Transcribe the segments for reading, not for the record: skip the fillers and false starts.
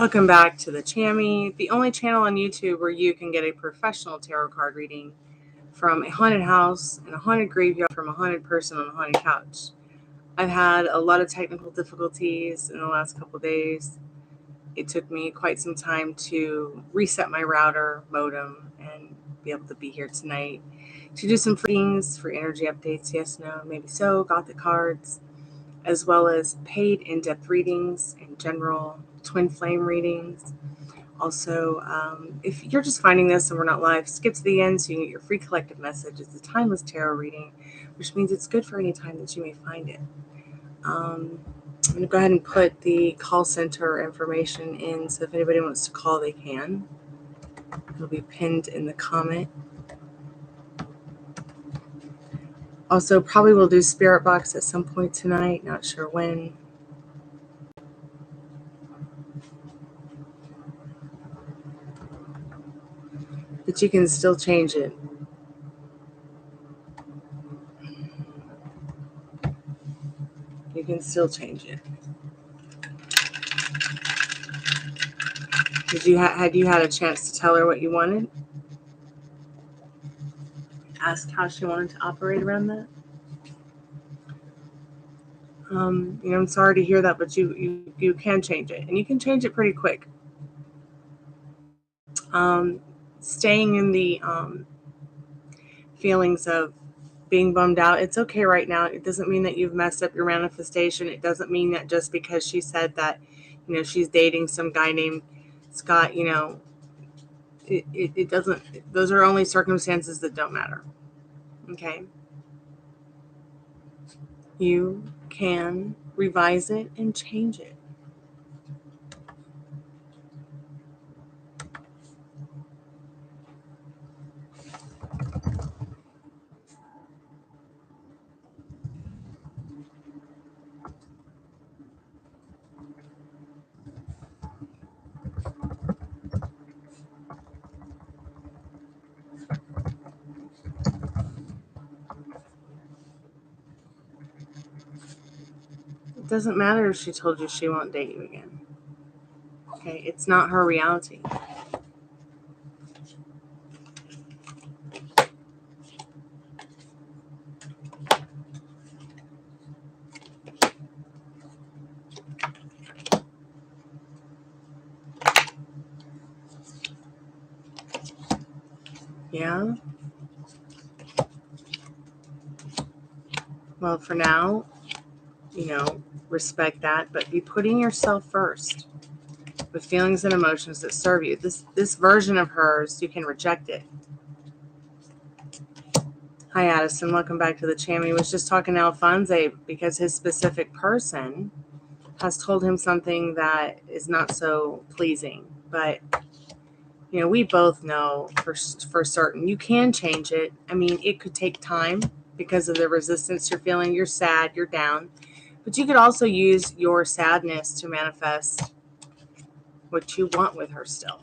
Welcome back to the Chammy, the only channel on YouTube where you can get a professional tarot card reading from a haunted house and a haunted graveyard from a haunted person on a haunted couch. I've had a lot of technical difficulties in the last couple of days. It took me quite some time to reset my router modem and be able to be here tonight to do some readings for energy updates, yes, no, maybe so, Gothic cards, as well as paid in-depth readings in general, twin flame readings. Also, if you're just finding this and we're not live, skip to the end so you can get your free collective message. It's a timeless tarot reading, which means it's good for any time that you may find it. I'm going to go ahead and put the call center information in, so if anybody wants to call, they can. It'll be pinned in the comment. Also, probably will do Spirit Box at some point tonight, not sure when. But you can still change it. You can still change it. Had you had a chance to tell her what you wanted? Ask how she wanted to operate around that? I'm sorry to hear that, but you can change it, and you can change it pretty quick. Staying in the feelings of being bummed out, it's okay right now. It doesn't mean that you've messed up your manifestation. It doesn't mean that just because she said that, she's dating some guy named Scott, it doesn't, those are only circumstances that don't matter. Okay. You can revise it and change it. It doesn't matter if she told you she won't date you again. Okay, it's not her reality. Yeah? Well, for now, respect that, but be putting yourself first with feelings and emotions that serve you. This version of hers, you can reject it. Hi, Addison. Welcome back to the channel. He was just talking to Alphonse because his specific person has told him something that is not so pleasing. But, we both know for certain you can change it. I mean, it could take time because of the resistance you're feeling. You're sad, you're down. But you could also use your sadness to manifest what you want with her still,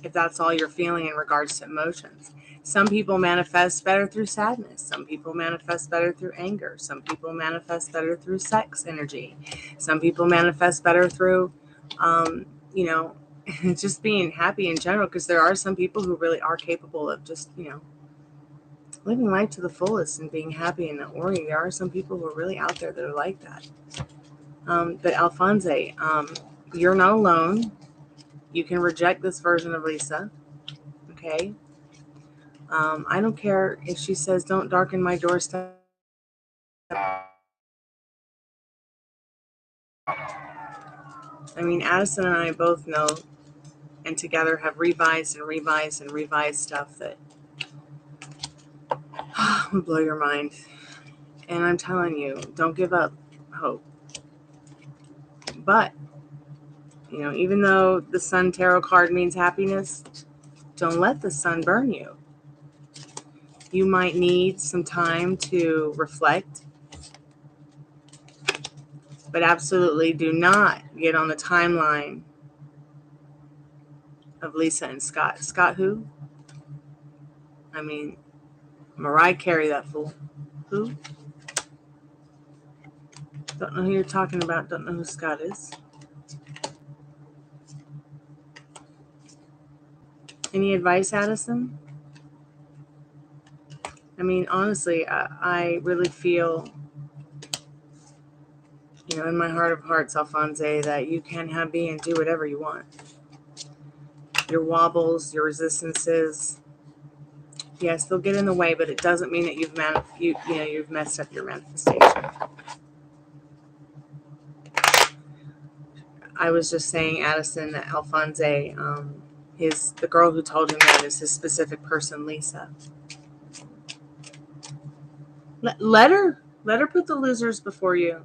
if that's all you're feeling in regards to emotions. Some people manifest better through sadness. Some people manifest better through anger. Some people manifest better through sex energy. Some people manifest better through, just being happy in general, because there are some people who really are capable of just, living life to the fullest and being happy and not worrying. There are some people who are really out there that are like that. But Alphonse, you're not alone. You can reject this version of Lisa. Okay? I don't care if she says, don't darken my doorstep. I mean, Addison and I both know and together have revised stuff that would blow your mind. And I'm telling you, don't give up hope. But, even though the Sun Tarot card means happiness, don't let the sun burn you. You might need some time to reflect, but absolutely do not get on the timeline of Lisa and Scott. Scott who? I mean, Mariah Carey, that fool. Who? Don't know who you're talking about. Don't know who Scott is. Any advice, Addison? I mean, honestly, I really feel, in my heart of hearts, Alphonse, that you can be and do whatever you want. Your wobbles, your resistances, yes, they'll get in the way, but it doesn't mean that you've messed up your manifestation. I was just saying, Addison, that Alphonse, the girl who told him that is his specific person, Lisa. Let her put the losers before you.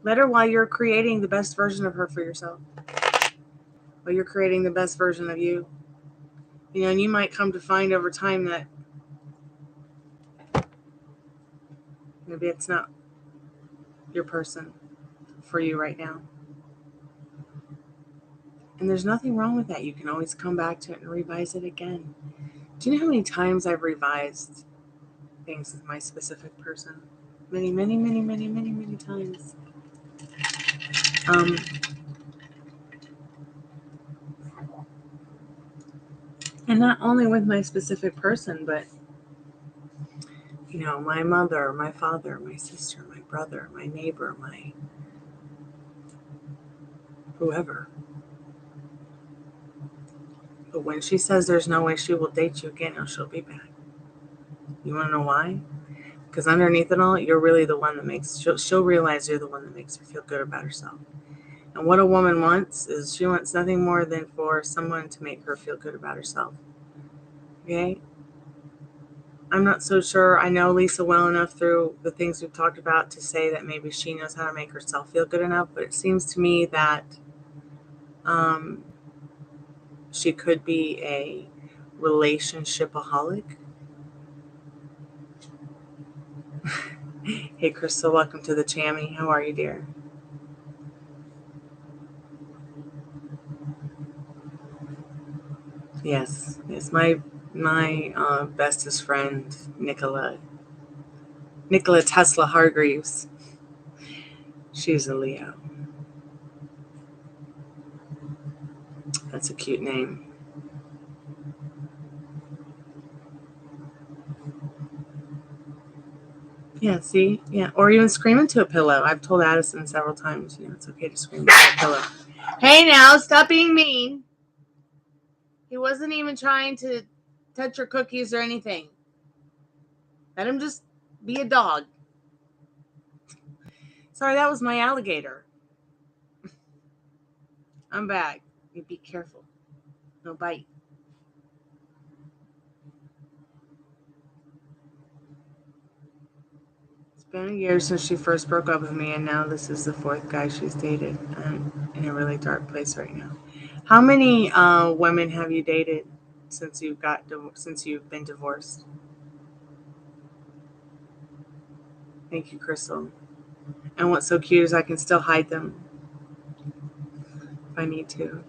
Let her while you're creating the best version of her for yourself. While you're creating the best version of you. And you might come to find over time that maybe it's not your person for you right now. And there's nothing wrong with that. You can always come back to it and revise it again. Do you know how many times I've revised things with my specific person? Many, many, many, many, many, many times. And not only with my specific person, but my mother, my father, my sister, my brother, my neighbor, my whoever. But when she says there's no way she will date you again, she'll be back. You want to know why? Because underneath it all, you're really the one that she'll realize you're the one that makes her feel good about herself. And what a woman wants is she wants nothing more than for someone to make her feel good about herself. Okay? I'm not so sure I know Lisa well enough through the things we've talked about to say that maybe she knows how to make herself feel good enough, but it seems to me that she could be a relationshipaholic. Hey, Crystal, welcome to the Chammy. How are you, dear? Yes, my bestest friend, Nikola Tesla Hargreaves. She's a Leo. That's a cute name. Yeah, see? Yeah, or even scream into a pillow. I've told Addison several times, it's okay to scream into a pillow. Hey now, stop being mean. He wasn't even trying to touch your cookies or anything. Let him just be a dog. Sorry, that was my alligator. I'm back. You be careful. No bite. It's been a year since she first broke up with me, and now this is the fourth guy she's dated. I'm in a really dark place right now. How many women have you dated since you've been divorced? Thank you, Crystal. And what's so cute is I can still hide them if I need to.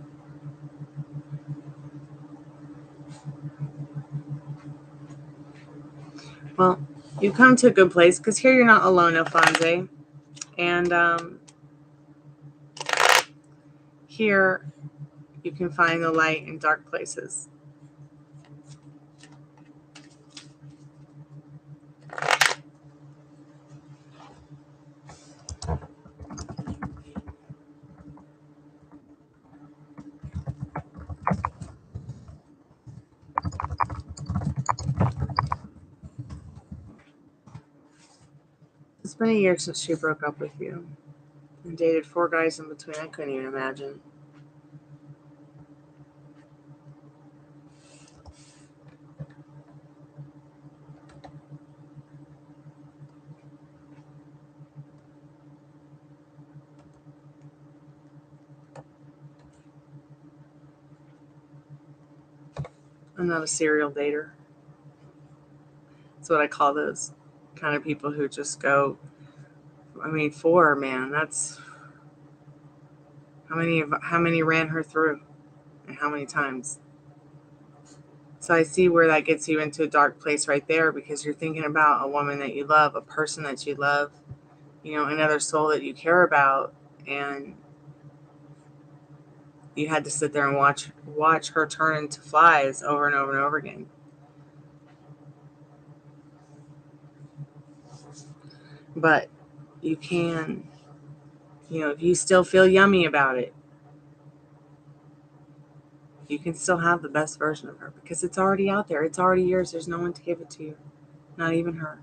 Well, you've come to a good place because here you're not alone, Alphonse. And here you can find the light in dark places. It's been a year since she broke up with you and dated 4 guys in between. I couldn't even imagine. I'm not a serial dater. That's what I call those kind of people who just go. 4, man. That's how many ran her through, and how many times. So I see where that gets you into a dark place right there, because you're thinking about a woman that you love, a person that you love, another soul that you care about, and you had to sit there and watch her turn into flies over and over and over again. But you can, if you still feel yummy about it, you can still have the best version of her because it's already out there. It's already yours. There's no one to give it to you, not even her.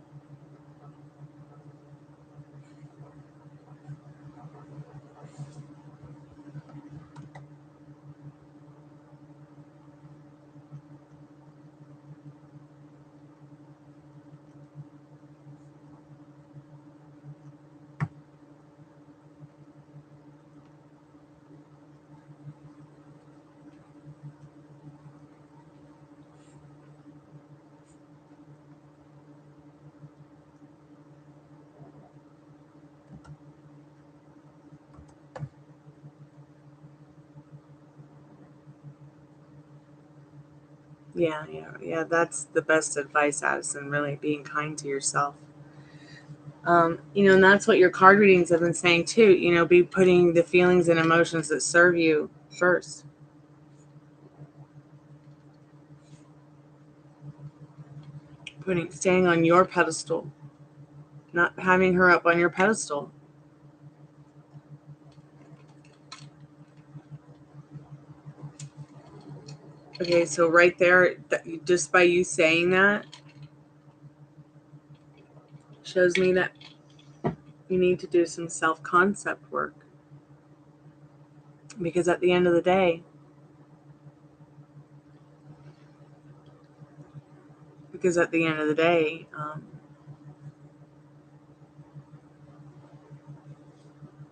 Yeah. That's the best advice, Addison, really being kind to yourself. And that's what your card readings have been saying too. Be putting the feelings and emotions that serve you first. Staying on your pedestal, not having her up on your pedestal. Okay, so right there, just by you saying that, shows me that you need to do some self-concept work. Because at the end of the day,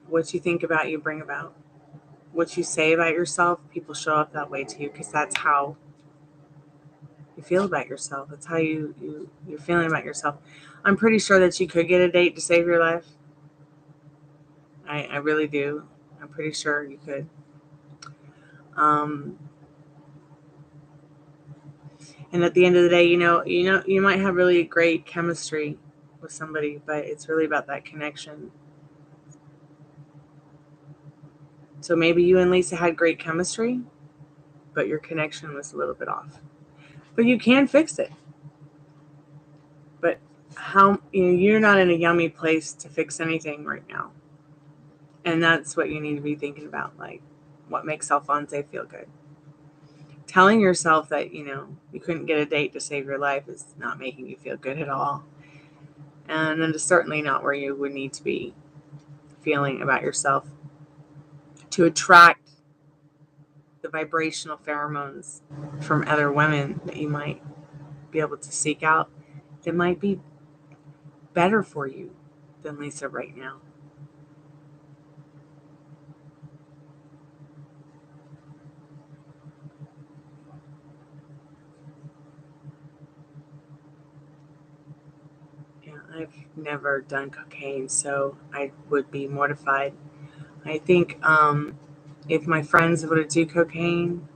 what you think about, you bring about. What you say about yourself, people show up that way to you because that's how you feel about yourself. That's how you're feeling about yourself. I'm pretty sure that you could get a date to save your life. I really do. I'm pretty sure you could. And at the end of the day, you might have really great chemistry with somebody, but it's really about that connection. So maybe you and Lisa had great chemistry, but your connection was a little bit off. But you can fix it. But you're not in a yummy place to fix anything right now. And that's what you need to be thinking about, like what makes Alphonse feel good. Telling yourself that, you couldn't get a date to save your life is not making you feel good at all. And it's certainly not where you would need to be feeling about yourself to attract the vibrational pheromones from other women that you might be able to seek out that might be better for you than Lisa right now. Yeah, I've never done cocaine, so I would be mortified. I think if my friends were to do cocaine,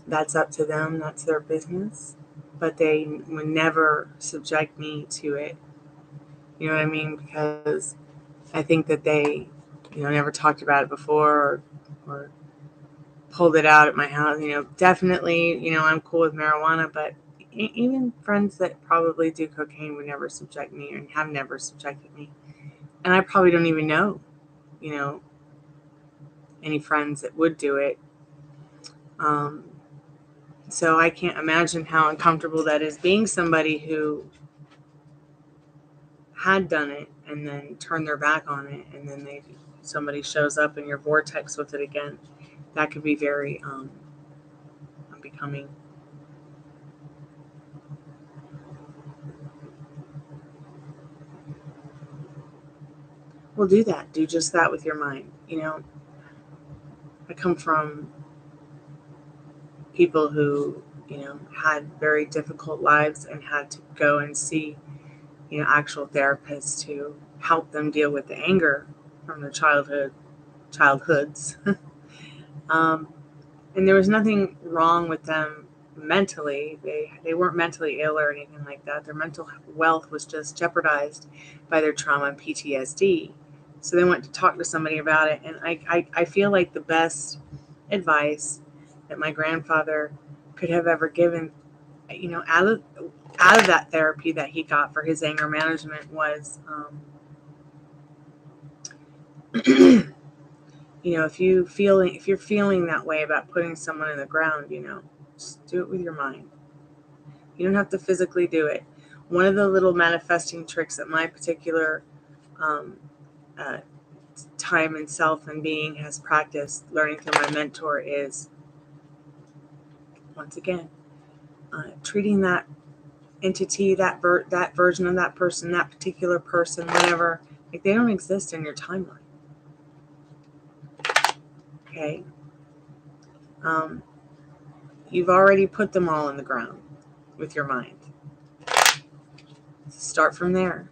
that's up to them. That's their business. But they would never subject me to it. You know what I mean? Because I think that they, never talked about it before or pulled it out at my house. Definitely, I'm cool with marijuana, but even friends that probably do cocaine would never subject me and have never subjected me. And I probably don't even know, any friends that would do it. So I can't imagine how uncomfortable that is, being somebody who had done it and then turned their back on it, and then somebody shows up in your vortex with it again. That could be very unbecoming. Well, do that. Do just that with your mind. I come from people who, had very difficult lives and had to go and see, actual therapists to help them deal with the anger from their childhoods. And there was nothing wrong with them mentally. They weren't mentally ill or anything like that. Their mental wealth was just jeopardized by their trauma and PTSD. So they went to talk to somebody about it. And I feel like the best advice that my grandfather could have ever given, out of that therapy that he got for his anger management was, if you're feeling that way about putting someone in the ground, just do it with your mind. You don't have to physically do it. One of the little manifesting tricks that my particular uh, time and self and being has practiced learning through my mentor is, once again, treating that entity, that version of that person, that particular person, whatever, like they don't exist in your timeline. Okay? You've already put them all in the ground with your mind. Start from there.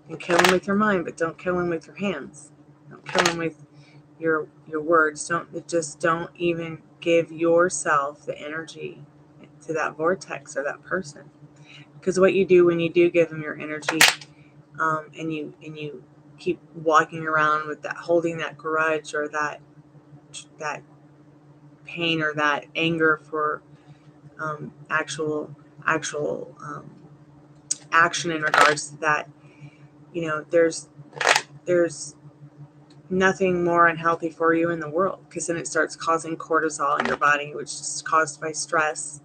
And kill them with your mind, but don't kill them with your hands. Don't kill them with your words. Don't even give yourself the energy to that vortex or that person. Because what you do when you do give them your energy, and you keep walking around with that, holding that grudge or that pain or that anger for actual action in regards to that, there's nothing more unhealthy for you in the world, because then it starts causing cortisol in your body, which is caused by stress,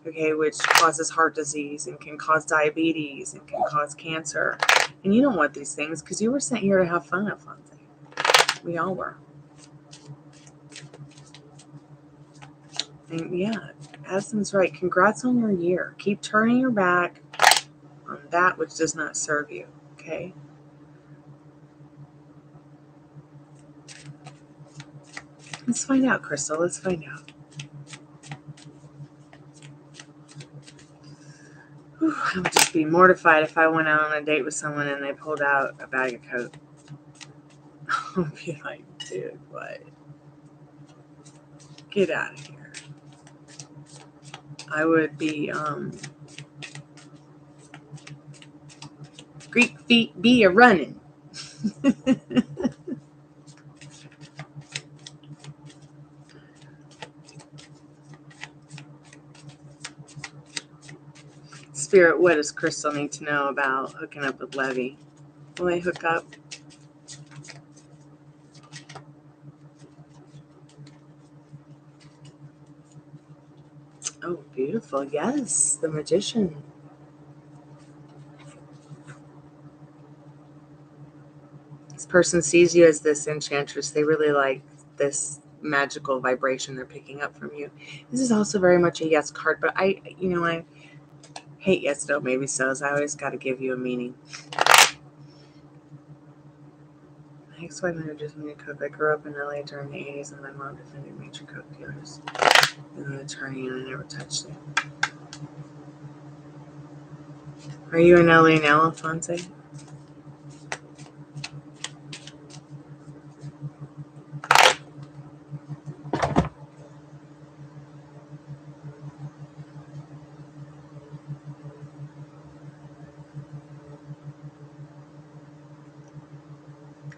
okay, which causes heart disease and can cause diabetes and can cause cancer. And you don't want these things, because you were sent here to have fun, Alfonso. We all were. And yeah, Addison's right. Congrats on your year. Keep turning your back on that which does not serve you, okay? Let's find out, Crystal. Let's find out. Whew, I would just be mortified if I went out on a date with someone and they pulled out a bag of Coke. I would be like, dude, what? Get out of here. I would be, Greek feet be a running. Spirit, what does Crystal need to know about hooking up with Levy? Will they hook up? Oh, beautiful. Yes, the magician. This person sees you as this enchantress. They really like this magical vibration they're picking up from you. This is also very much a yes card, but I hate yes, no, maybe so's. I always got to give you a meaning. My ex-wife introduced me to Coke. I grew up in LA during the 80s, and my mom defended major Coke dealers. And an attorney, and I never touched it. Are you in LA now, Alfonso?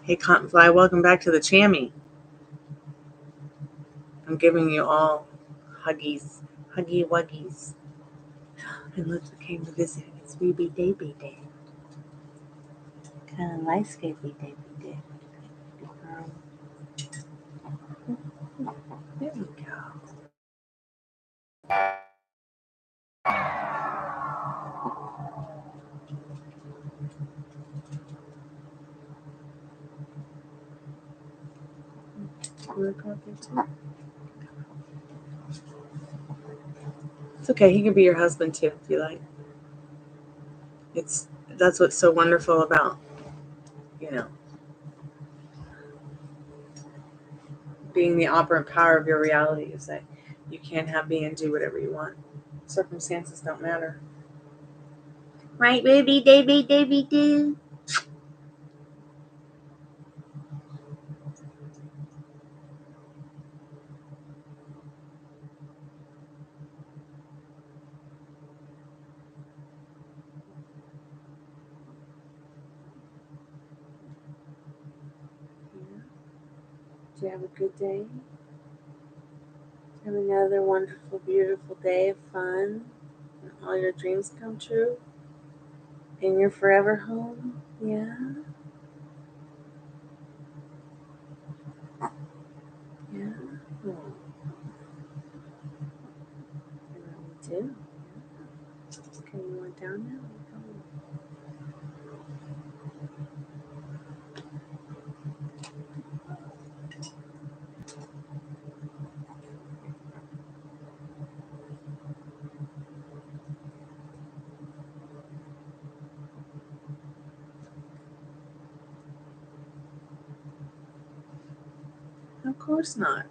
Hey, Cottonfly, welcome back to the Chammy. I'm giving you all huggies, huggy wuggies. And look who came to visit. It's Weeby Davy Day. Kind of like Scapey Davy Day. There we go. It's okay. He can be your husband too, if you like. That's what's so wonderful about, being the operant power of your reality, is that you can have, be, and do whatever you want. Circumstances don't matter. Right, baby, Davy, do. Did you have a good day? Have another wonderful, beautiful day of fun, and all your dreams come true in your forever home. Yeah. Yeah. Oh, I really do. Yeah. Okay, you want down now? Of course not.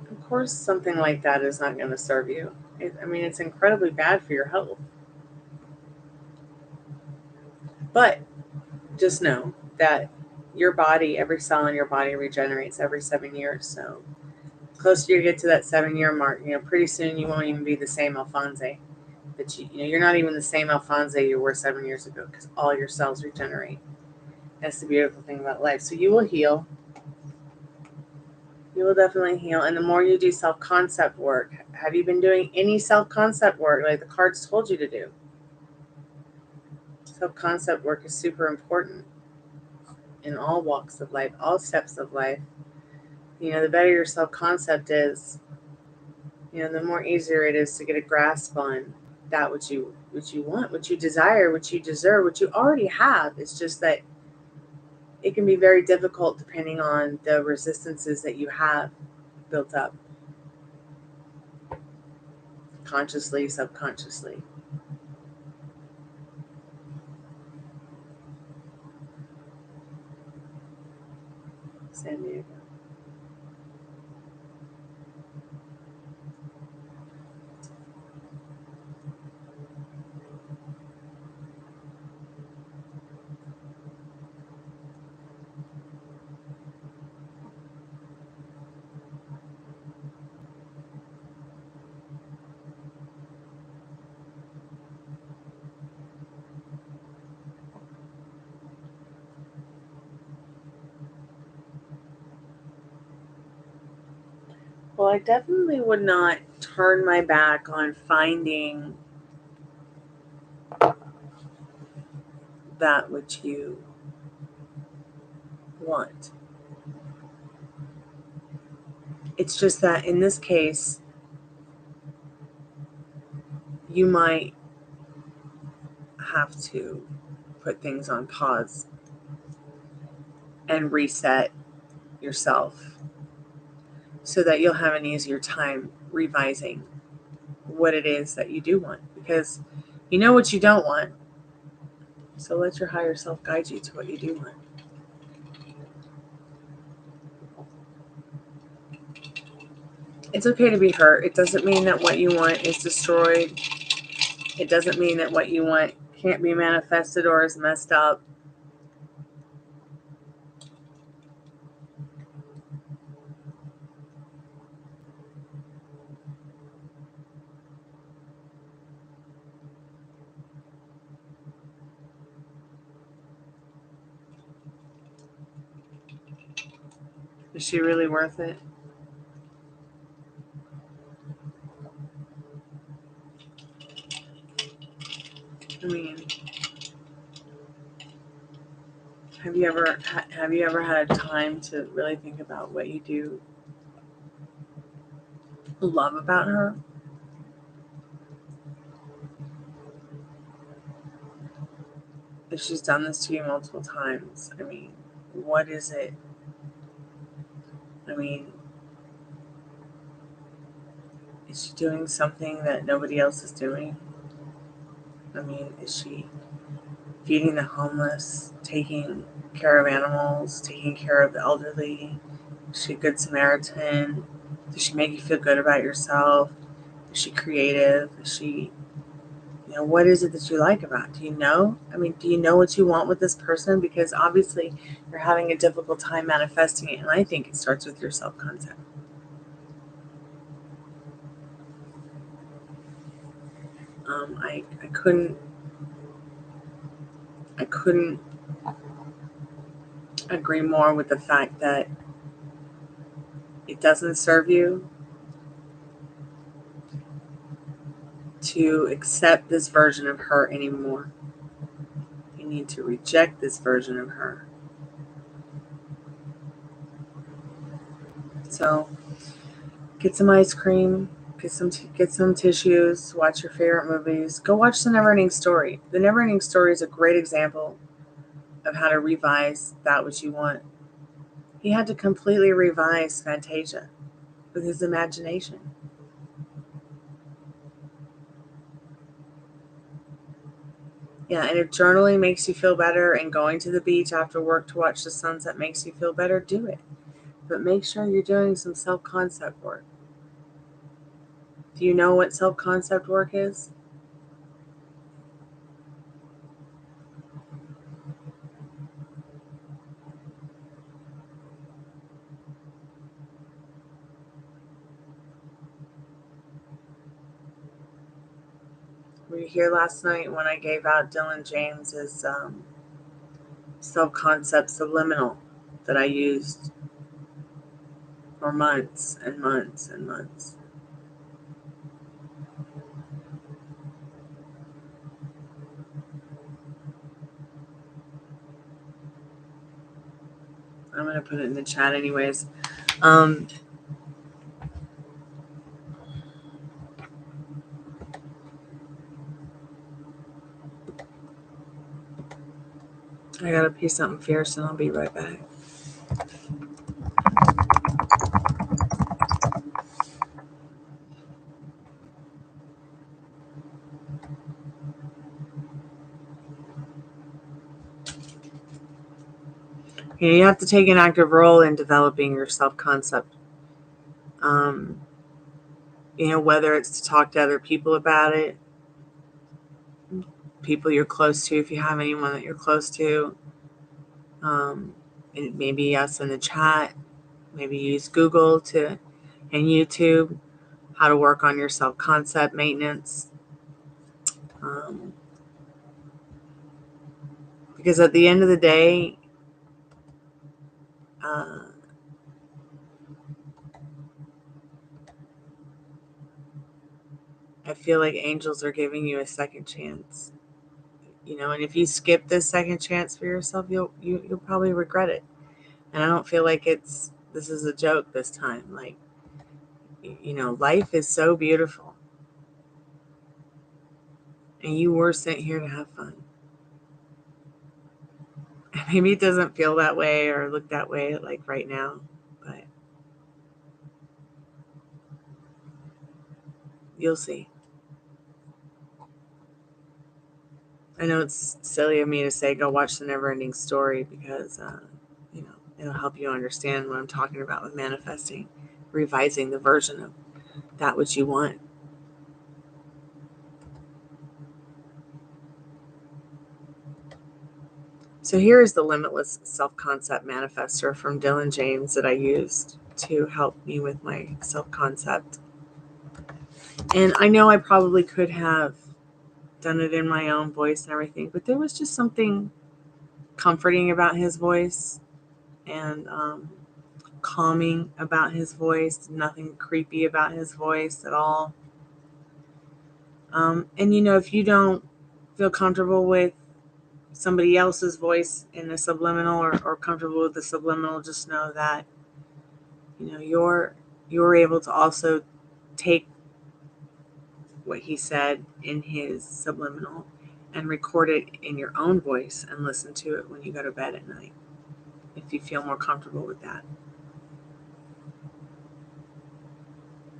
Of course, something like that is not going to serve you. It's incredibly bad for your health. But just know that your body, every cell in your body regenerates every 7 years. So the closer you get to that 7-year mark, pretty soon you won't even be the same Alphonse. But you're not even the same Alphonse you were 7 years ago, because all your cells regenerate. That's the beautiful thing about life. So you will heal. You will definitely heal. And the more you do self-concept work, have you been doing any self-concept work like the cards told you to do? Self-concept work is super important in all walks of life, all steps of life. The better your self-concept is, the more easier it is to get a grasp on that which you want, what you desire, what you deserve, what you already have. It's just that it can be very difficult depending on the resistances that you have built up, consciously, subconsciously. San Diego. Well, I definitely would not turn my back on finding that which you want. It's just that in this case, you might have to put things on pause and reset yourself so that you'll have an easier time revising what it is that you do want, because you know what you don't want. So let your higher self guide you to what you do want. It's okay to be hurt. It doesn't mean that what you want is destroyed. It doesn't mean that what you want can't be manifested or is messed up. Is she really worth it? I mean, have you ever had time to really think about what you do love about her? If she's done this to you multiple times, what is it? Is she doing something that nobody else is doing? Is she feeding the homeless, taking care of animals, taking care of the elderly? Is she a good Samaritan? Does she make you feel good about yourself? Is she creative? Is she, what is it that you like about? Do you know? Do you know what you want with this person? Because obviously you're having a difficult time manifesting it. And I think it starts with your self-concept. I couldn't agree more with the fact that it doesn't serve you to accept this version of her anymore. You need to reject this version of her. So get some ice cream, get some tissues, watch your favorite movies. Go watch The Neverending Story. The Neverending Story is a great example of how to revise that which you want. He had to completely revise Fantasia with his imagination. Yeah, and if journaling makes you feel better and going to the beach after work to watch the sunset makes you feel better, do it. But make sure you're doing some self-concept work. Do you know what self-concept work is? Were you here last night when I gave out Dylan James's self-concept subliminal that I used for months and months and months? I'm going to put it in the chat anyways. I got to pee something fierce and I'll be right back. You have to take an active role in developing your self-concept. Whether it's to talk to other people about it, people you're close to, if you have anyone that you're close to, and maybe us in the chat, maybe use Google and YouTube, how to work on your self-concept maintenance. Because at the end of the day, I feel like angels are giving you a second chance. And if you skip this second chance for yourself, you'll probably regret it. And I don't feel like this is a joke this time. Like, life is so beautiful. And you were sent here to have fun. Maybe it doesn't feel that way or look that way like right now, but you'll see. I know it's silly of me to say go watch The Neverending Story because, it'll help you understand what I'm talking about with manifesting, revising the version of that which you want. So here is the Limitless Self-Concept Manifester from Dylan James that I used to help me with my self-concept. And I know I probably could have done it in my own voice and everything, but there was just something comforting about his voice and calming about his voice, nothing creepy about his voice at all. And if you don't feel comfortable with somebody else's voice in a subliminal or comfortable with the subliminal, just know that you're able to also take what he said in his subliminal and record it in your own voice and listen to it when you go to bed at night, if you feel more comfortable with that.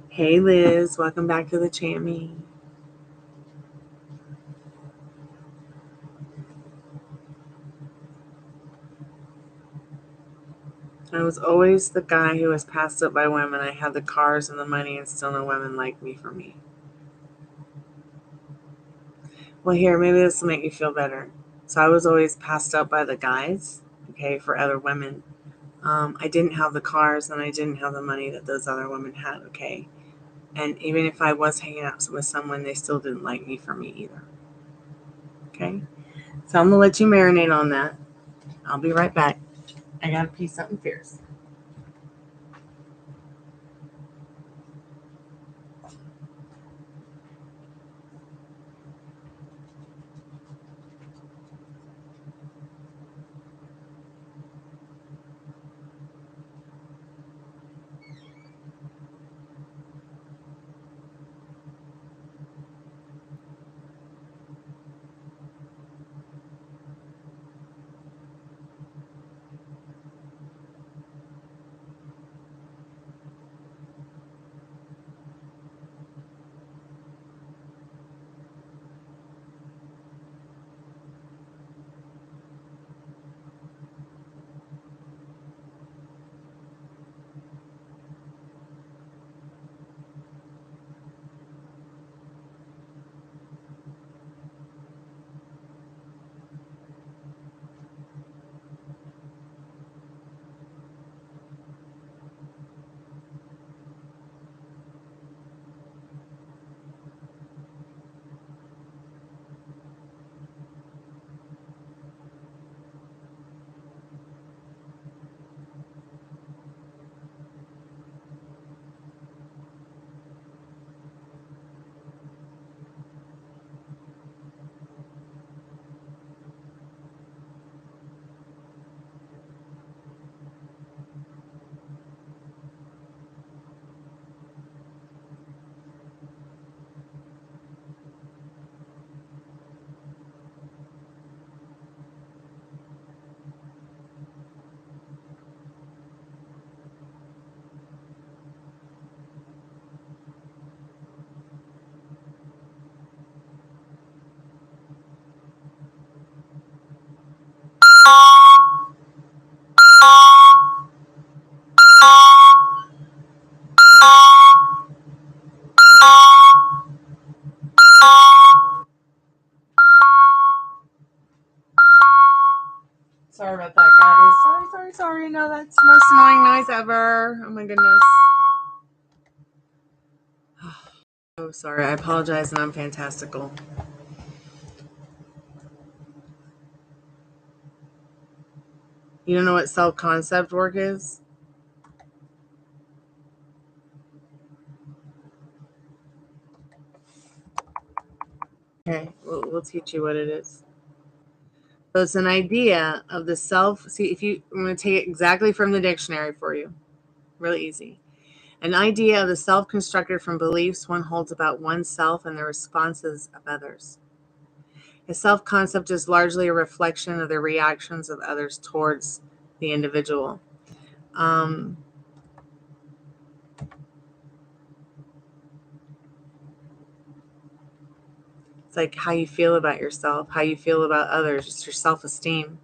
Hey Liz, welcome back to the Chammy. I was always the guy who was passed up by women. I had the cars and the money and still no women liked me for me. Well, here, maybe this will make you feel better. So I was always passed up by the guys, okay, for other women. I didn't have the cars and I didn't have the money that those other women had, okay? And even if I was hanging out with someone, they still didn't like me for me either. Okay? So I'm going to let you marinate on that. I'll be right back. I gotta pee something fierce. Sorry about that, guys. Sorry. No, that's the most annoying noise ever. Oh my goodness. Oh, sorry. I apologize, and I'm fantastical. You don't know what self-concept work is? Okay, we'll teach you what it is. So it's an idea of the self. See, I'm going to take it exactly from the dictionary for you. Really easy. An idea of the self constructed from beliefs one holds about oneself and the responses of others. A self concept is largely a reflection of the reactions of others towards the individual. It's like how you feel about yourself, how you feel about others, it's your self esteem.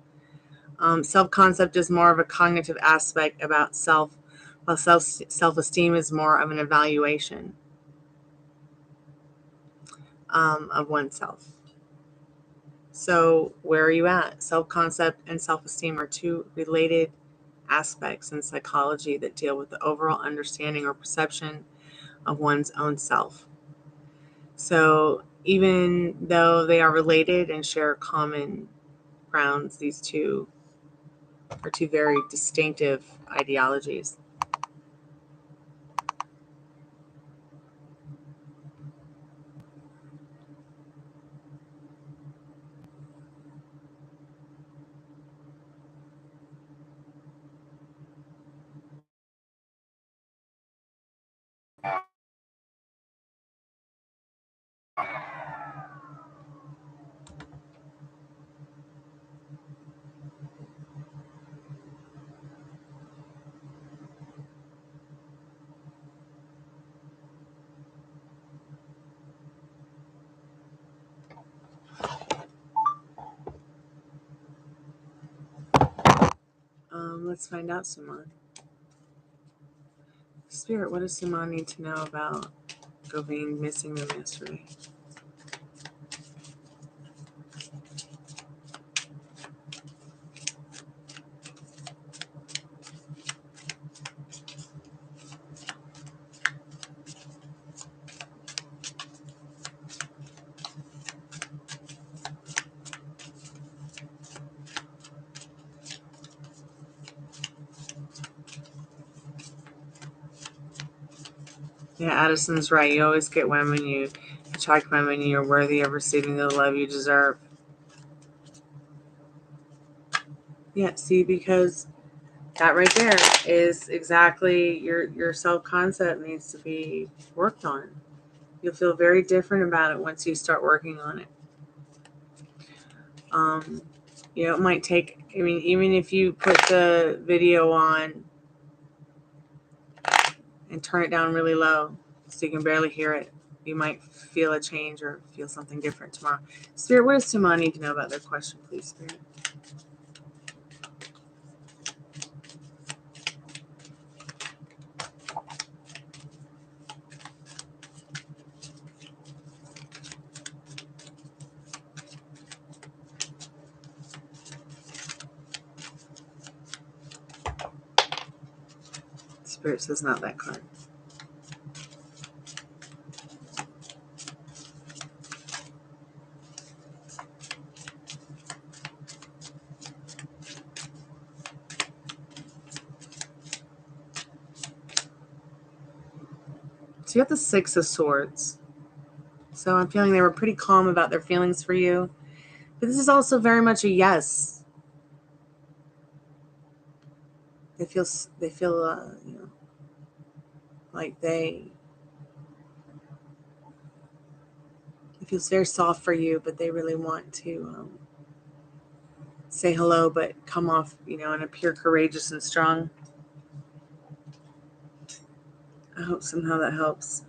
Self concept is more of a cognitive aspect about self, while self esteem is more of an evaluation of oneself. So, where are you at? Self concept and self esteem are two related aspects in psychology that deal with the overall understanding or perception of one's own self. So, even though they are related and share common grounds, these two are two very distinctive ideologies. Let's find out, Suman. Spirit, what does Suman need to know about Govine missing them yesterday? Yeah, Addison's right. You always get women you attract women you're worthy of receiving the love you deserve. Yeah, see, because that right there is exactly your self-concept needs to be worked on. You'll feel very different about it once you start working on it. It might take, even if you put the video on and turn it down really low so you can barely hear it, you might feel a change or feel something different tomorrow. Spirit, what does Suma need to know about their question, please, Spirit? Spirit says not that card. So you have the Six of Swords. So I'm feeling they were pretty calm about their feelings for you. But this is also very much a yes. They feel like it feels very soft for you, but they really want to say hello, but come off, and appear courageous and strong. I hope somehow that helps.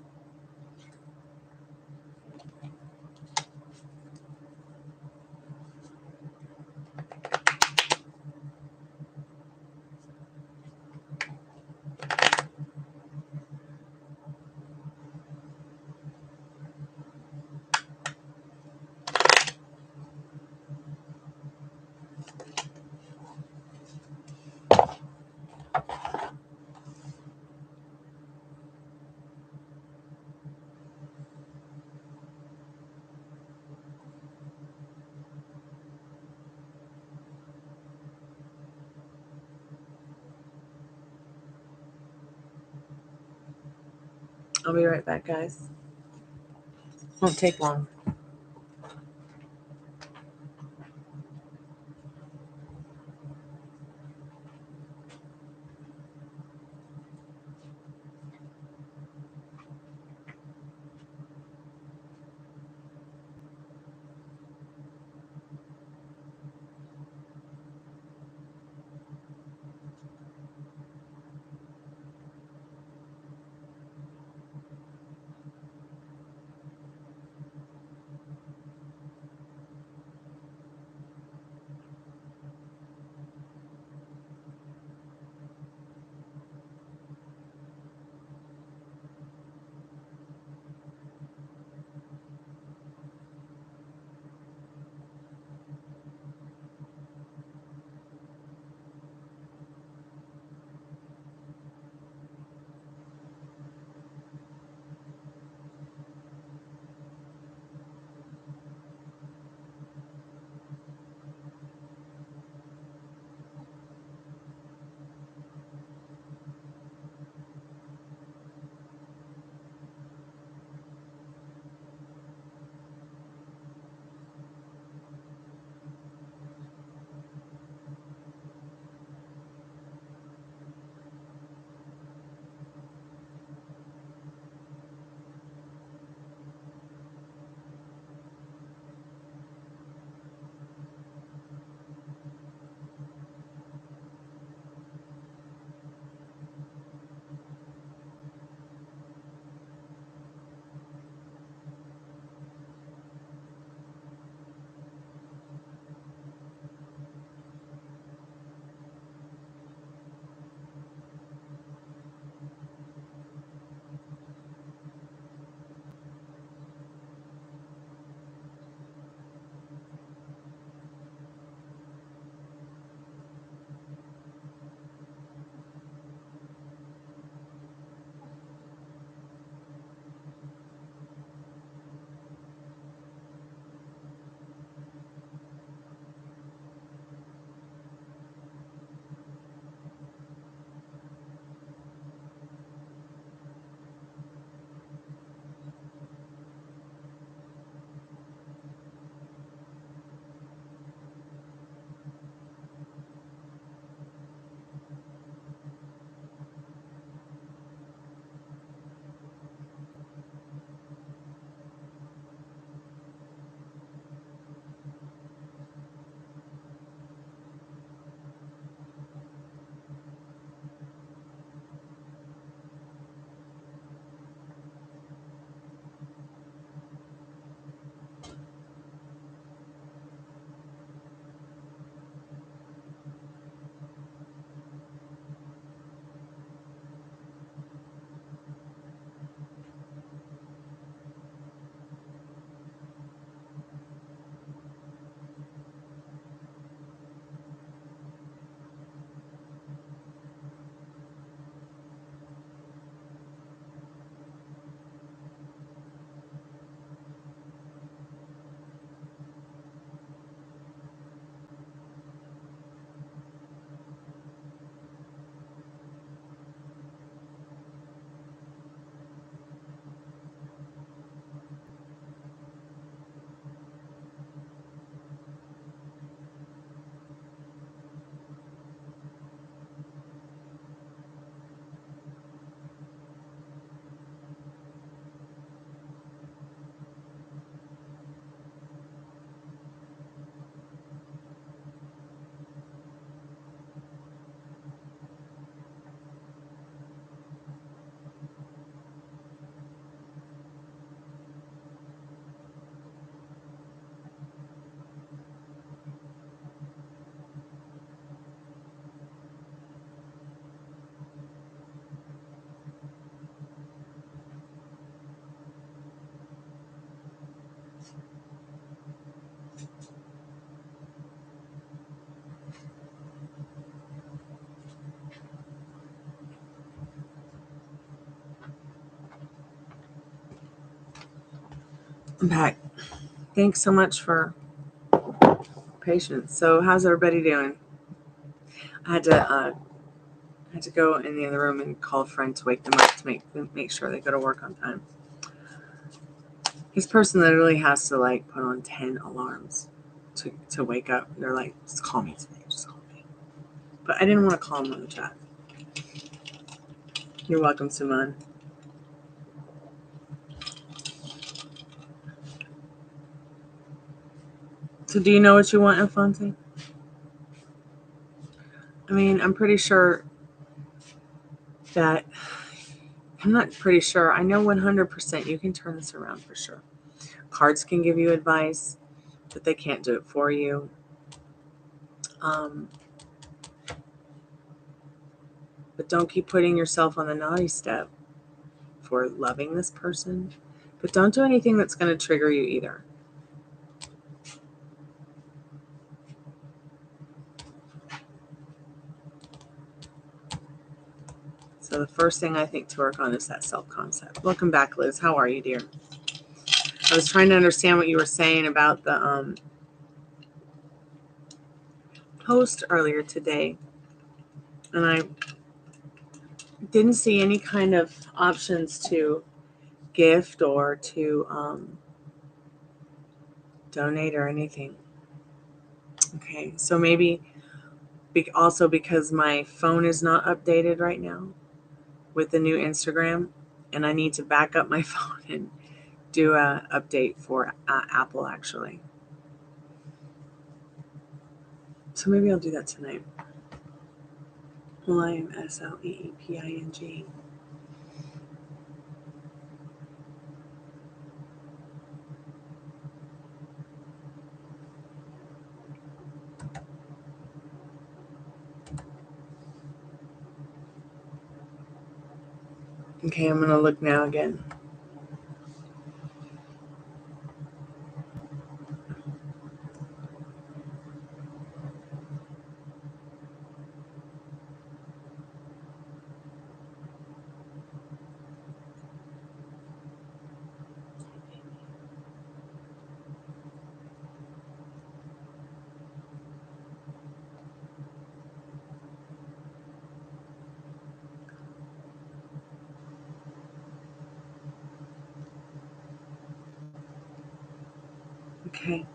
I'll be right back, guys. Won't take long. I'm back. Thanks so much for patience. So, how's everybody doing? I had to go in the other room and call a friend to wake them up to make sure they go to work on time. This person literally has to like put on 10 alarms to wake up. They're like, just call me today. Just call me. But I didn't want to call them on the chat. You're welcome, Simone. So do you know what you want, Alfonso? I mean, I'm pretty sure that... I'm not pretty sure. I know 100% you can turn this around for sure. Cards can give you advice, but they can't do it for you. But don't keep putting yourself on the naughty step for loving this person. But don't do anything that's going to trigger you either. So the first thing I think to work on is that self-concept. Welcome back, Liz. How are you, dear? I was trying to understand what you were saying about the post earlier today. And I didn't see any kind of options to gift or to donate or anything. Okay, so maybe also because my phone is not updated right now with the new Instagram, and I need to back up my phone and do a update for Apple actually. So maybe I'll do that tonight. Lime, SLEEPING. Okay, I'm gonna look now again. Okay.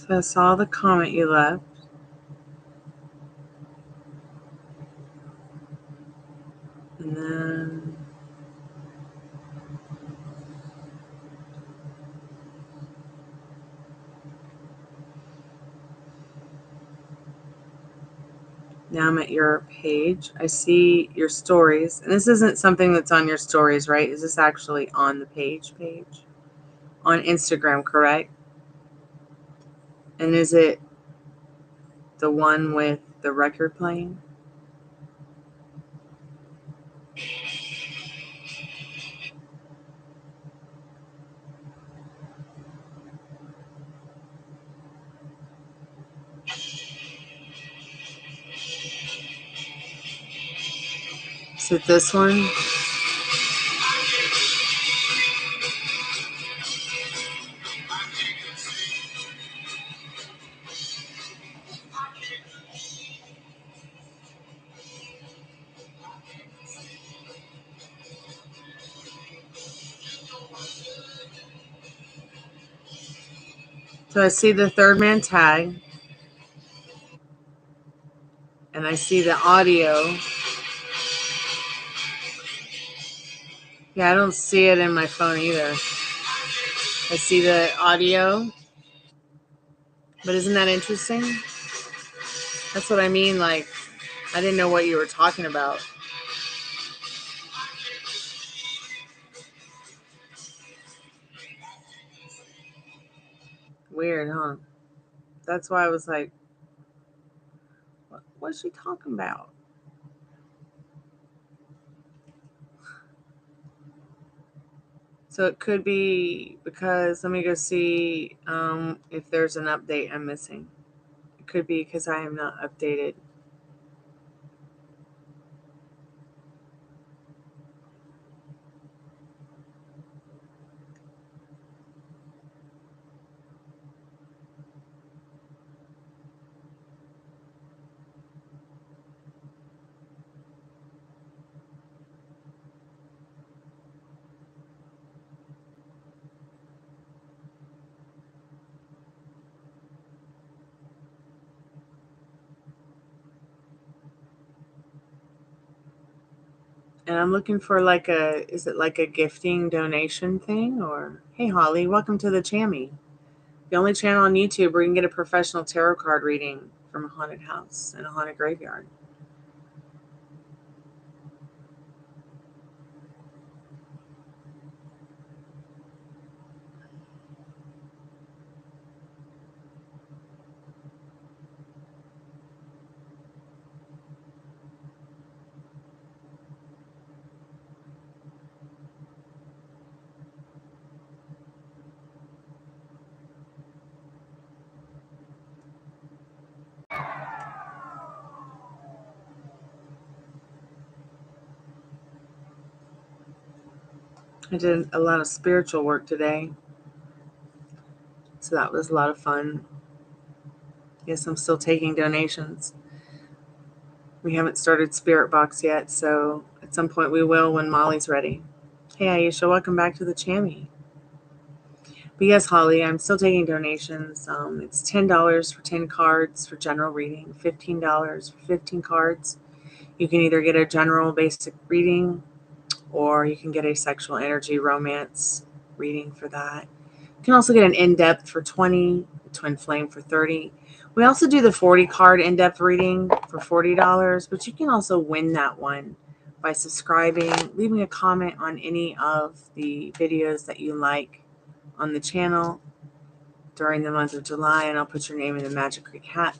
So I saw the comment you left. And then now I'm at your page. I see your stories. And this isn't something that's on your stories, right? Is this actually on the page? On Instagram, correct? And is it the one with the record playing? Is it this one? So I see the third man tag. And I see the audio. Yeah, I don't see it in my phone either. I see the audio. But isn't that interesting? That's what I mean. Like, I didn't know what you were talking about. Weird, huh? That's why I was like, what's she talking about? So it could be because, let me go see if there's an update I'm missing. It could be because I am not updated. And I'm looking for like is it like a gifting donation thing? Or, hey, Holly, welcome to the Chammy. The only channel on YouTube where you can get a professional tarot card reading from a haunted house and a haunted graveyard. I did a lot of spiritual work today, so that was a lot of fun. Yes, I'm still taking donations. We haven't started Spirit Box yet, so at some point we will when Molly's ready. Hey, Aisha, welcome back to the Chammy. But yes, Holly, I'm still taking donations. It's $10 for 10 cards for general reading, $15 for 15 cards. You can either get a general basic reading, or you can get a sexual energy romance reading for that. You can also get an in-depth for 20, twin flame for 30. We also do the 40 card in-depth reading for $40, but you can also win that one by subscribing, leaving a comment on any of the videos that you like on the channel during the month of July, and I'll put your name in the Magic Creek hat.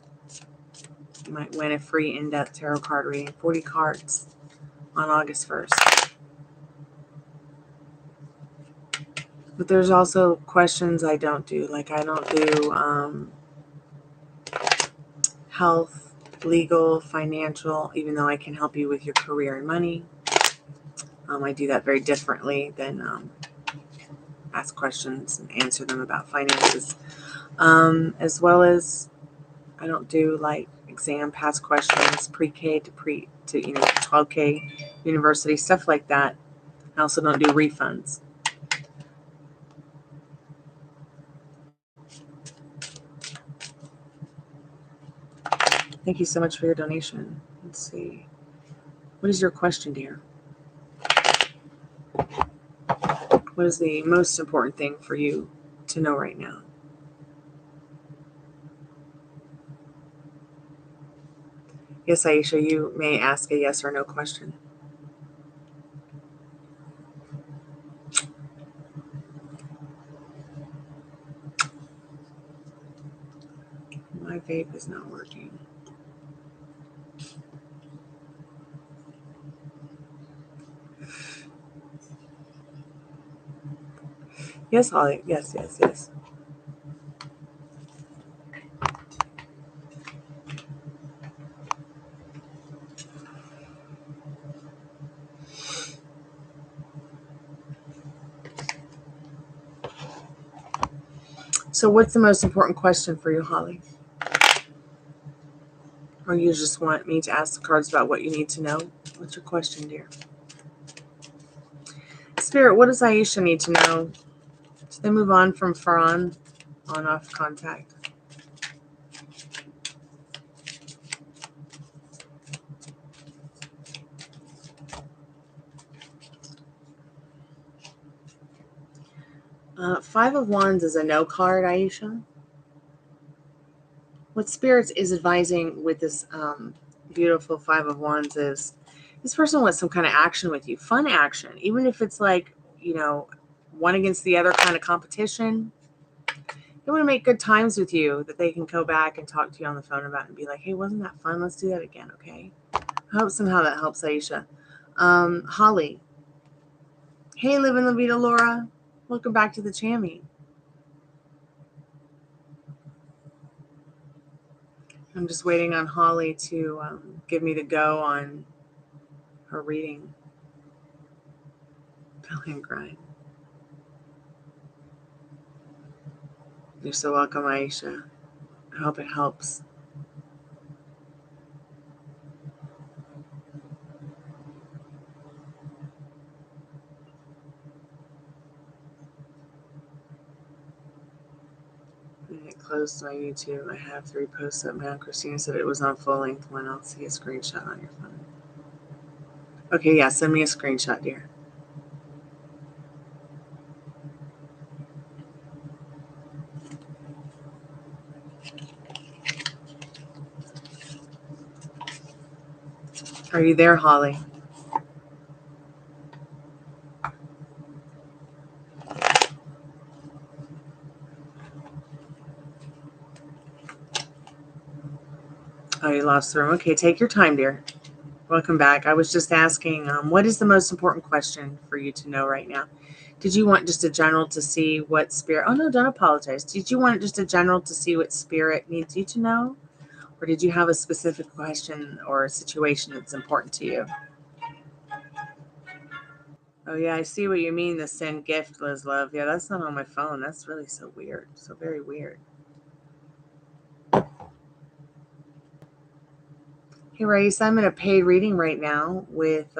You might win a free in-depth tarot card reading, 40 cards on August 1st. But there's also questions I don't do. Like I don't do health, legal, financial, even though I can help you with your career and money. I do that very differently than ask questions and answer them about finances. As well as I don't do like exam pass questions, pre-K to 12K university, stuff like that. I also don't do refunds. Thank you so much for your donation. Let's see. What is your question, dear? What is the most important thing for you to know right now? Yes, Aisha, you may ask a yes or no question. My vape is not working. Yes, Holly. Yes. So what's the most important question for you, Holly? Or you just want me to ask the cards about what you need to know? What's your question, dear? Spirit, what does Aisha need to know? Should they move on from Farhan on-off contact? Five of Wands is a no card, Aisha. What Spirits is advising with this beautiful Five of Wands is this person wants some kind of action with you, fun action, even if it's like, one against the other kind of competition. They want to make good times with you that they can go back and talk to you on the phone about and be like, hey, wasn't that fun? Let's do that again, okay? I hope somehow that helps, Aisha. Holly. Hey, Living La Vida Laura. Welcome back to the Chammy. I'm just waiting on Holly to give me the go on her reading. Belly grind. You're so welcome, Aisha. I hope it helps. It closed my YouTube. I have 3 posts up now. Christina said it was on full length one. I'll see a screenshot on your phone. Okay, yeah, send me a screenshot, dear. Are you there, Holly? Oh, you lost the room. Okay, take your time, dear. Welcome back. I was just asking, what is the most important question for you to know right now? Did you want just a general to see what spirit? Oh, no, don't apologize. Did you want just a general to see what spirit needs you to know? Or did you have a specific question or a situation that's important to you? Oh, yeah, I see what you mean. The send gift, Liz Love. Yeah, that's not on my phone. That's really so weird. So very weird. Hey, Race, I'm in a paid reading right now with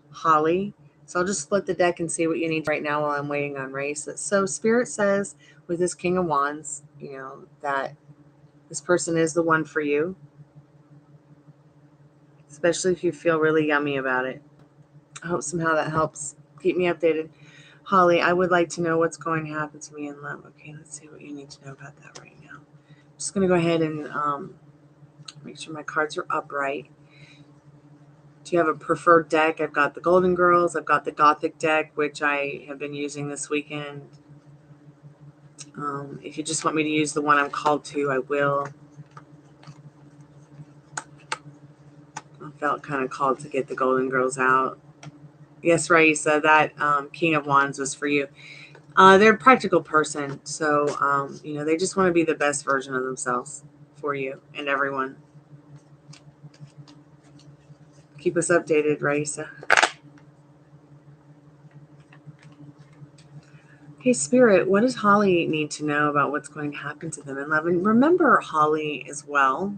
Holly. So I'll just split the deck and see what you need right now while I'm waiting on Race. So Spirit says with this King of Wands, that this person is the one for you, especially if you feel really yummy about it. I hope somehow that helps. Keep me updated. Holly, I would like to know what's going to happen to me in love. Okay, let's see what you need to know about that right now. I'm just going to go ahead and make sure my cards are upright. Do you have a preferred deck? I've got the Golden Girls. I've got the Gothic deck, which I have been using this weekend. If you just want me to use the one I'm called to, I will. I felt kind of called to get the Golden Girls out. Yes, Raisa, that King of Wands was for you. They're a practical person, so they just want to be the best version of themselves for you and everyone. Keep us updated, Raisa. Okay, Spirit, what does Holly need to know about what's going to happen to them in love? And remember, Holly, as well,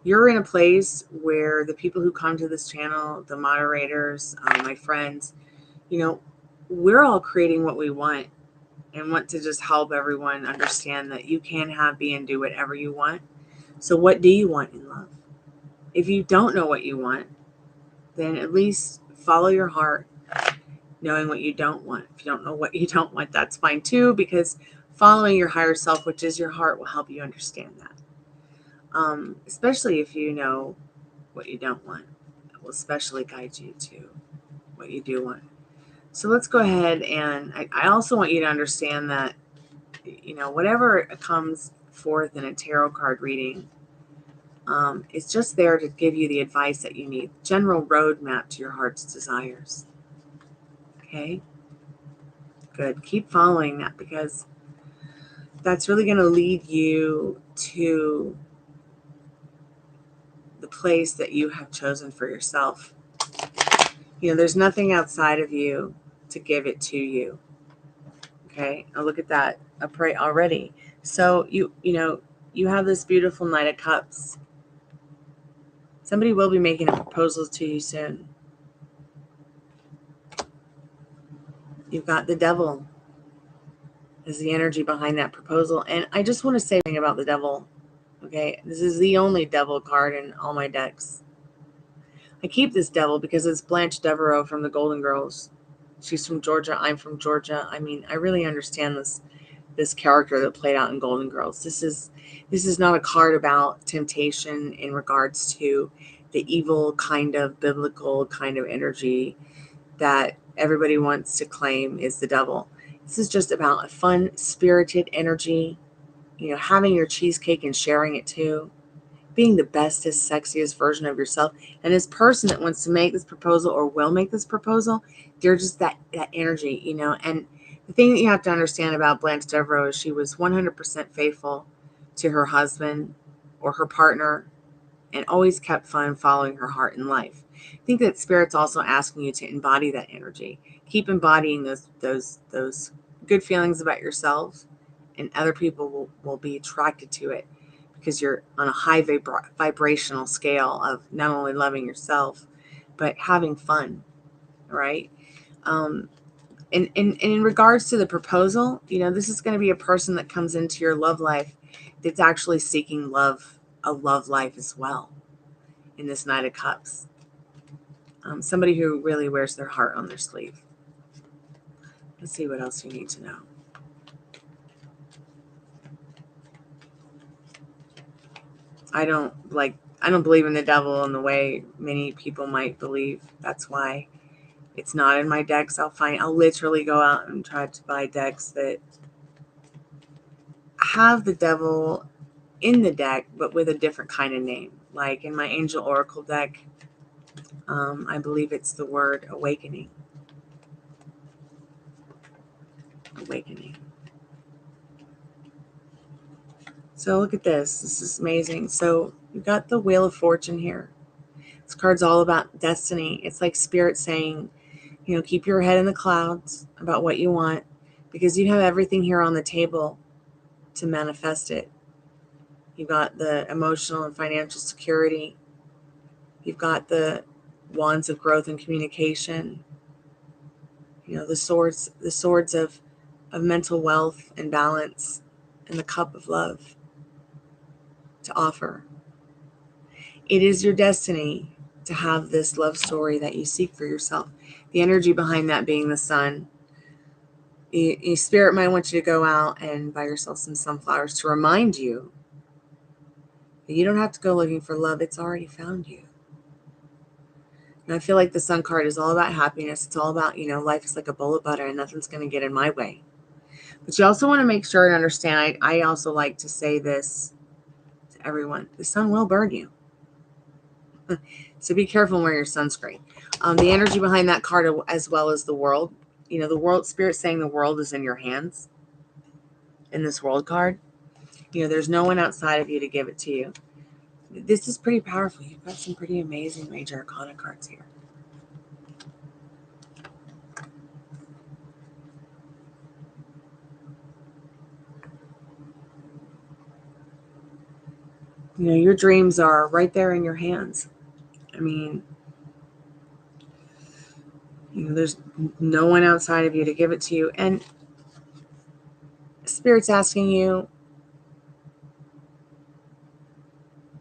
you're in a place where the people who come to this channel, the moderators, my friends, we're all creating what we want and want to just help everyone understand that you can have, be, and do whatever you want. So what do you want in love? If you don't know what you want, then at least follow your heart, knowing what you don't want. If you don't know what you don't want, that's fine too, because following your higher self, which is your heart, will help you understand that. Especially if you know what you don't want. It will especially guide you to what you do want. So let's go ahead, and I also want you to understand that, whatever comes forth in a tarot card reading, it's just there to give you the advice that you need, general roadmap to your heart's desires. Okay? Good. Keep following that, because that's really going to lead you to the place that you have chosen for yourself. There's nothing outside of you to give it to you. Okay? Now look at that. I pray already. So you have this beautiful Knight of Cups. Somebody will be making proposals to you soon. You've got the Devil as the energy behind that proposal. And I just want to say something about the Devil. Okay? This is the only Devil card in all my decks. I keep this Devil because it's Blanche Devereaux from the Golden Girls. She's from Georgia. I'm from Georgia. I mean, I really understand this character that played out in Golden Girls. This is not a card about temptation in regards to the evil kind of biblical kind of energy that everybody wants to claim is the devil. This is just about a fun, spirited energy, having your cheesecake and sharing it too, being the bestest, sexiest version of yourself. And this person that wants to make this proposal or will make this proposal, they're just that energy, And the thing that you have to understand about Blanche Devereaux is she was 100% faithful to her husband or her partner and always kept fun following her heart in life. I think that Spirit's also asking you to embody that energy. Keep embodying those good feelings about yourself, and other people will be attracted to it because you're on a high vibrational scale of not only loving yourself, but having fun, right? And in regards to the proposal, this is going to be a person that comes into your love life that's actually seeking love, a love life as well in this Knight of Cups. Somebody who really wears their heart on their sleeve. Let's see what else you need to know. I don't believe in the devil in the way many people might believe. That's why it's not in my decks. I'll literally go out and try to buy decks that have the devil in the deck, but with a different kind of name. Like in my Angel Oracle deck, I believe it's the word awakening. Awakening. So look at this. This is amazing. So you've got the Wheel of Fortune here. This card's all about destiny. It's like Spirit saying, keep your head in the clouds about what you want, because you have everything here on the table to manifest it. You've got the emotional and financial security. You've got the wands of growth and communication. The swords of mental wealth and balance, and the cup of love to offer. It is your destiny to have this love story that you seek for yourself. The energy behind that being the sun. Spirit might want you to go out and buy yourself some sunflowers to remind you that you don't have to go looking for love. It's already found you. And I feel like the sun card is all about happiness. It's all about, life is like a bowl of butter and nothing's going to get in my way. But you also want to make sure and understand, I also like to say this to everyone, the sun will burn you. So be careful and wear your sunscreen. The energy behind that card, as well as the world, the world, Spirit saying the world is in your hands in this world card. There's no one outside of you to give it to you. This is pretty powerful. You've got some pretty amazing Major Arcana cards here. Your dreams are right there in your hands. I mean, there's no one outside of you to give it to you. And Spirit's asking you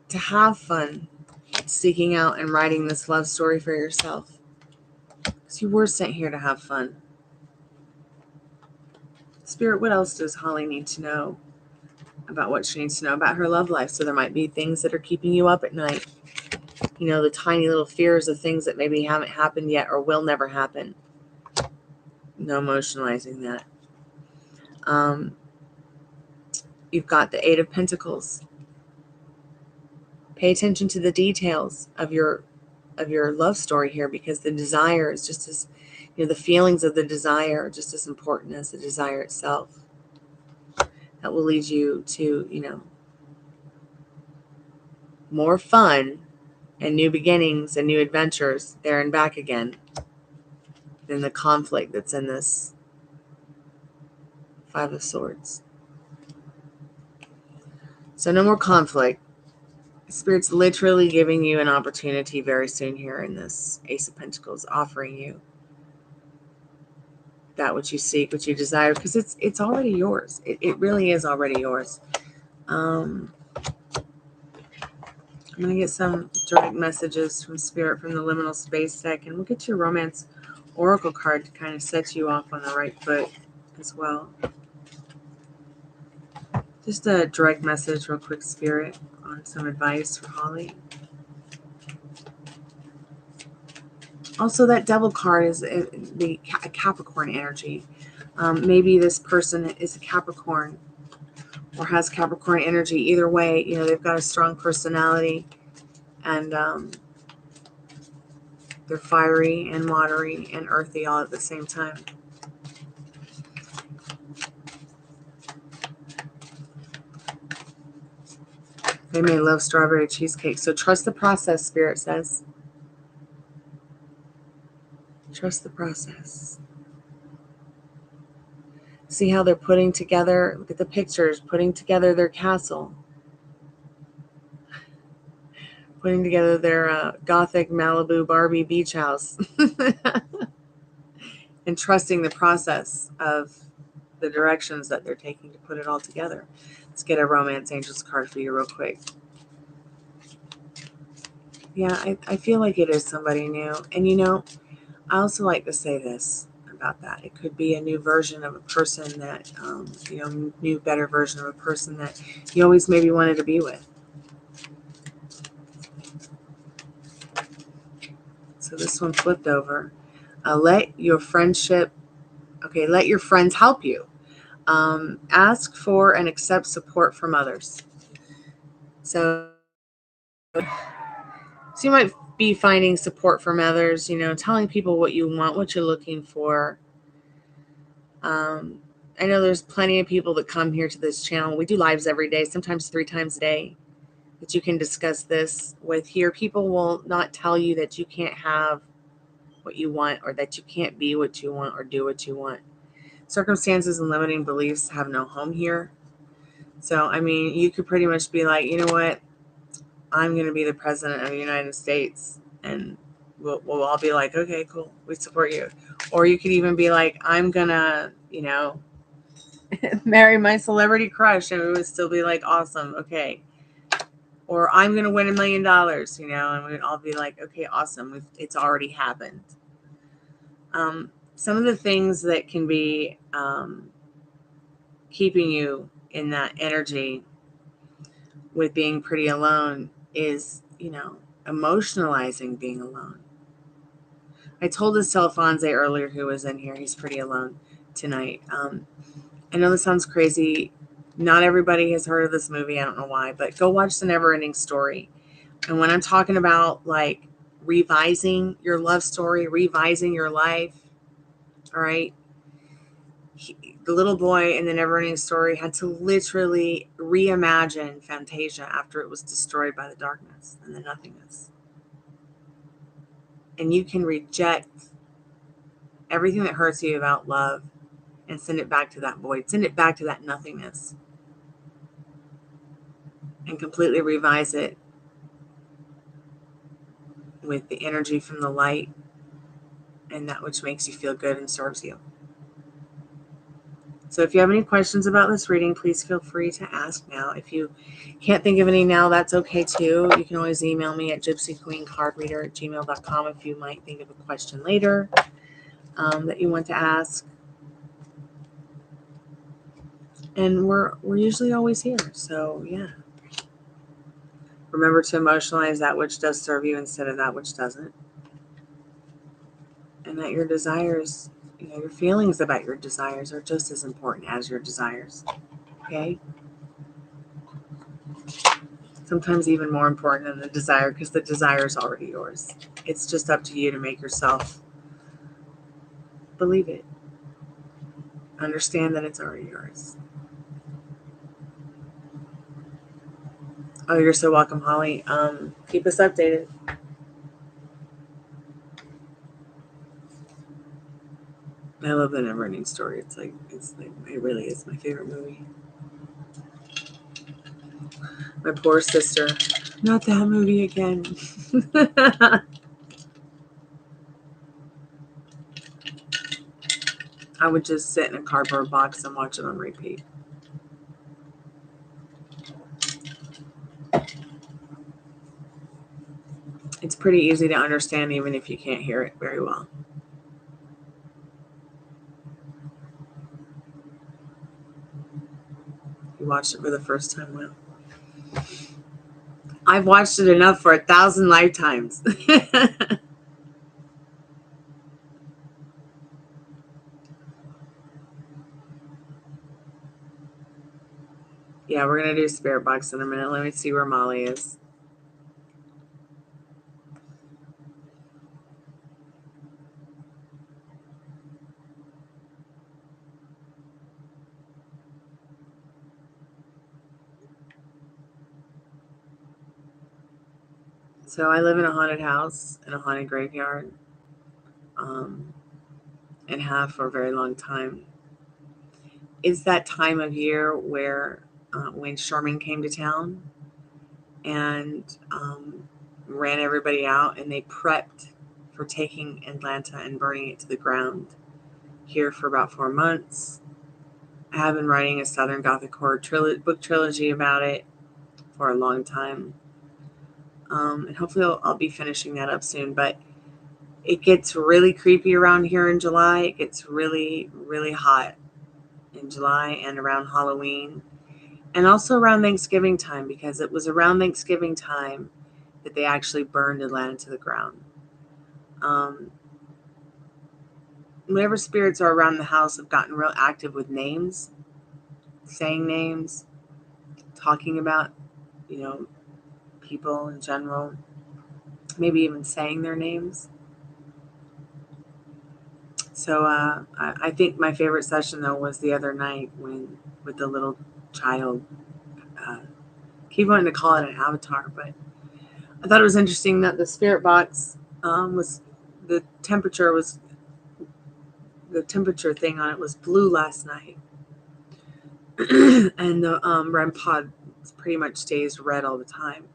to have fun seeking out and writing this love story for yourself. Because you were sent here to have fun. Spirit, what else does Holly need to know about what she needs to know about her love life? So there might be things that are keeping you up at night. The tiny little fears of things that maybe haven't happened yet or will never happen. No emotionalizing that. You've got the Eight of Pentacles. Pay attention to the details of your love story here, because the desire is just as, the feelings of the desire are just as important as the desire itself. That will lead you to, more fun and new beginnings and new adventures there and back again than the conflict that's in this Five of Swords. So no more conflict. Spirit's literally giving you an opportunity very soon here in this Ace of Pentacles, offering you that which you seek, what you desire, because it's already yours. It really is already yours. I'm going to get some direct messages from Spirit from the Liminal Space deck, and we'll get your Romance Oracle card to kind of set you off on the right foot as well. Just a direct message real quick, Spirit, on some advice for Holly. Also, that Devil card is the Capricorn energy. Maybe this person is a Capricorn or has Capricorn energy. Either way, they've got a strong personality, and they're fiery and watery and earthy all at the same time. They may love strawberry cheesecake. So trust the process, Spirit says. Trust the process. See how they're putting together, look at the pictures, putting together their castle. Putting together their Gothic Malibu Barbie beach house. And trusting the process of the directions that they're taking to put it all together. Let's get a Romance Angels card for you real quick. Yeah, I feel like it is somebody new. And I also like to say this about that. It could be a new version of a person that, new, better version of a person that you always maybe wanted to be with. So this one flipped over. Let your friends help you. Ask for and accept support from others. So you might be finding support from others, telling people what you want, what you're looking for. I know there's plenty of people that come here to this channel. We do lives every day, sometimes 3 times a day, that you can discuss this with here. People will not tell you that you can't have what you want, or that you can't be what you want or do what you want. Circumstances and limiting beliefs have no home here. So, you could pretty much be like, you know what? I'm going to be the president of the United States. And we'll all be like, okay, cool. We support you. Or you could even be like, I'm going to, marry my celebrity crush. And it would still be like, awesome. Okay. Or I'm going to win $1 million, and we'd all be like, okay, awesome. It's already happened. Some of the things that can be keeping you in that energy with being pretty alone is, emotionalizing being alone. I told this to Alphonse earlier, who was in here. He's pretty alone tonight. I know this sounds crazy. Not everybody has heard of this movie. I don't know why, but go watch The Never-Ending Story. And when I'm talking about like revising your love story, revising your life, all right, the little boy in The Never-Ending Story had to literally reimagine Fantasia after it was destroyed by the darkness and the nothingness. And you can reject everything that hurts you about love and send it back to that void. Send it back to that nothingness. And completely revise it with the energy from the light and that which makes you feel good and serves you. So if you have any questions about this reading, please feel free to ask now. If you can't think of any now, that's okay too. You can always email me at gypsyqueencardreader@gmail.com if you might think of a question later that you want to ask. And we're usually always here. So yeah. Remember to emotionalize that which does serve you instead of that which doesn't. And that your desires, your feelings about your desires are just as important as your desires. Okay? Sometimes even more important than the desire, because the desire is already yours. It's just up to you to make yourself believe it. Understand that it's already yours. Oh, you're so welcome, Holly. Keep us updated. I love The Never-Ending Story. It really is my favorite movie. My poor sister. Not that movie again. I would just sit in a cardboard box and watch it on repeat. It's pretty easy to understand even if you can't hear it very well. You watched it for the first time, well. I've watched it enough for 1,000 lifetimes. Yeah, we're going to do spirit box in a minute. Let me see where Molly is. So I live in a haunted house in a haunted graveyard, and have for a very long time. It's that time of year where when Sherman came to town and ran everybody out, and they prepped for taking Atlanta and burning it to the ground here for about 4 months. I have been writing a Southern Gothic horror book trilogy about it for a long time. And hopefully I'll be finishing that up soon. But it gets really creepy around here in July. It gets really, really hot in July and around Halloween. And also around Thanksgiving time, because it was around Thanksgiving time that they actually burned Atlanta to the ground. Whenever spirits are around the house, have gotten real active with names, saying names, talking about, people in general, maybe even saying their names. So I think my favorite session, though, was the other night with the little child. Keep wanting to call it an avatar, but I thought it was interesting that the spirit box was the temperature thing on it was blue last night, and the REM pod pretty much stays red all the time.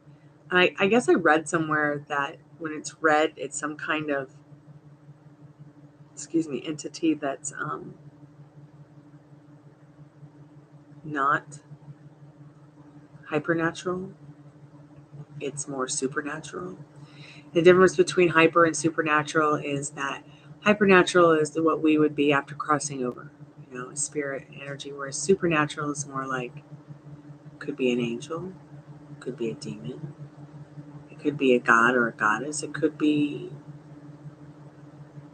And I guess I read somewhere that when it's red, it's some kind of entity that's not hypernatural. It's more supernatural. The difference between hyper and supernatural is that hypernatural is what we would be after crossing over, a spirit energy, whereas supernatural is more like, could be an angel, could be a demon, it could be a god or a goddess, it could be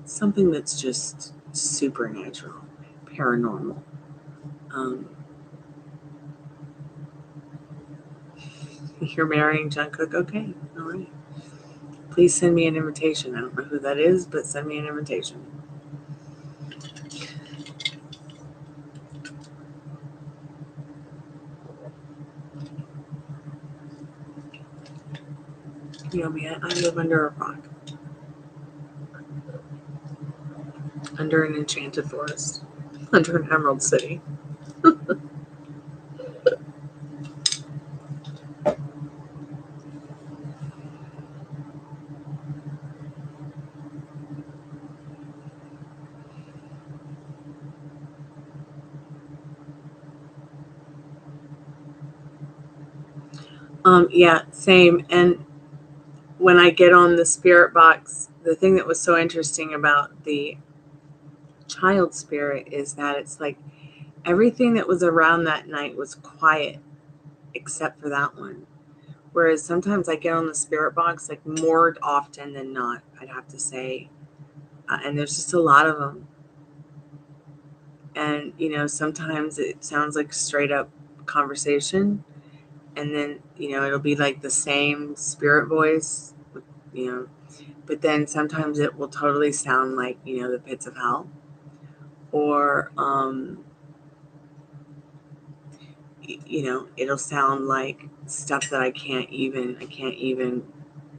something that's just supernatural, paranormal. You're marrying John Cook? Okay, all right. Please send me an invitation. I don't know who that is, but send me an invitation. I live under a rock. Under an enchanted forest. Under an emerald city. Yeah, same. And when I get on the spirit box, the thing that was so interesting about the child spirit is that it's like everything that was around that night was quiet except for that one. Whereas sometimes I get on the spirit box, like more often than not, I'd have to say. And there's just a lot of them. And, sometimes it sounds like straight up conversation. And then, it'll be like the same spirit voice, but then sometimes it will totally sound like, the pits of hell. Or, it'll sound like stuff that I can't even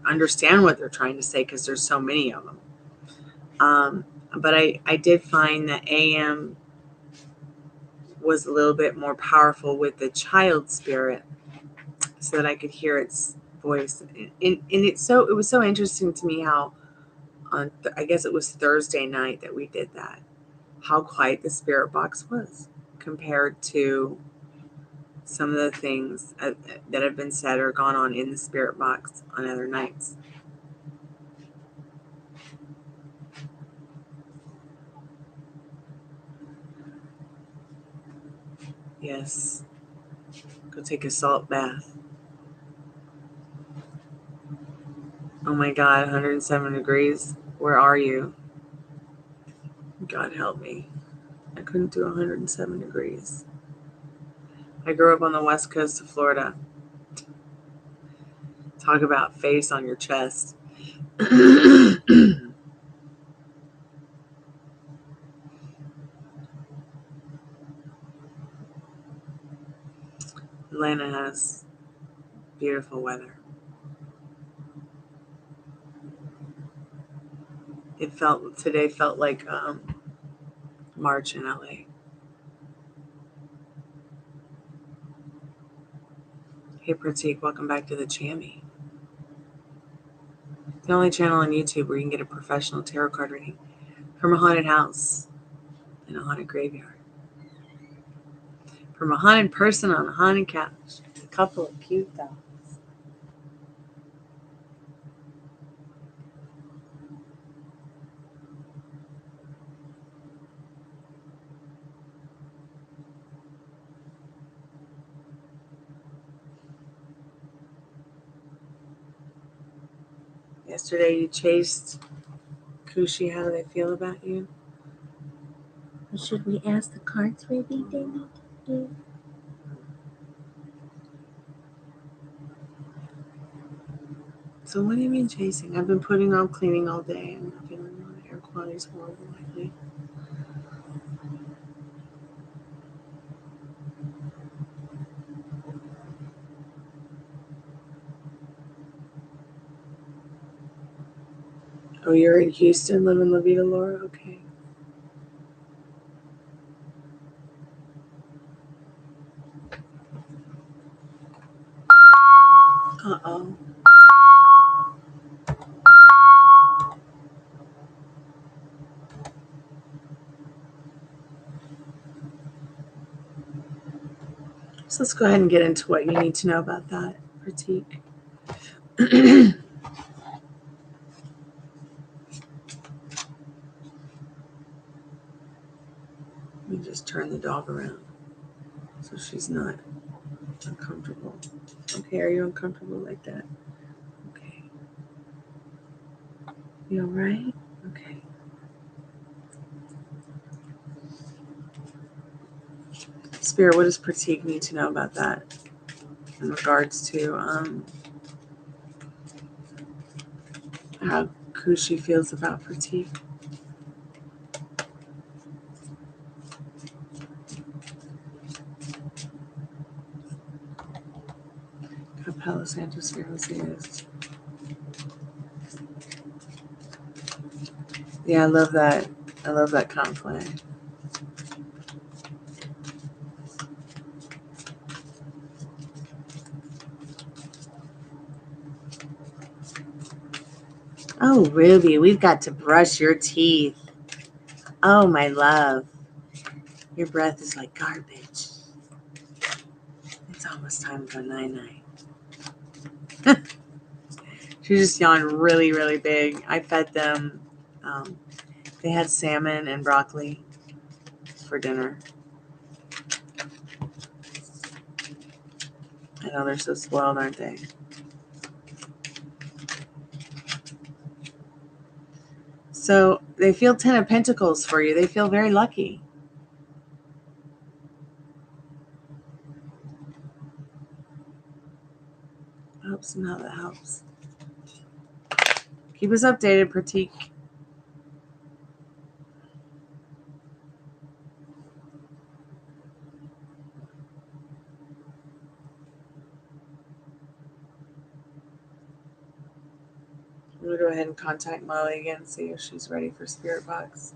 understand what they're trying to say because there's so many of them. But I did find that AM was a little bit more powerful with the child spirit, so that I could hear its voice. And it was so interesting to me how I guess it was Thursday night that we did that, how quiet the spirit box was compared to some of the things that have been said or gone on in the spirit box on other nights. Yes. Go take a salt bath. Oh my God, 107 degrees. Where are you? God help me. I couldn't do 107 degrees. I grew up on the west coast of Florida. Talk about face on your chest. Atlanta has beautiful weather. Today felt like March in LA. Hey Pratik, welcome back to the Chammy. The only channel on YouTube where you can get a professional tarot card reading from a haunted house in a haunted graveyard. From a haunted person on a haunted couch. A couple of cute dogs. Yesterday you chased Kushi. How do they feel about you? Or should we ask the cards maybe, David? So what do you mean chasing? I've been putting on cleaning all day. I'm not feeling well. Air quality is horrible lately. Oh, you're in Houston, living La Vida Laura? Okay. Uh-oh. So let's go ahead and get into what you need to know about that, Pratik. Let me just turn the dog around so she's not uncomfortable. Okay, are you uncomfortable like that? Okay. You all right? Okay. Spirit, what does Pratik need to know about that in regards to how Kushi feels about Pratik? Capella Santos is. Yeah, I love that. I love that conflict. Oh, Ruby, we've got to brush your teeth. Oh, my love. Your breath is like garbage. It's almost time for night-night. She just yawned really, really big. I fed them. They had salmon and broccoli for dinner. I know they're so spoiled, aren't they? So they feel 10 of Pentacles for you. They feel very lucky. I hope somehow that helps. Keep us updated, Pratik. I'm going to go ahead and contact Molly again and see if she's ready for Spirit Box.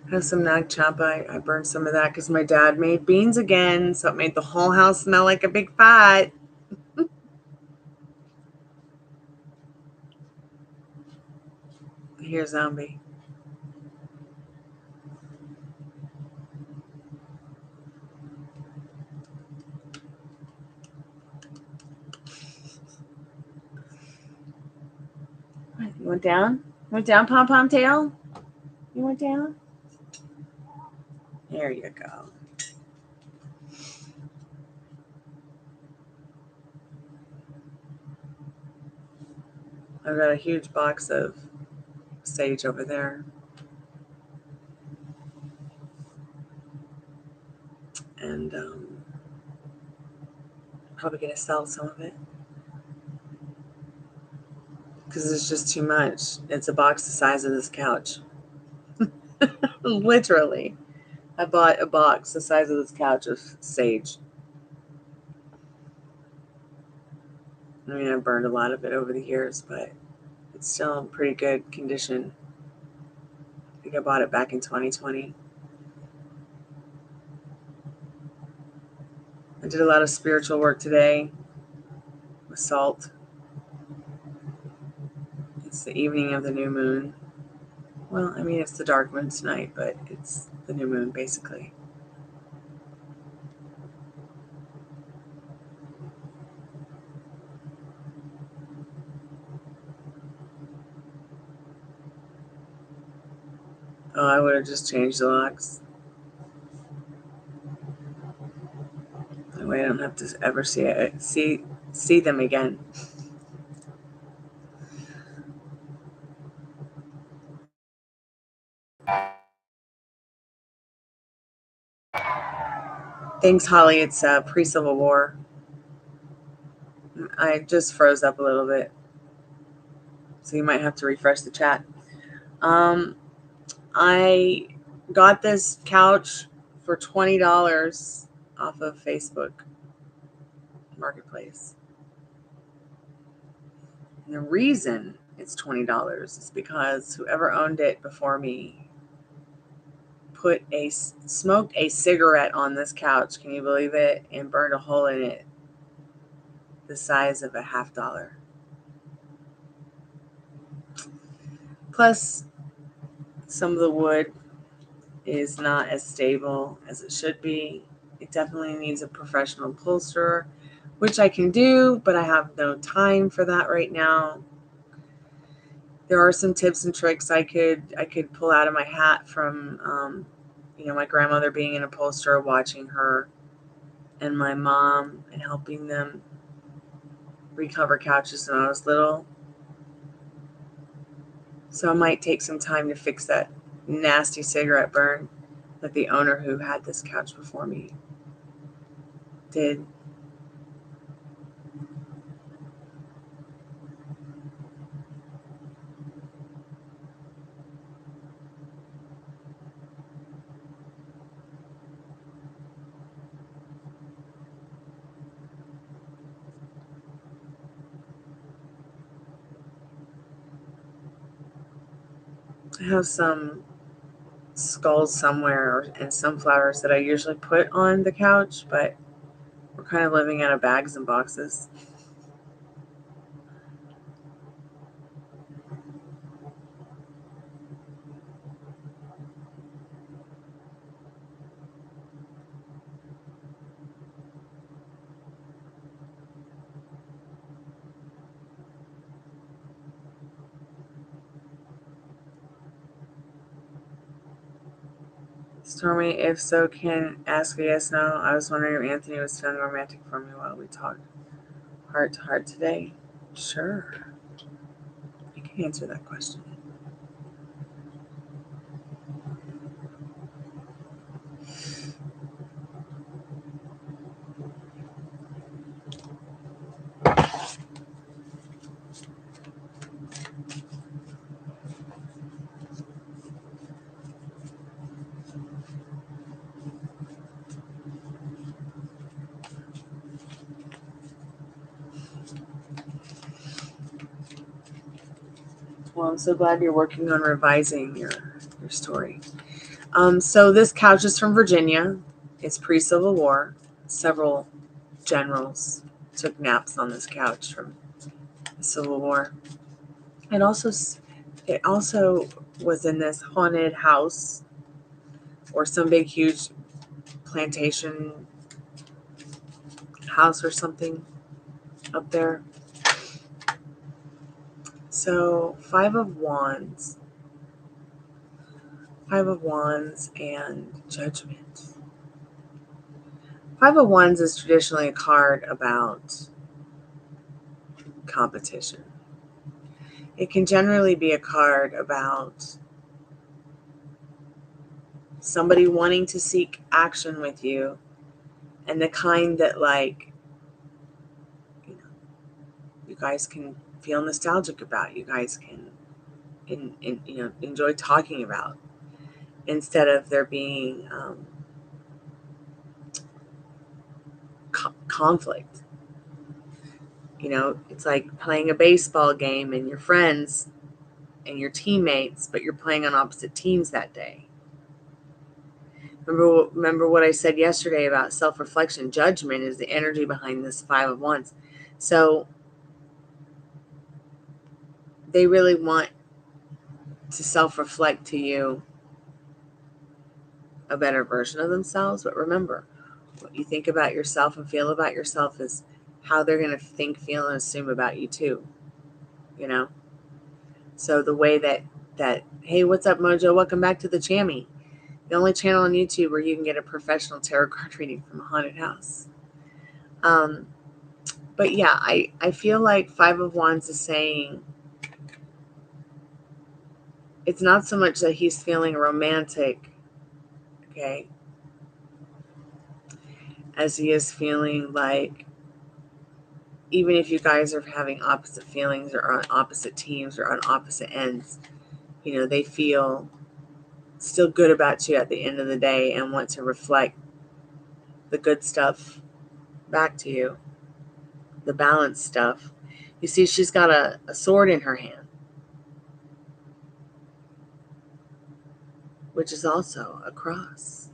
I have some nag champa. I burned some of that because my dad made beans again, so it made the whole house smell like a big fat. Here, zombie. What, you went down? You went down, pom-pom tail? You went down? There you go. I've got a huge box of sage over there. And probably going to sell some of it. Because it's just too much. It's a box the size of this couch. Literally. I bought a box the size of this couch of sage. I mean, I burned a lot of it over the years, but it's still in pretty good condition. I think I bought it back in 2020. I did a lot of spiritual work today with salt. It's the evening of the new moon. Well, I mean, it's the dark moon tonight, but it's the new moon, basically. Oh, I would have just changed the locks. That way I don't have to ever see them again. Thanks, Holly. It's pre-Civil War. I just froze up a little bit, so you might have to refresh the chat. I got this couch for $20 off of Facebook Marketplace. And the reason it's $20 is because whoever owned it before me smoked a cigarette on this couch. Can you believe it? And burned a hole in it the size of a $50. Plus, some of the wood is not as stable as it should be. It definitely needs a professional upholsterer, which I can do, but I have no time for that right now. There are some tips and tricks I could pull out of my hat from my grandmother being an upholsterer, watching her and my mom and helping them recover couches when I was little. So I might take some time to fix that nasty cigarette burn that the owner who had this couch before me did. I have some skulls somewhere and sunflowers that I usually put on the couch, but we're kind of living out of bags and boxes. Stormy, if so, can ask a yes, no. I was wondering if Anthony was feeling romantic for me while we talked heart to heart today. Sure. I can answer that question. Well, I'm so glad you're working on revising your story. So this couch is from Virginia. It's pre-Civil War. Several generals took naps on this couch from the Civil War. It also was in this haunted house or some big huge plantation house or something up there. So 5 of Wands and Judgment. 5 of Wands is traditionally a card about competition. It can generally be a card about somebody wanting to seek action with you, and the kind that, like, you guys can feel nostalgic about, you guys can enjoy talking about, instead of there being conflict. It's like playing a baseball game and your friends and your teammates, but you're playing on opposite teams that day. Remember what I said yesterday about self-reflection. Judgment is the energy behind this 5 of Wands. So they really want to self-reflect to you a better version of themselves. But remember, what you think about yourself and feel about yourself is how they're going to think, feel, and assume about you too. So the way that hey, what's up, Mojo? Welcome back to the Chammy, the only channel on YouTube where you can get a professional tarot card reading from a haunted house. But yeah, I feel like 5 of Wands is saying it's not so much that he's feeling romantic, okay, as he is feeling like, even if you guys are having opposite feelings or on opposite teams or on opposite ends, they feel still good about you at the end of the day and want to reflect the good stuff back to you, the balanced stuff. You see, she's got a sword in her hand, which is also a cross.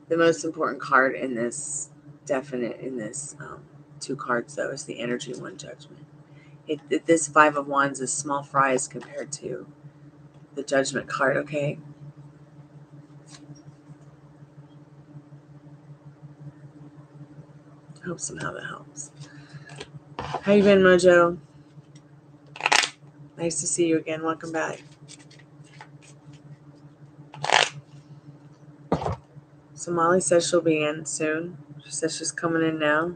The most important card in this, two cards, though, is the energy one, Judgment. This 5 of Wands is small fries compared to the Judgment card, okay? I hope somehow that helps. How you been, Mojo? Nice to see you again. Welcome back. So Molly says she'll be in soon. She says she's coming in now.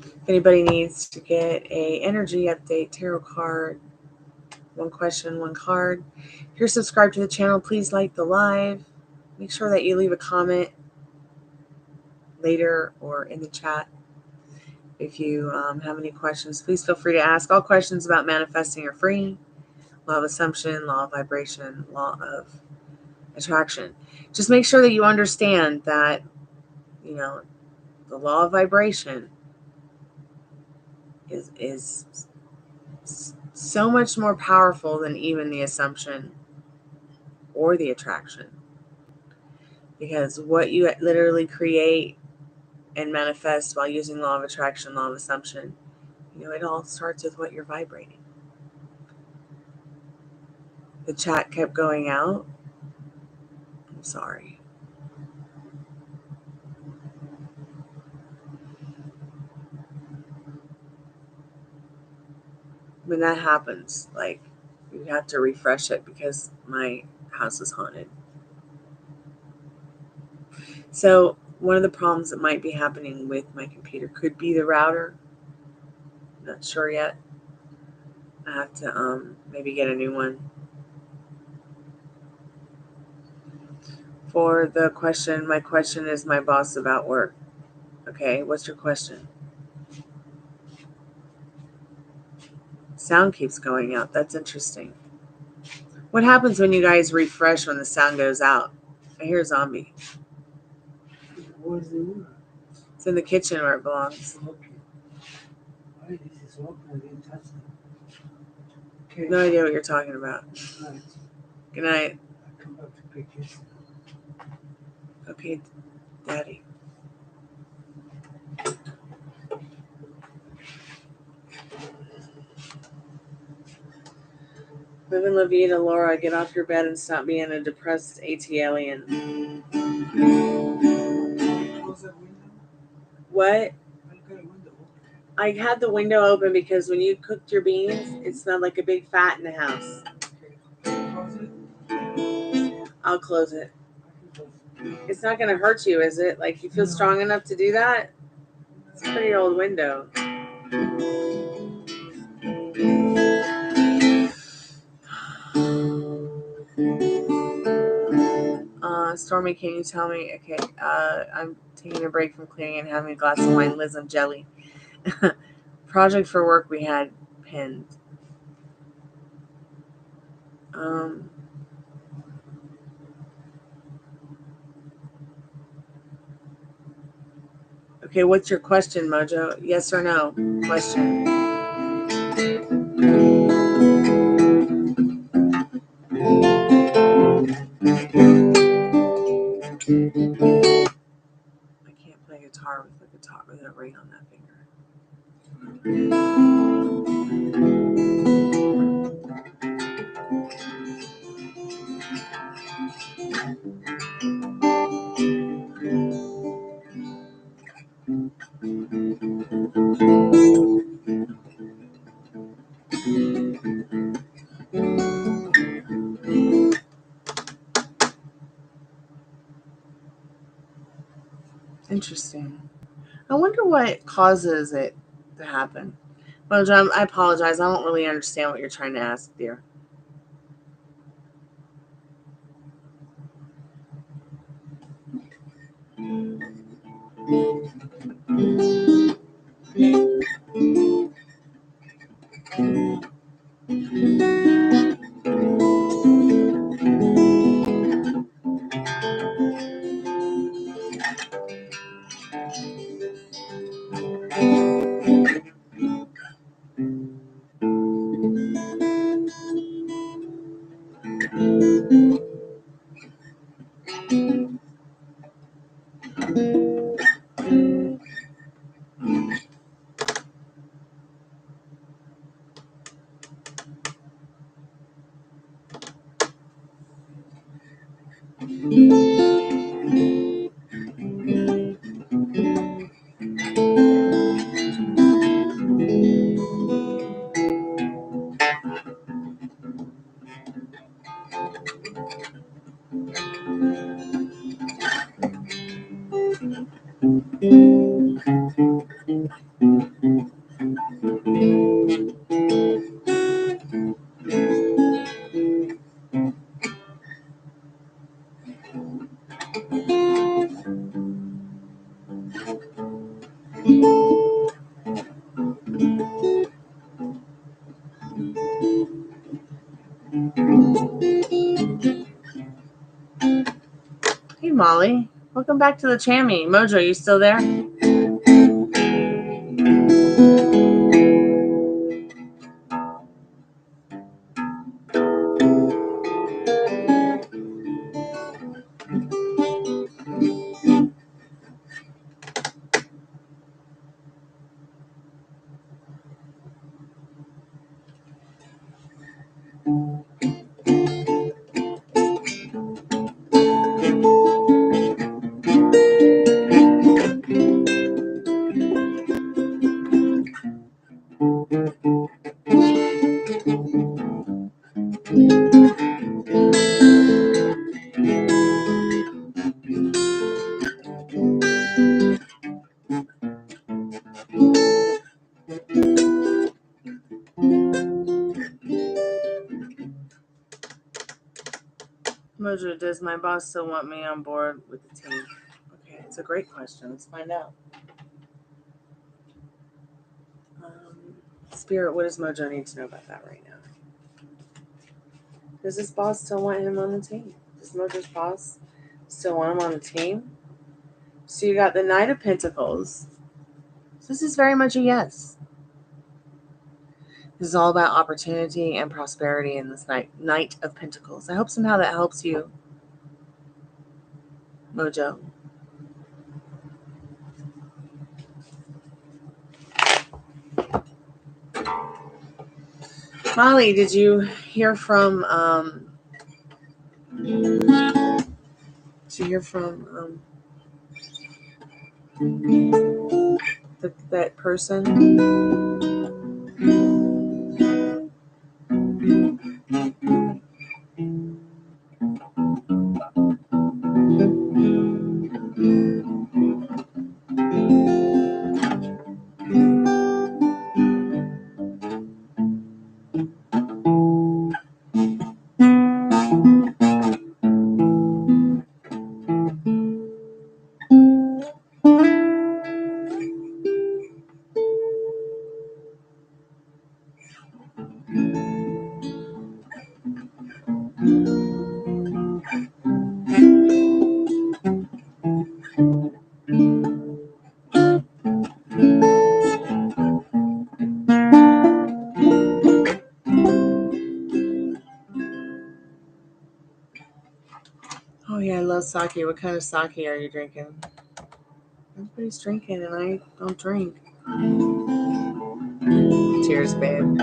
If anybody needs to get a energy update tarot card, one question, one card. If you're subscribed to the channel, please like the live. Make sure that you leave a comment later or in the chat. If you have any questions, please feel free to ask. All questions about manifesting are free. Law of assumption, law of vibration, law of attraction. Just make sure that you understand that, the law of vibration is so much more powerful than even the assumption or the attraction. Because what you literally create and manifest while using law of attraction, law of assumption, it all starts with what you're vibrating. The chat kept going out. I'm sorry. When that happens, like, you have to refresh it because my house is haunted. So one of the problems that might be happening with my computer could be the router. Not sure yet. I have to maybe get a new one. For the question, my question is my boss about work. Okay, what's your question? Sound keeps going out. That's interesting. What happens when you guys refresh when the sound goes out? I hear a zombie. Where's the wood? It's in the kitchen where it belongs. Okay. Why this is open? I didn't touch it. Okay. No idea what you're talking about. Right. Good night. I come back to pick this. Okay, Daddy. Live in La Vida, Laura. Get off your bed and stop being a depressed AT alien. Close that window. What? I got a window open. I had the window open because when you cooked your beans, it smelled like a big fat in the house. Okay. Close it. I'll close it. I can close It's not going to hurt you, is it? Like, you feel strong enough to do that? It's a pretty old window. Stormy, can you tell me? Okay, I'm taking a break from cleaning and having a glass of wine. Liz, I'm jelly. Project for work we had pinned. Okay, what's your question, Mojo? Yes or no? Question. I can't play guitar with a ring on that finger. Interesting. I wonder what causes it to happen. Mojo, I apologize. I don't really understand what you're trying to ask, dear. Hey, Molly. Welcome back to the Chammy. Mojo, you still there? Mojo, does my boss still want me on board with the team? Okay, it's a great question. Let's find out. Spirit, what does Mojo need to know about that right now? Does this boss still want him on the team? Does Mojo's boss still want him on the team? So you got the Knight of Pentacles. So this is very much a yes. This is all about opportunity and prosperity in this Knight of Pentacles. I hope somehow that helps you, Mojo. Molly, did you hear from that person? Oh yeah, I love sake. What kind of sake are you drinking? Everybody's drinking and I don't drink. Cheers, babe.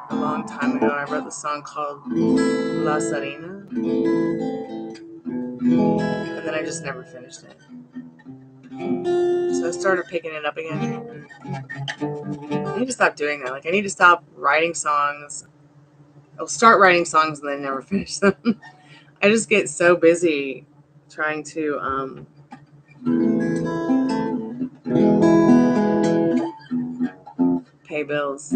A long time ago, I wrote the song called La Serena, and then I just never finished it. So I started picking it up again. I need to stop doing that. Like, I need to stop writing songs. I'll start writing songs and then never finish them. I just get so busy trying to pay bills.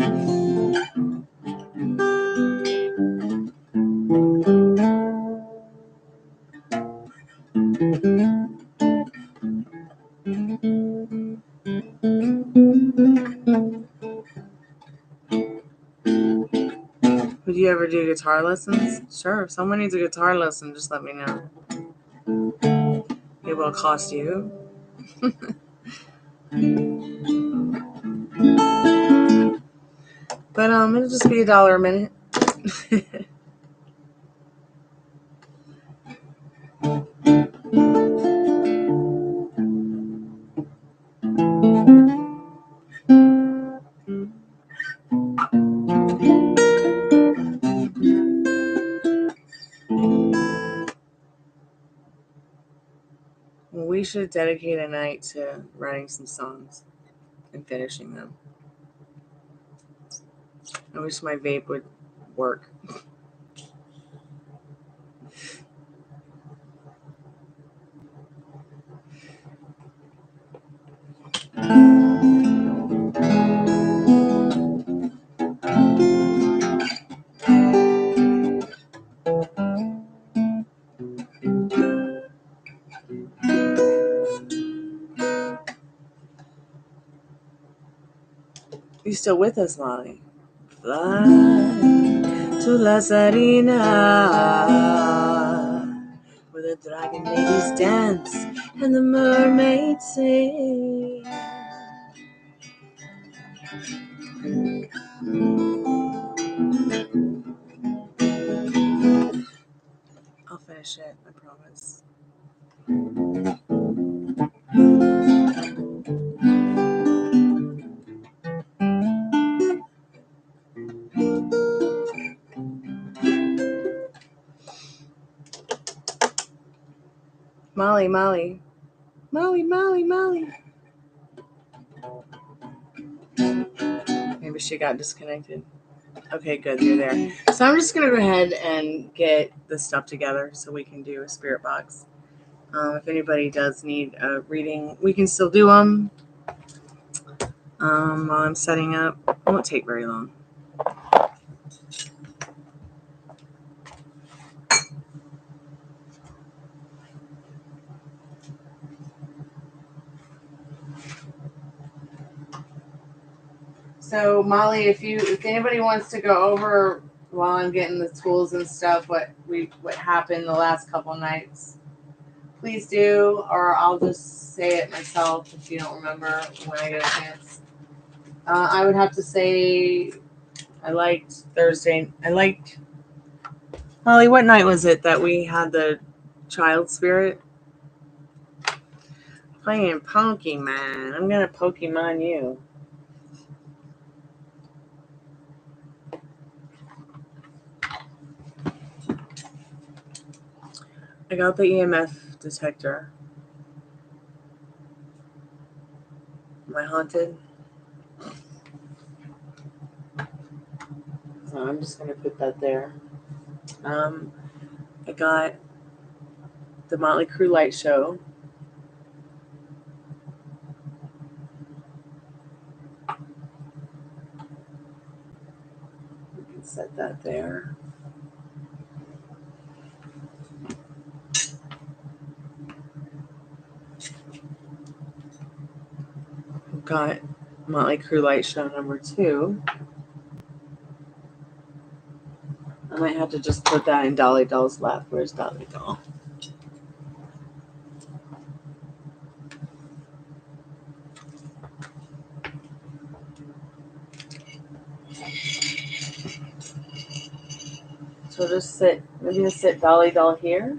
Would you ever do guitar lessons? Sure. If someone needs a guitar lesson, just let me know. It will cost you. But it'll just be $1 a minute. We should dedicate a night to writing some songs and finishing them. I wish my vape would work. You still with us, Molly? Fly to La Serena, where the dragon ladies dance and the mermaids sing. I'll finish it, I promise. Molly. Maybe she got disconnected. Okay, good, you're there. So I'm just going to go ahead and get this stuff together so we can do a spirit box. If anybody does need a reading, we can still do them while I'm setting up. It won't take very long. So Molly, if anybody wants to go over while I'm getting the tools and stuff, what happened the last couple nights, please do, or I'll just say it myself if you don't remember when I get a chance. I would have to say I liked Thursday. Molly, what night was it that we had the child spirit? Playing Pokemon. I'm gonna Pokemon you. I got the EMF detector. Am I haunted? So I'm just gonna put that there. I got the Motley Crue light show. We can set that there. We've got Motley Crue light show number 2. I might have to just put that in Dolly Doll's lap. Where's Dolly Doll? So just sit, maybe just sit Dolly Doll here.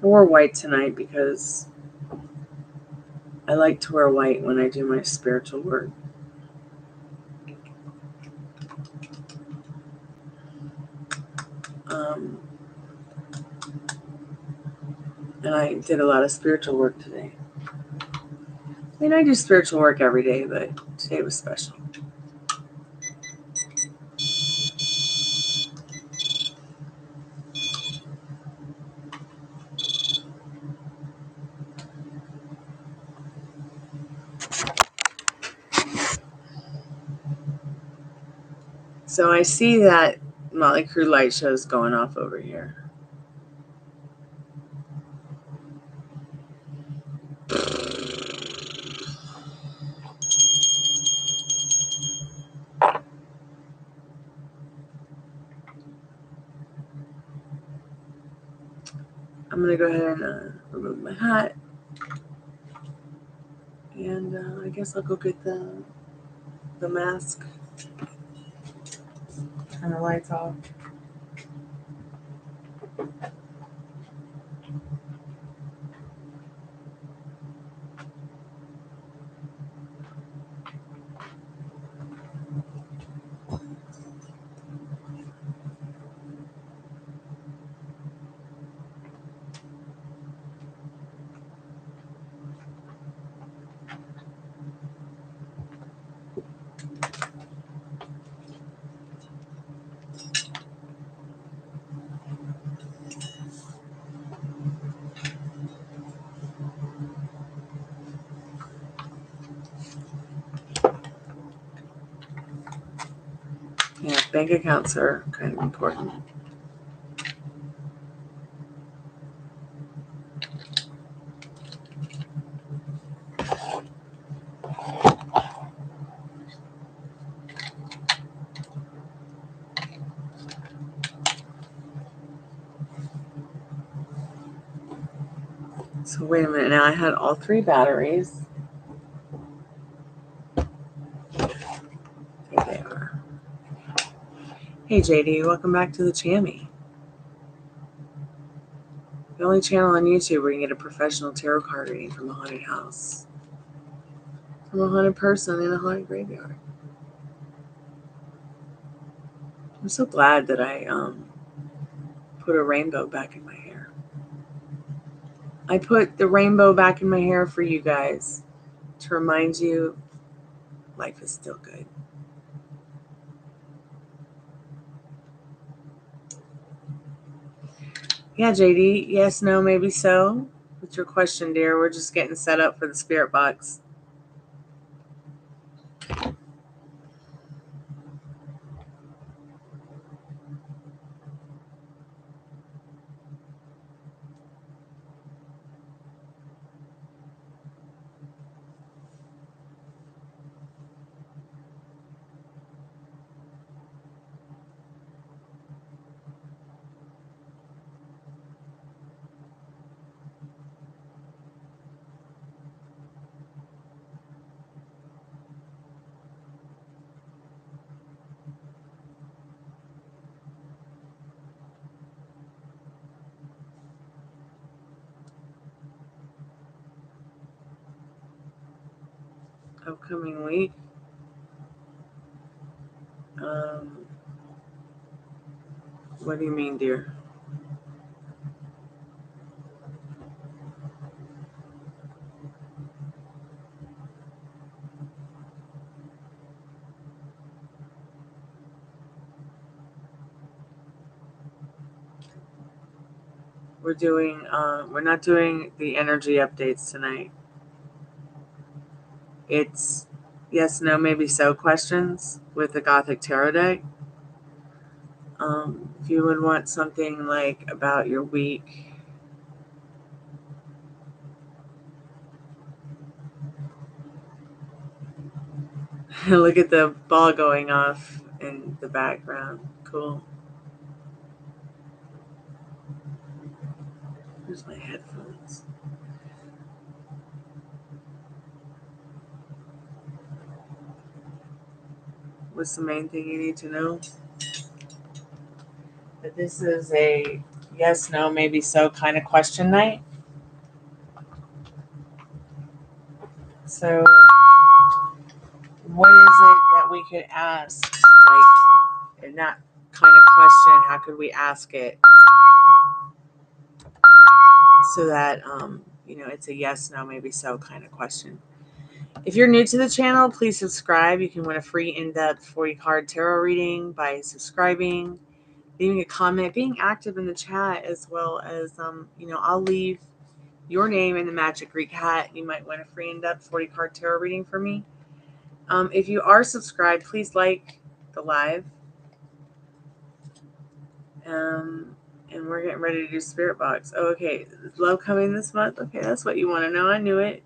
I wore white tonight because I like to wear white when I do my spiritual work. And I did a lot of spiritual work today. I mean, I do spiritual work every day, but today was special. So I see that Motley Crue light show is going off over here. I'm going to go ahead and remove my hat. And I guess I'll go get the mask. Turn the lights off. Yeah, bank accounts are kind of important. So wait a minute. Now I had all 3 batteries. There they are. Hey JD, welcome back to the Chammy. The only channel on YouTube where you can get a professional tarot card reading from a haunted house. From a haunted person in a haunted graveyard. I'm so glad that I put a rainbow back in my hair. I put the rainbow back in my hair for you guys to remind you life is still good. Yeah, JD. Yes, no, maybe so. What's your question, dear? We're just getting set up for the spirit box. upcoming week. What do you mean, dear? We're not doing the energy updates tonight. It's yes, no, maybe so questions with the Gothic tarot deck. If you would want something like about your week, look at the ball going off in the background. Cool. Here's my headphones. What's the main thing you need to know? That this is a yes, no, maybe so kind of question night. So, what is it that we could ask? Like, in that kind of question, how could we ask it so that, it's a yes, no, maybe so kind of question? If you're new to the channel, please subscribe. You can win a free in-depth 40-card tarot reading by subscribing, leaving a comment, being active in the chat, as well as, I'll leave your name in the Magic Greek hat. You might win a free in-depth 40-card tarot reading from me. If you are subscribed, please like the live. And we're getting ready to do Spirit Box. Oh, okay. Love coming this month? Okay, that's what you want to know. I knew it.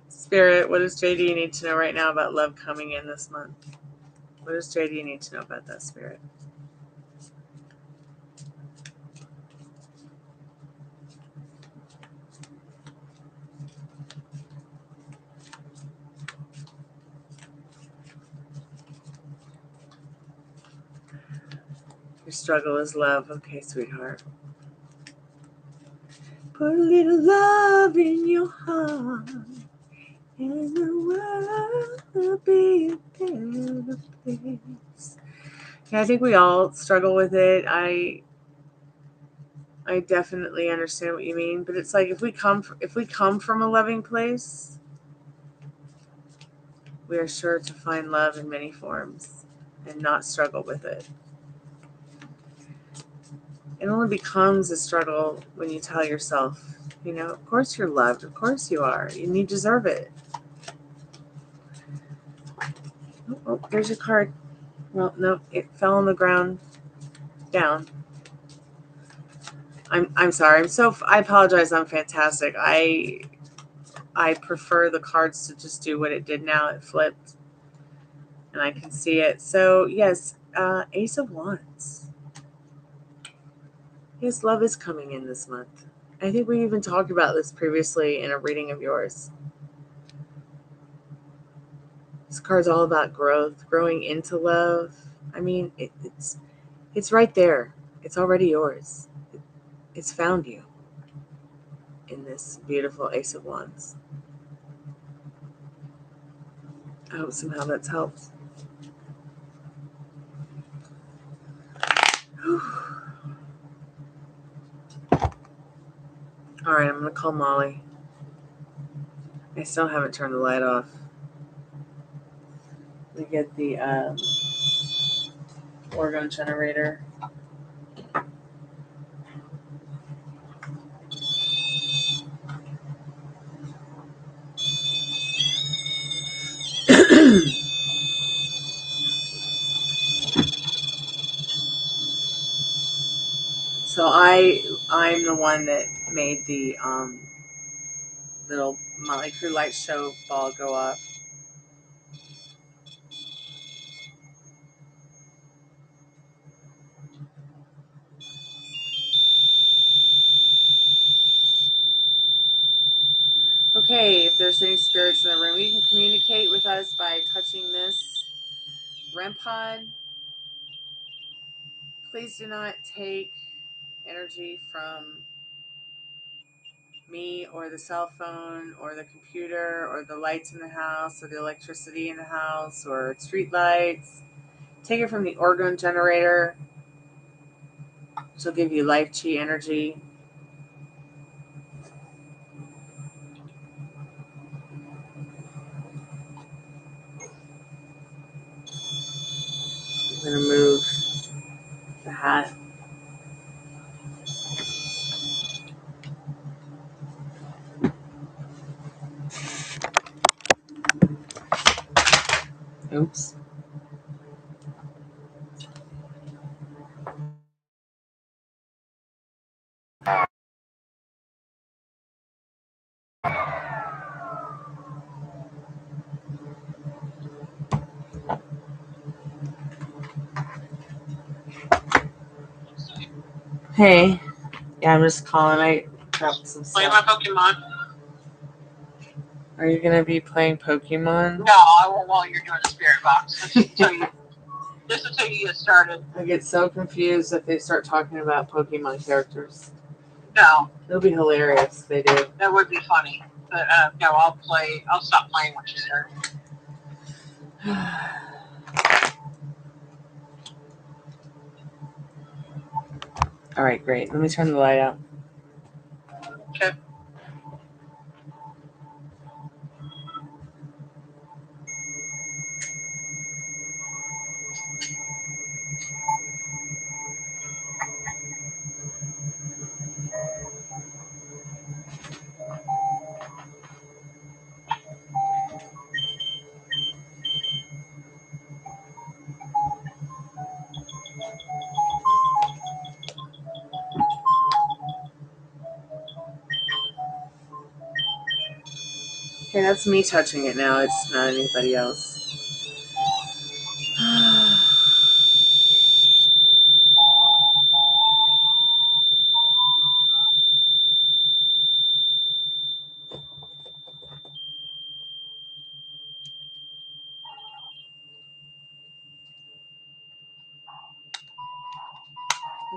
Spirit, what does JD need to know right now about love coming in this month? What does JD need to know about that, Spirit? Your struggle is love. Okay, sweetheart. Put a little love in your heart, and the world will be a better place. Yeah, I think we all struggle with it. I definitely understand what you mean, but it's like if we come from a loving place, we are sure to find love in many forms and not struggle with it. It only becomes a struggle when you tell yourself, of course you're loved, of course you are, and you deserve it. Oh, there's your card. Well, no, it fell on the ground down. I'm sorry. I apologize. I'm fantastic. I prefer the cards to just do what it did now. It flipped and I can see it. So yes, Ace of Wands. Yes, love is coming in this month. I think we even talked about this previously in a reading of yours. This card's all about growth, growing into love. I mean, it's right there. It's already yours. It's found you in this beautiful Ace of Wands. I hope somehow that's helped. All right, I'm going to call Molly. I still haven't turned the light off. We get the orgone generator. So I'm the one that made the little Motley Crue light show ball go off. Okay, if there's any spirits in the room, you can communicate with us by touching this REM pod. Please do not take energy from me or the cell phone or the computer or the lights in the house or the electricity in the house or street lights. Take it from the orgone generator, which will give you life chi energy. I'm going to move the hat. Oops. Hey. Yeah, I'm just calling. I dropped some stuff. Playing my Pokemon. Are you going to be playing Pokemon? No, I won't while you're doing the spirit box. Just until you get started. I get so confused if they start talking about Pokemon characters. No. It'll be hilarious if they do. That would be funny. But no, I'll stop playing when you start. All right, great. Let me turn the light out. Okay. Okay, that's me touching it now. It's not anybody else.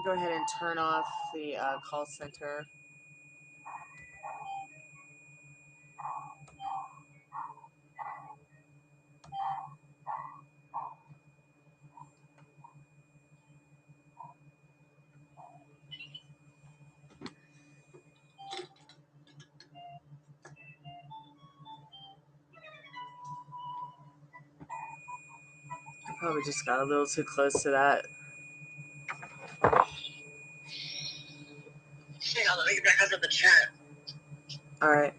Go ahead and turn off the call center. I probably just got a little too close to that. Hang on, let me get back onto the chat. All right.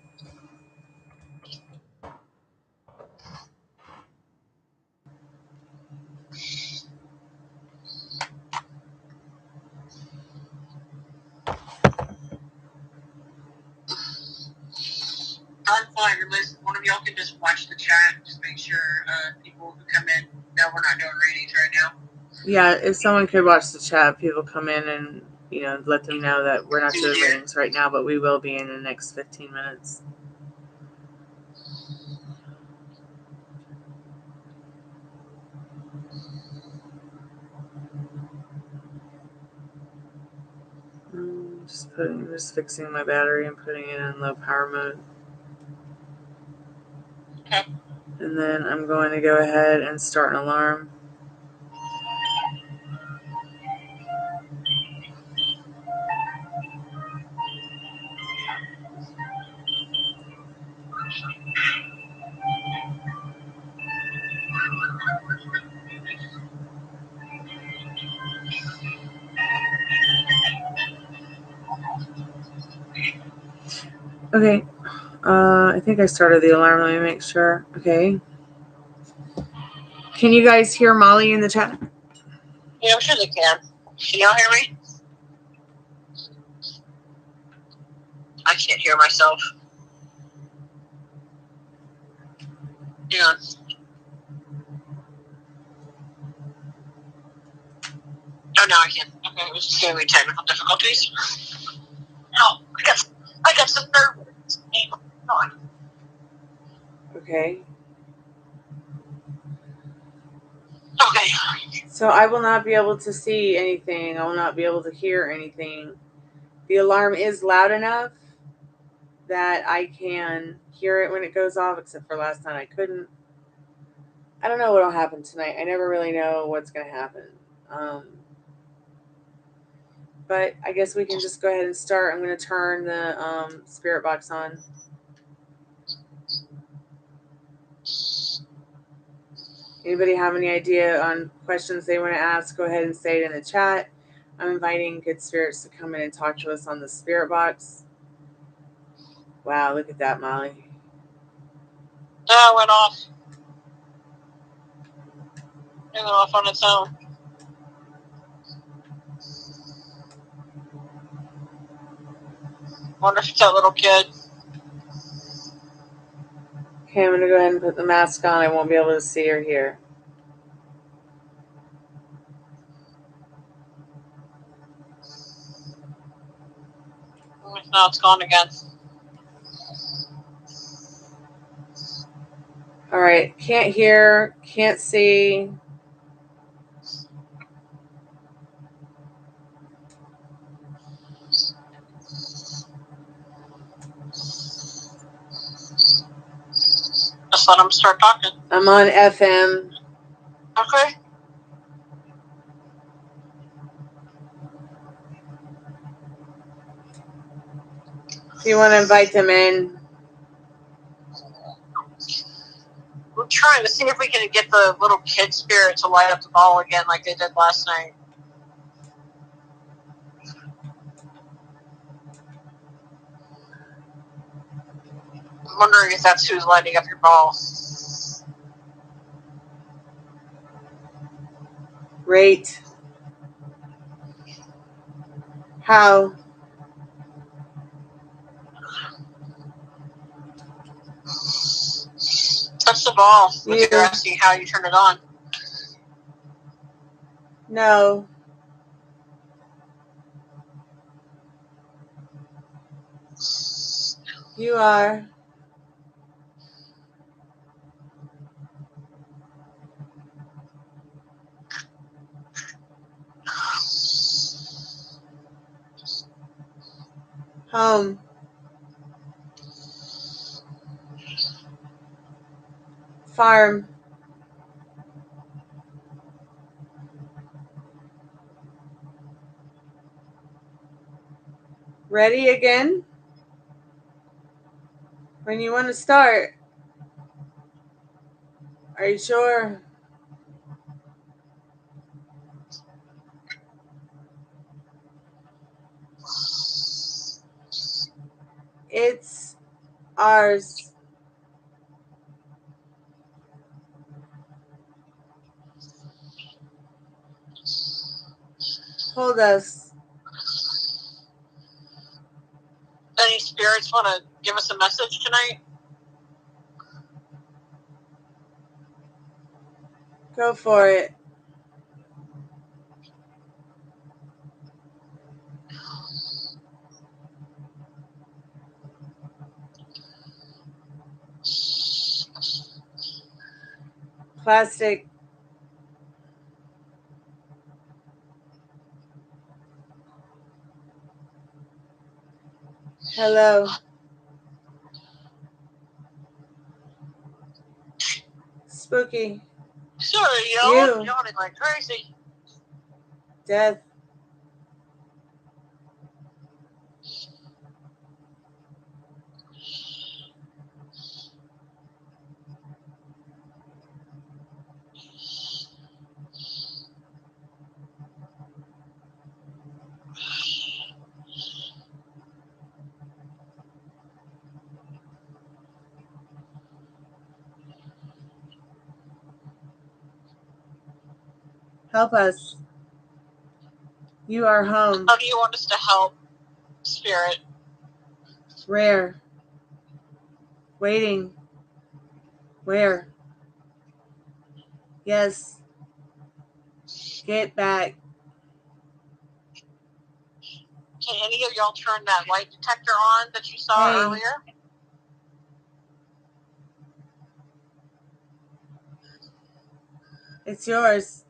I'm fine. Unless one of y'all can just watch the chat. Just make sure people who come in know we're not doing readings right now. Yeah, if someone could watch the chat, people come in and, let them know that we're not doing readings right now, but we will be in the next 15 minutes. Just fixing my battery and putting it in low power mode. Okay. And then I'm going to go ahead and start an alarm. Okay. I think I started the alarm. Let me make sure. Okay. Can you guys hear Molly in the chat? Yeah, I'm sure they can. Can y'all hear me? I can't hear myself. Hang on. Oh, no, I can. Okay, it was just giving me technical difficulties. Oh, I got some nerves. Hang on. Okay. Okay. So I will not be able to see anything. I will not be able to hear anything. The alarm is loud enough. that I can hear it when it goes off, except for last time I couldn't. I don't know what will happen tonight. I never really know what's going to happen. But I guess we can just go ahead and start. I'm going to turn the spirit box on. Anybody have any idea on questions they want to ask? Go ahead and say it in the chat. I'm inviting good spirits to come in and talk to us on the spirit box. Wow, look at that, Molly. Yeah, it went off. It went off on its own. Wonder if it's that little kid. Okay, I'm going to go ahead and put the mask on. I won't be able to see or hear. Now it's gone again. All right, can't hear, can't see. Just let him start talking. I'm on FM. Okay. If you want to invite them in. We're trying to see if we can get the little kid spirit to light up the ball again like they did last night. I'm wondering if that's who's lighting up your ball. Great. How? Touch the ball when You. you're asking how you turn it on. No. You are. Home. Farm. Ready again? When you want to start. Are you sure? It's ours. Hold us. Any spirits want to give us a message tonight? Go for it. Plastic. Hello. Spooky. Sorry, You. yawning like crazy. Death. Help us. You are home. How do you want us to help, spirit? Rare. Waiting. Where? Yes. Get back. Can any of y'all turn that light detector on that you saw earlier? It's yours.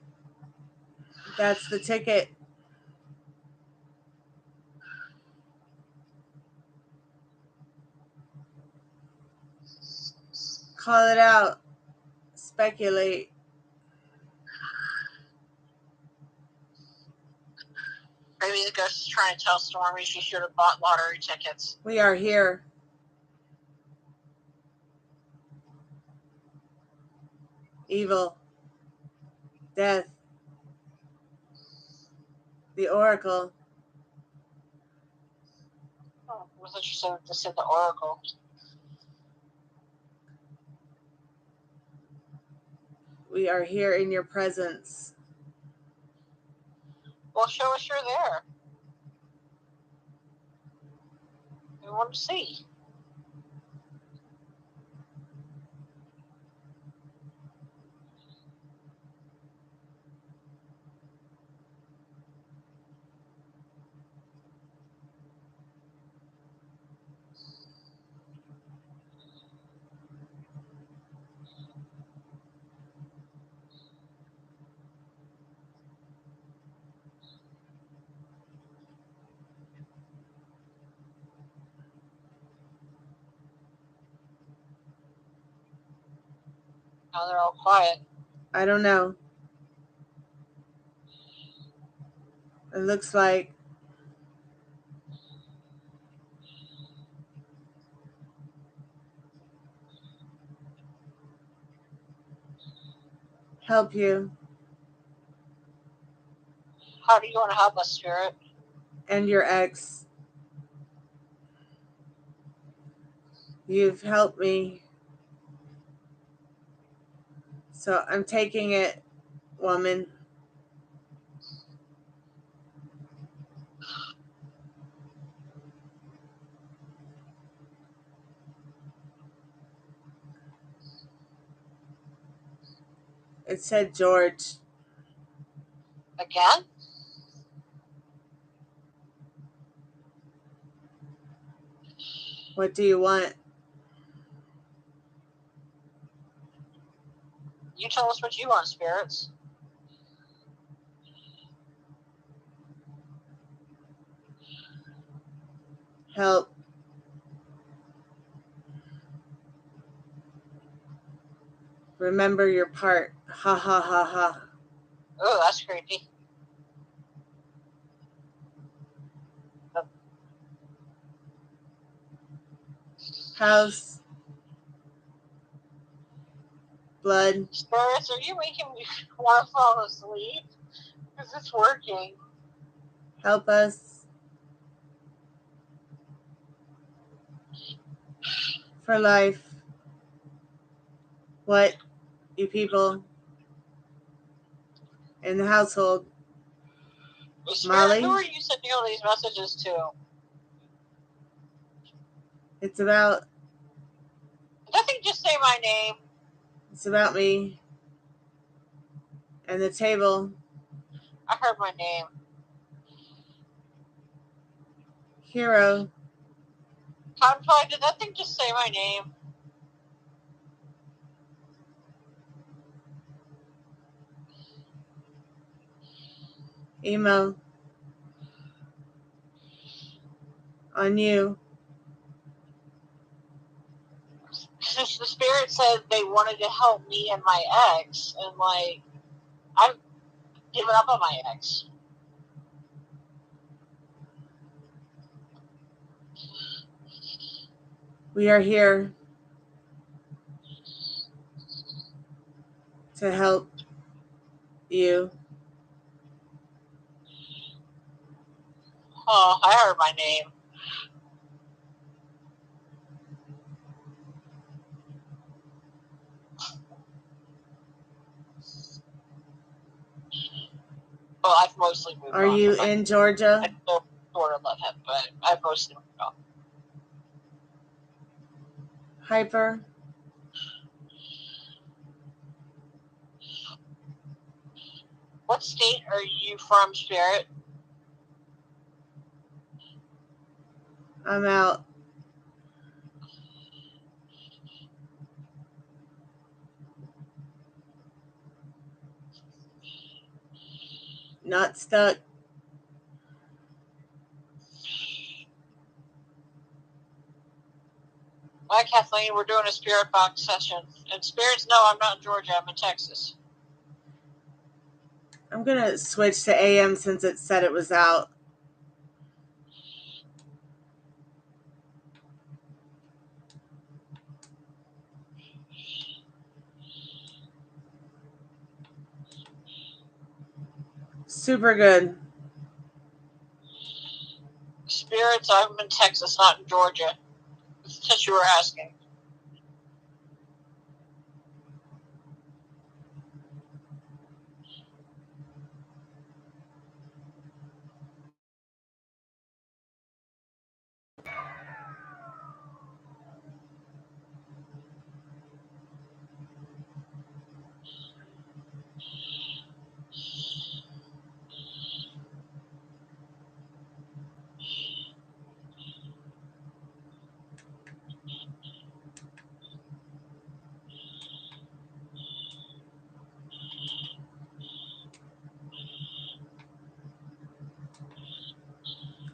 That's the ticket. Call it out. Speculate. Maybe the ghost is trying to tell Stormy she should have bought lottery tickets. We are here. Evil. Death. The Oracle. Oh, I was interested to say the Oracle. We are here in your presence. Well, show us you're there. We want to see. Now they're all quiet. I don't know. It looks like help you How do you want to help us, Spirit? and your ex. You've helped me. So I'm taking it, woman. It said George. Again? What do you want? You tell us what you want, Spirits. Help. Remember your part. Ha ha ha ha. Oh, that's creepy. House. Blood. Spirits, are you making me want to fall asleep? Because it's working. Help us. For life. What, you people in the household? Spirit, Molly? who are you sending all these messages to? It's about Nothing, just say my name. It's about me and the table. I heard my name. Hero. Convoy, did that thing just say my name? Emo. On you. Since the spirit said they wanted to help me and my ex, and like, I've given up on my ex. We are here to help you. Oh, I heard my name. Well, I've mostly moved on. Are you in Georgia? I still sort of love him, but I've mostly moved on. Hyper. What state are you from, Spirit? I'm out. Not stuck. Hi, Kathleen. We're doing a spirit box session. And spirits, no, I'm not in Georgia. I'm in Texas. I'm going to switch to AM since it said it was out. Super good. Spirits, I'm in Texas, not in Georgia. Since you were asking.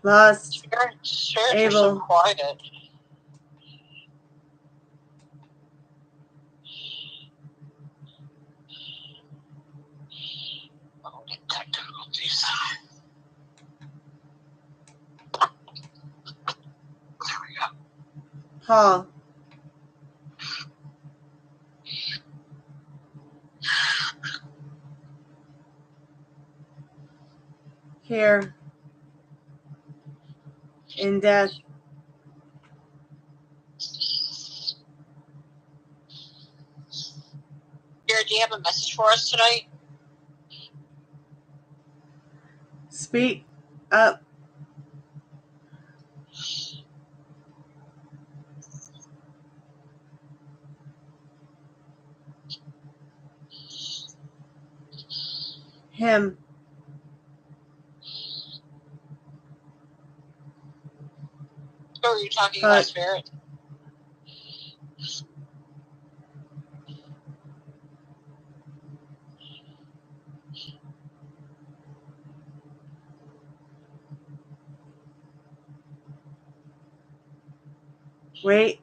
Lost. Spirits are Able. so quiet. Oh, get technical these. There we go. Paul. Here. In death. Spirit, do you have a message for us tonight? Speak up. Him. Who are you talking about, Spirit? Wait.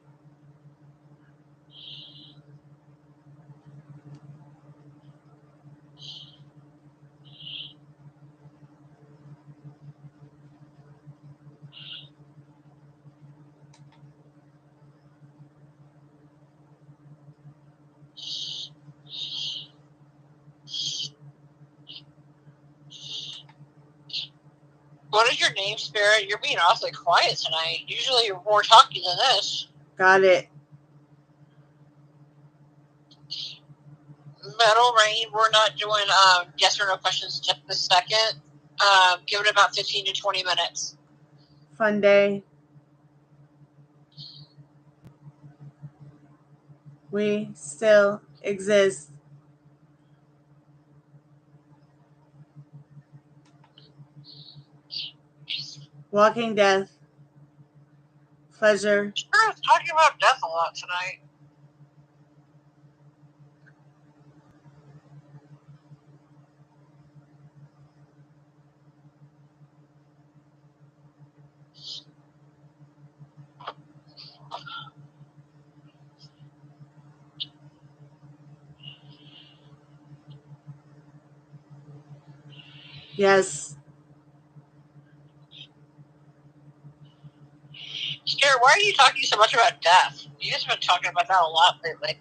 What is your name, Spirit? You're being awfully quiet tonight. Usually you're more talking than this. Got it. Metal Rain, we're not doing yes or no questions just a second. Give it about 15 to 20 minutes. Fun day. We still exist. Walking death. Pleasure. Sure, talking about death a lot tonight. Yes. Spirit, why are you talking so much about death? You guys have been talking about that a lot lately.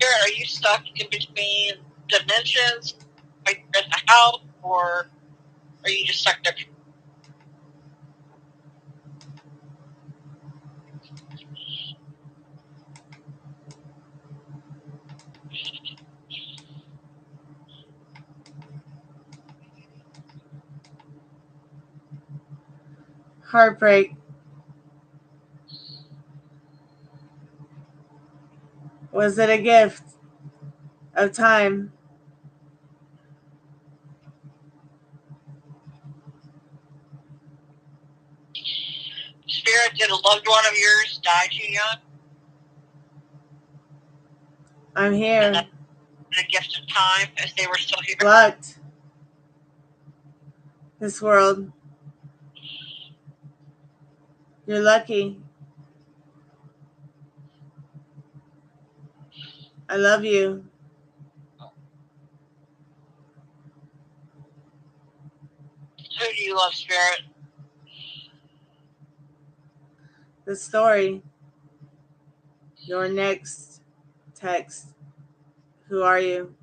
Spirit, are you stuck in between dimensions? Are you in the house, or are you just stuck there? Heartbreak. Was it a gift of time? Spirit, did a loved one of yours die too young? I'm here. And a gift of time as they were still here? Blocked. This world. You're lucky. I love you. Who do you love, Spirit? The story. Your next text. Who are you?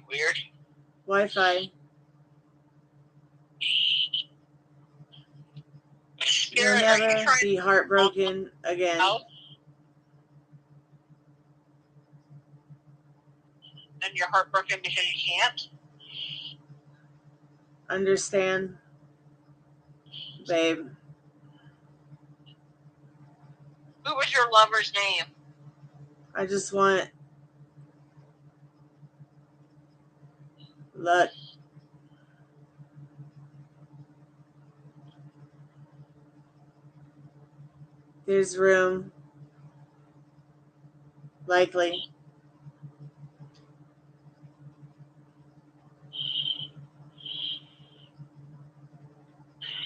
Weird. Wi-Fi. You'll Spirit, are you never trying be heartbroken again. out? And you're heartbroken because you can't? Understand, babe. Who was your lover's name? I just want luck. There's room. Likely.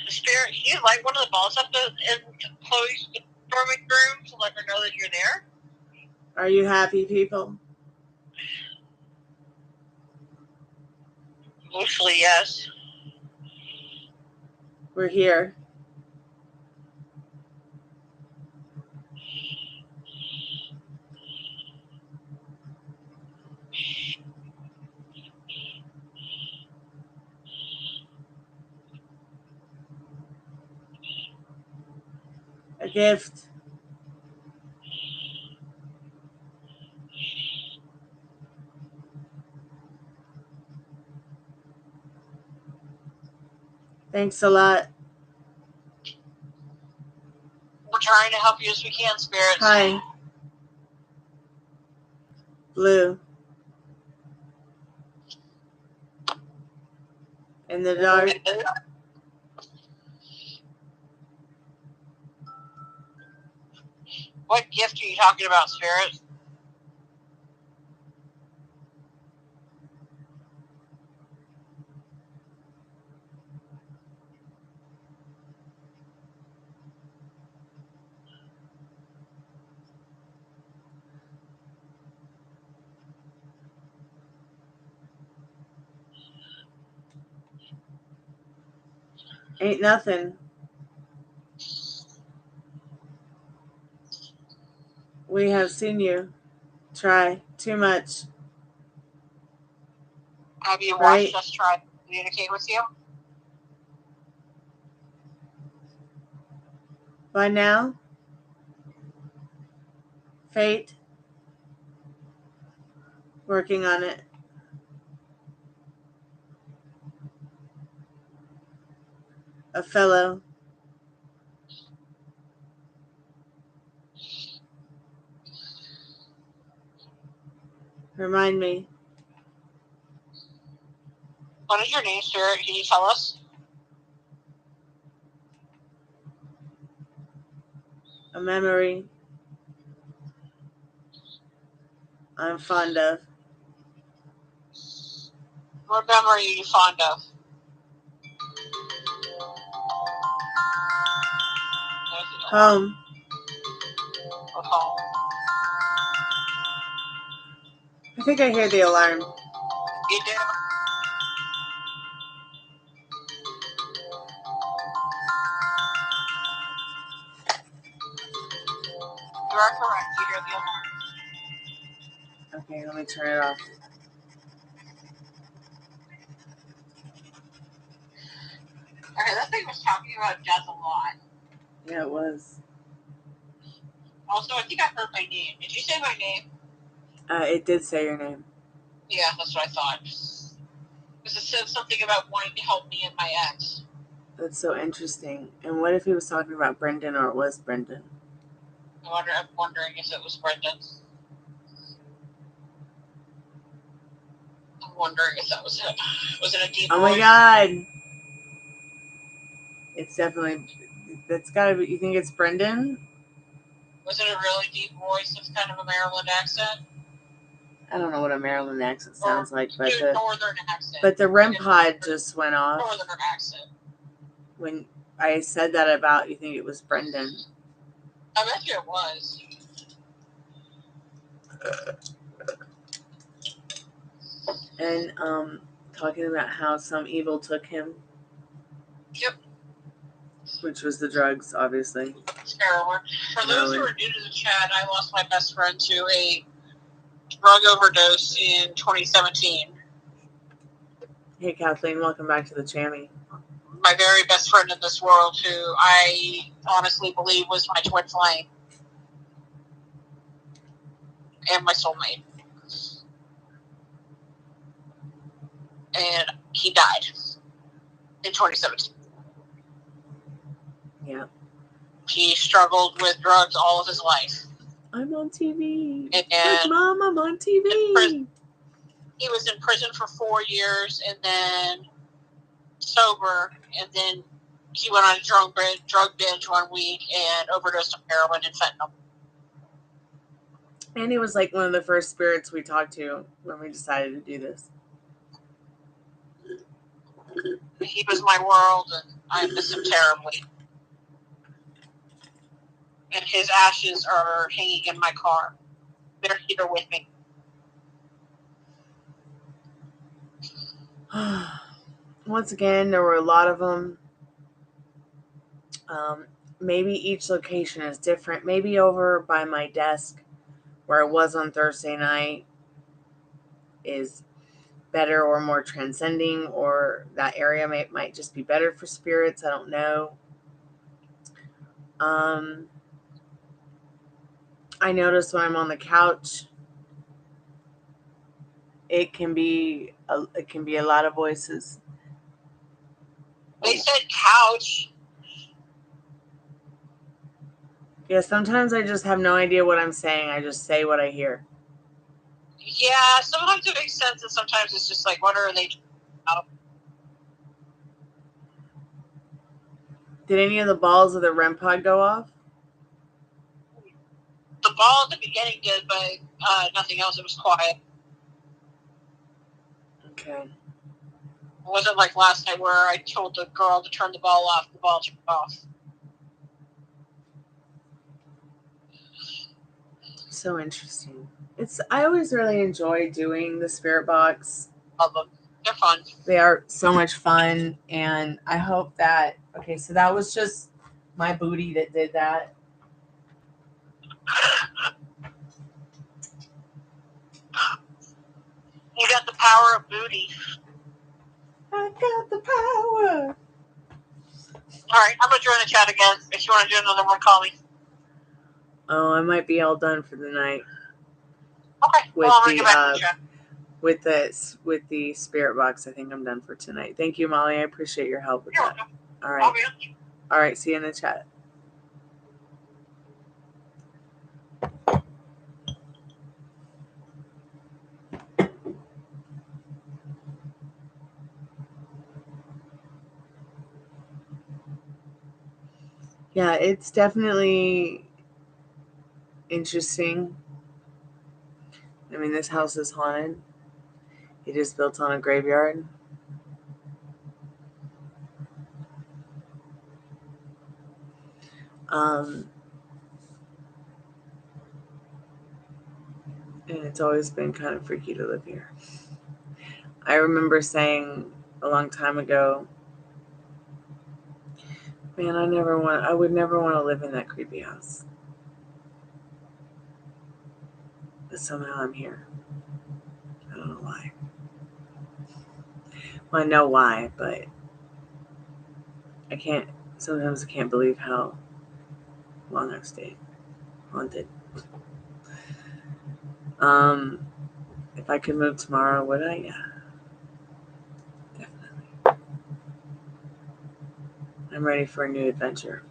Spirit, can you light one of the balls up in Chloe's dormant room to let her know that you're there? Are you happy, people? Mostly, yes. We're here. A gift. Thanks a lot. We're trying to help you as we can, Spirits. Hi. Blue. In the dark. What gift are you talking about, Spirit? Ain't nothing. We have seen you try too much. Have you Right. watched us try to communicate with you? By now, fate, working on it. A fellow. Remind me. What is your name, Spirit? Can you tell us? A memory I'm fond of. What memory are you fond of? Home. Of home. I think I hear the alarm. You do? You are correct. You hear the alarm. Okay, let me turn it off. Okay, that thing was talking about death a lot. Yeah, it was. Also, I think I heard my name. Did you say my name? It did say your name. Yeah, that's what I thought. Because it said something about wanting to help me and my ex. That's so interesting. And what if he was talking about Brendan, or it was Brendan? I'm wondering if it was Brendan. I'm wondering if that was it. Was it a deep Oh my voice? God. It's definitely, that's gotta be, you think it's Brendan? Was it a really deep voice with kind of a Maryland accent? I don't know what a Maryland accent sounds like, but northern accent. But the REM pod just went off. Northern accent. When I said that about, you think it was Brendan. I bet you it was. And talking about how some evil took him. Yep. Which was the drugs, obviously. Heroin. For those who are new to the chat, I lost my best friend to a drug overdose in 2017. Hey Kathleen, welcome back to the Chammy. My very best friend in this world, who I honestly believe was my twin flame. And my soulmate. And he died in 2017. Yeah. He struggled with drugs all of his life. I'm on TV. And like, Mom, I'm on TV. He was in prison for 4 years and then sober. And then he went on a drug binge 1 week and overdosed on heroin and fentanyl. And he was like one of the first spirits we talked to when we decided to do this. He was my world, and I miss him terribly. And his ashes are hanging in my car. They're here with me. Once again, there were a lot of them. Maybe each location is different. Maybe over by my desk, where I was on Thursday night, is better or more transcending, or that area might just be better for spirits. I don't know. I notice when I'm on the couch, it can be a lot of voices. They said couch. Yeah, sometimes I just have no idea what I'm saying. I just say what I hear. Yeah, sometimes it makes sense, and sometimes it's just like, what are they about? Did any of the balls of the REM pod go off? The ball at the beginning did, but nothing else. It was quiet. Okay. It wasn't like last night where I told the girl to turn the ball off. The ball turned off. So interesting. I always really enjoy doing the spirit box. Love them. They're fun. They are so much fun, and I hope that, okay, so that was just my booty that did that. You got the power of booty. I got the power. All right, I'm going to join the chat again. If you want to do another one, call me. Oh, I might be all done for the night. Okay, well, I'm going to get back to the chat. With the spirit box, I think I'm done for tonight. Thank you, Molly. I appreciate your help with that. All right. All right. See you in the chat. Yeah, it's definitely interesting. I mean, this house is haunted. It is built on a graveyard. And it's always been kind of freaky to live here. I remember saying a long time ago, man, I would never want to live in that creepy house. But somehow I'm here. I don't know why. Well, I know why, but sometimes I can't believe how long I've stayed haunted. If I could move tomorrow, would I? Yeah. Definitely. I'm ready for a new adventure.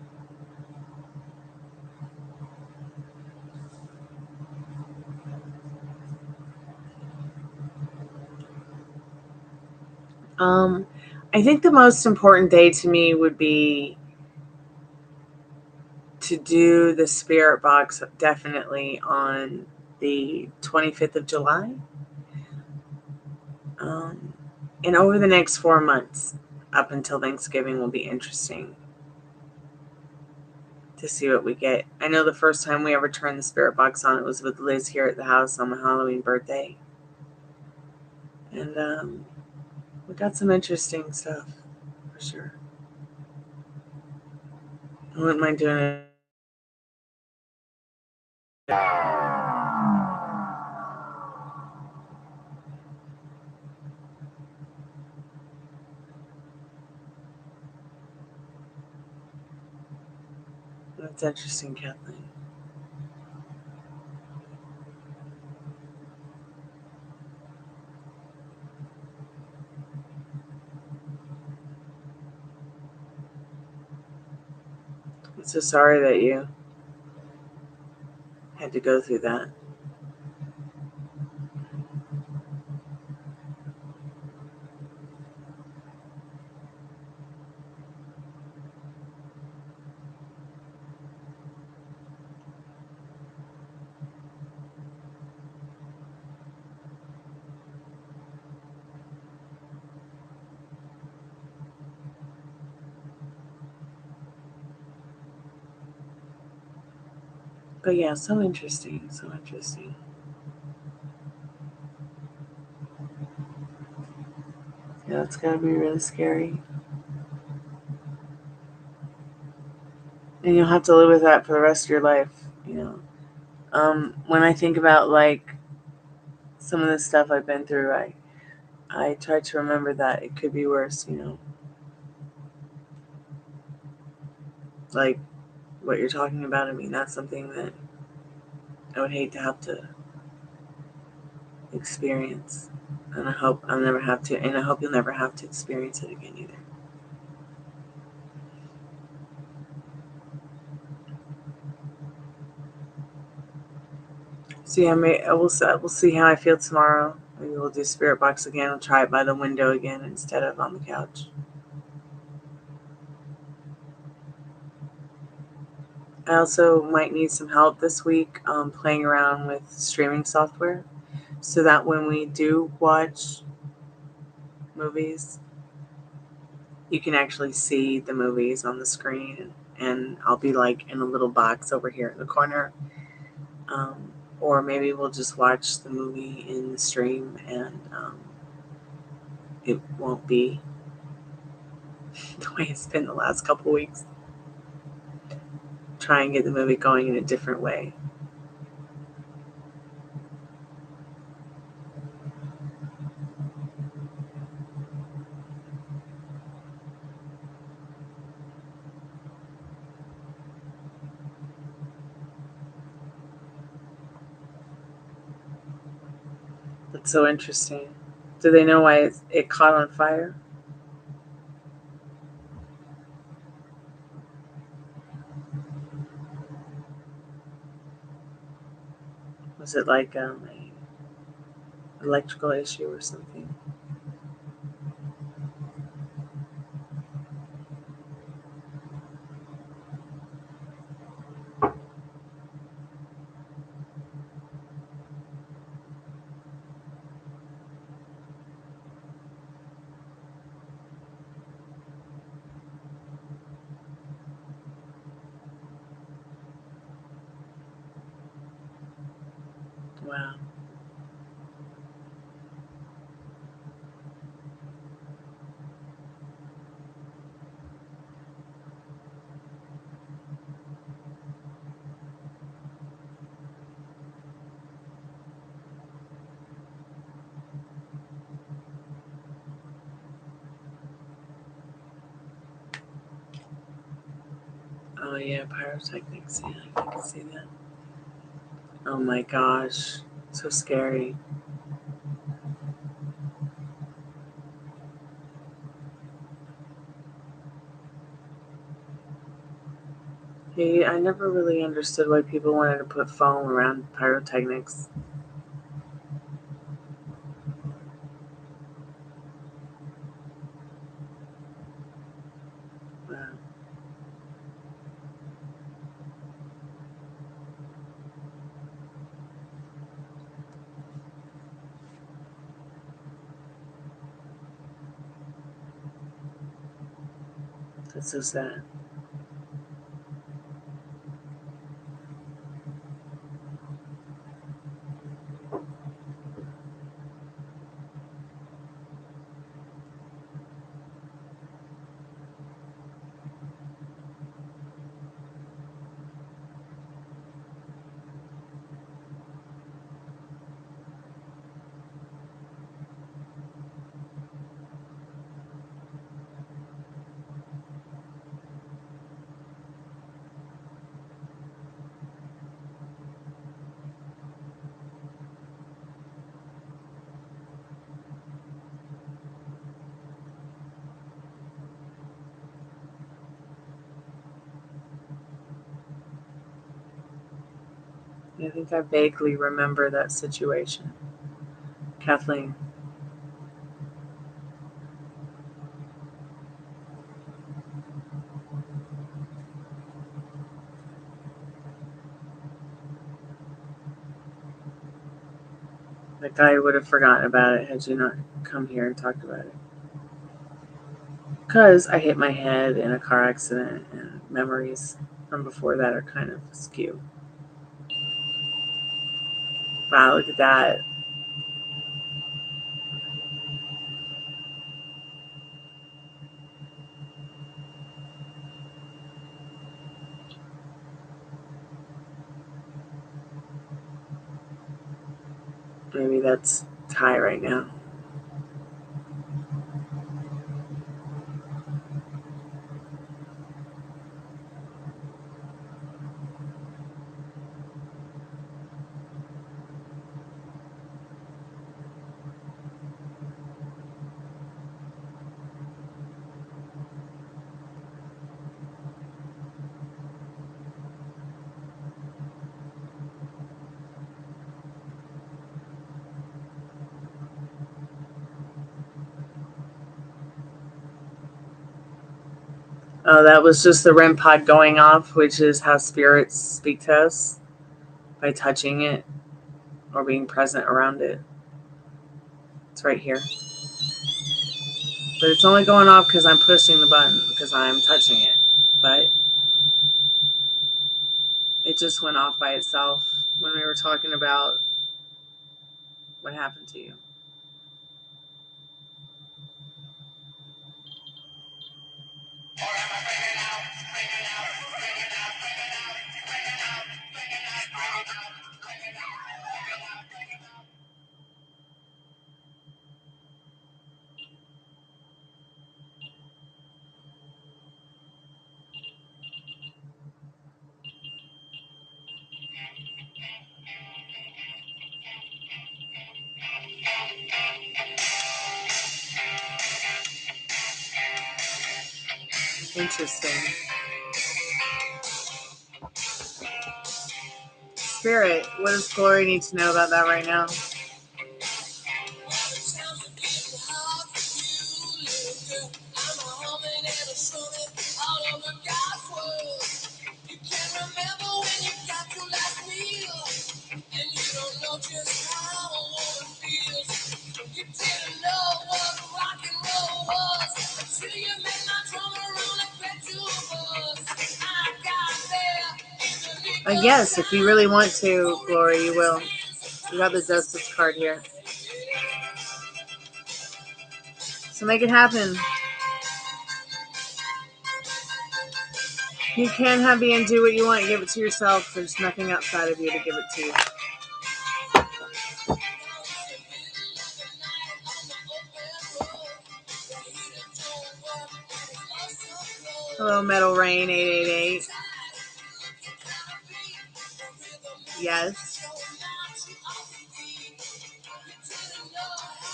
I think the most important day to me would be to do the spirit box definitely on the 25th of July. And over the next 4 months, up until Thanksgiving, will be interesting to see what we get. I know the first time we ever turned the spirit box on, it was with Liz here at the house on my Halloween birthday. And we got some interesting stuff, for sure. I wouldn't mind doing it. That's interesting, Kathleen. I'm so sorry that you had to go through that. But yeah, so interesting, so interesting. Yeah, it's gotta be really scary. And you'll have to live with that for the rest of your life, you know. When I think about like some of the stuff I've been through, I try to remember that it could be worse, you know. Like what you're talking about, I mean, that's something that I would hate to have to experience. And I hope I'll never have to, and I hope you'll never have to experience it again either. So yeah, we'll see how I feel tomorrow. Maybe we'll do spirit box again. We'll try it by the window again instead of on the couch. I also might need some help this week playing around with streaming software so that when we do watch movies, you can actually see the movies on the screen, and I'll be like in a little box over here in the corner. Or maybe we'll just watch the movie in the stream and it won't be the way it's been the last couple weeks. Try and get the movie going in a different way. That's so interesting. Do they know why it caught on fire? Was it like a electrical issue or something? Wow. Oh yeah, pyrotechnics. Yeah, I can see that. Oh my gosh, so scary. Hey, I never really understood why people wanted to put foam around pyrotechnics. That's so sad. I think I vaguely remember that situation. Kathleen. Like I would have forgotten about it had you not come here and talked about it. Because I hit my head in a car accident and memories from before that are kind of askew. Wow, look at that. Maybe that's Ty right now. Oh, that was just the REM pod going off, which is how spirits speak to us by touching it or being present around it. It's right here. But it's only going off because I'm pushing the button, because I'm touching it. But it just went off by itself when we were talking about what happened to you. Interesting. Spirit, what does Glory need to know about that right now? Yes, if you really want to, Glory, you will. You got the Justice card here. So make it happen. You can have and do what you want. Give it to yourself. There's nothing outside of you to give it to you. Hello, Metal Rain 888. Yes.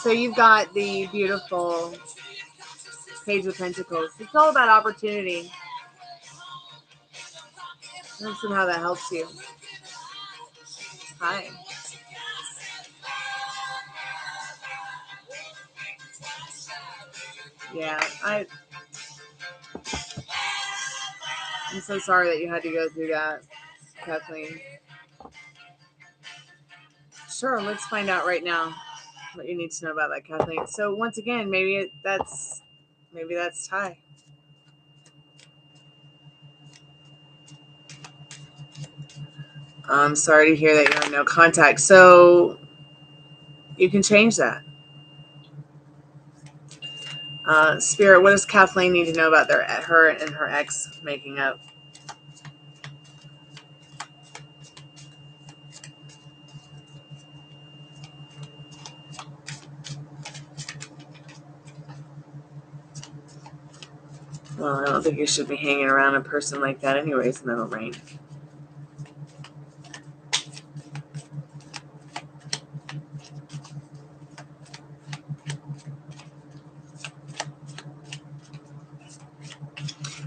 So you've got the beautiful Page of Pentacles. It's all about opportunity. Let's see how that helps you. Hi. Yeah, I'm so sorry that you had to go through that, Kathleen. Sure, let's find out right now what you need to know about that, Kathleen. So once again, maybe that's Ty. I'm sorry to hear that you're in no contact. So you can change that. Spirit, what does Kathleen need to know about her and her ex making up? Well, I don't think you should be hanging around a person like that anyways, Metal Rain.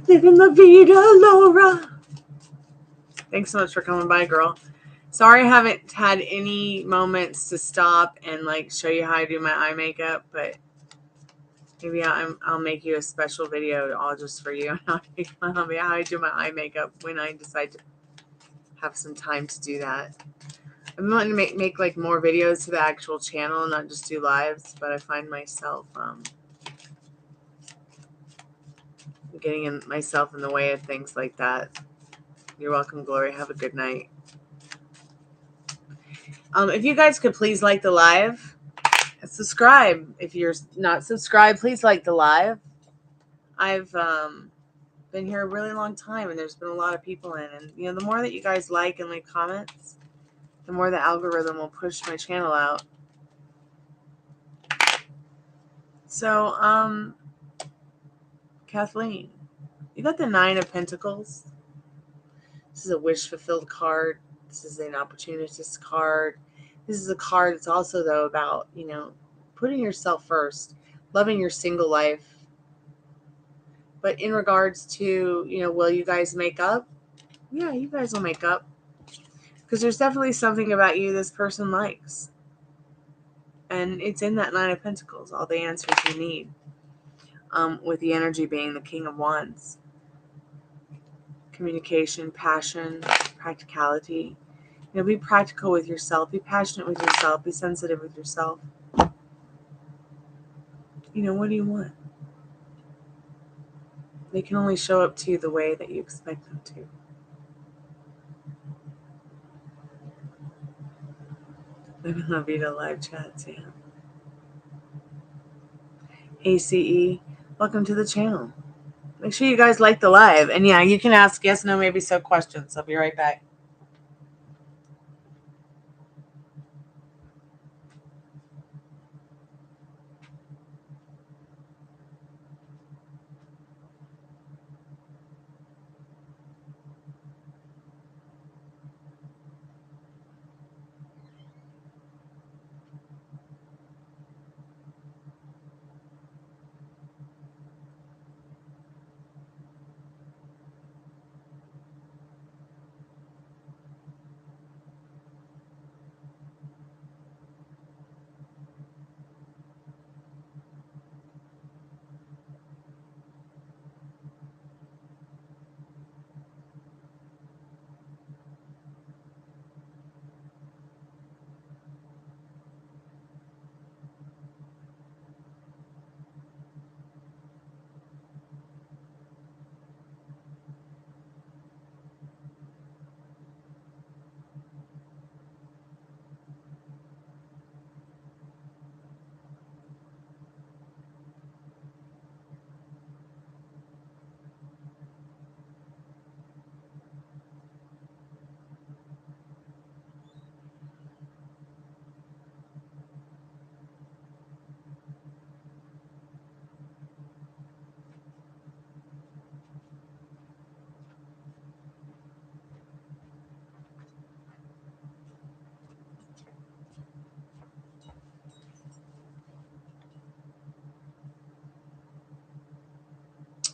Living la vida, Laura. Thanks so much for coming by, girl. Sorry I haven't had any moments to stop and like show you how I do my eye makeup, but maybe I'll make you a special video all just for you. How I do my eye makeup when I decide to have some time to do that. I'm wanting to make like more videos to the actual channel and not just do lives, but I find myself getting myself in the way of things like that. You're welcome, Glory. Have a good night. If you guys could please like the live and subscribe. If you're not subscribed, please like the live. I've been here a really long time, and there's been a lot of people in. And you know, the more that you guys like and leave comments, the more the algorithm will push my channel out. So, Kathleen, you got the 9 of Pentacles. This is a wish-fulfilled card. This is an opportunist card. This is a card that's also, though, about, you know, putting yourself first, loving your single life. But in regards to, you know, will you guys make up? Yeah, you guys will make up. Because there's definitely something about you this person likes. And it's in that 9 of Pentacles, all the answers you need. With the energy being the King of Wands. Communication, passion, practicality. You know, be practical with yourself. Be passionate with yourself. Be sensitive with yourself. You know, what do you want? They can only show up to you the way that you expect them to. Living La Vida live chat, Sam. ACE, welcome to the channel. Make sure you guys like the live. And yeah, you can ask yes, no, maybe so questions. I'll be right back.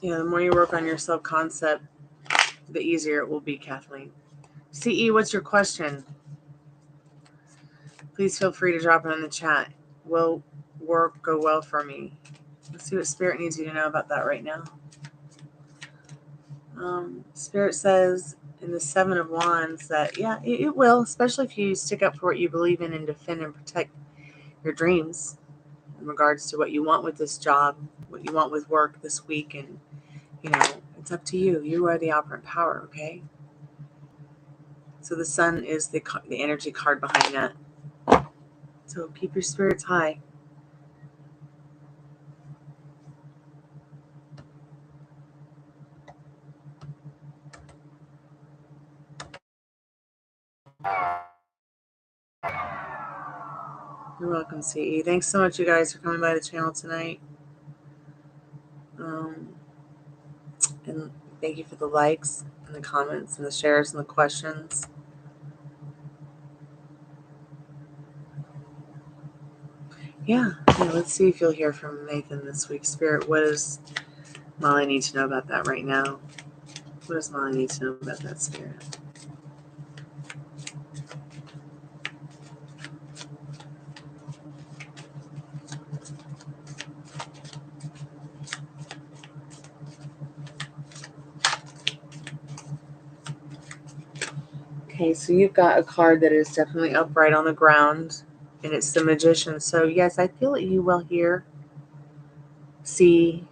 Yeah, the more you work on your self-concept, the easier it will be, Kathleen. CE, what's your question? Please feel free to drop it in the chat. Will work go well for me? Let's see what Spirit needs you to know about that right now. Spirit says in the 7 of Wands that, yeah, it will, especially if you stick up for what you believe in and defend and protect your dreams in regards to what you want with this job, what you want with work this week. And, you know, it's up to you. You are the operant power, okay? So the sun is the energy card behind that. So keep your spirits high. You're welcome, CE. Thanks so much, you guys, for coming by the channel tonight. And thank you for the likes and the comments and the shares and the questions. Yeah, let's see if you'll hear from Nathan this week. Spirit, what does Molly need to know about that right now? What does Molly need to know about that, Spirit? Okay, so you've got a card that is definitely upright on the ground, and it's the Magician. So yes, I feel that you will hear, see,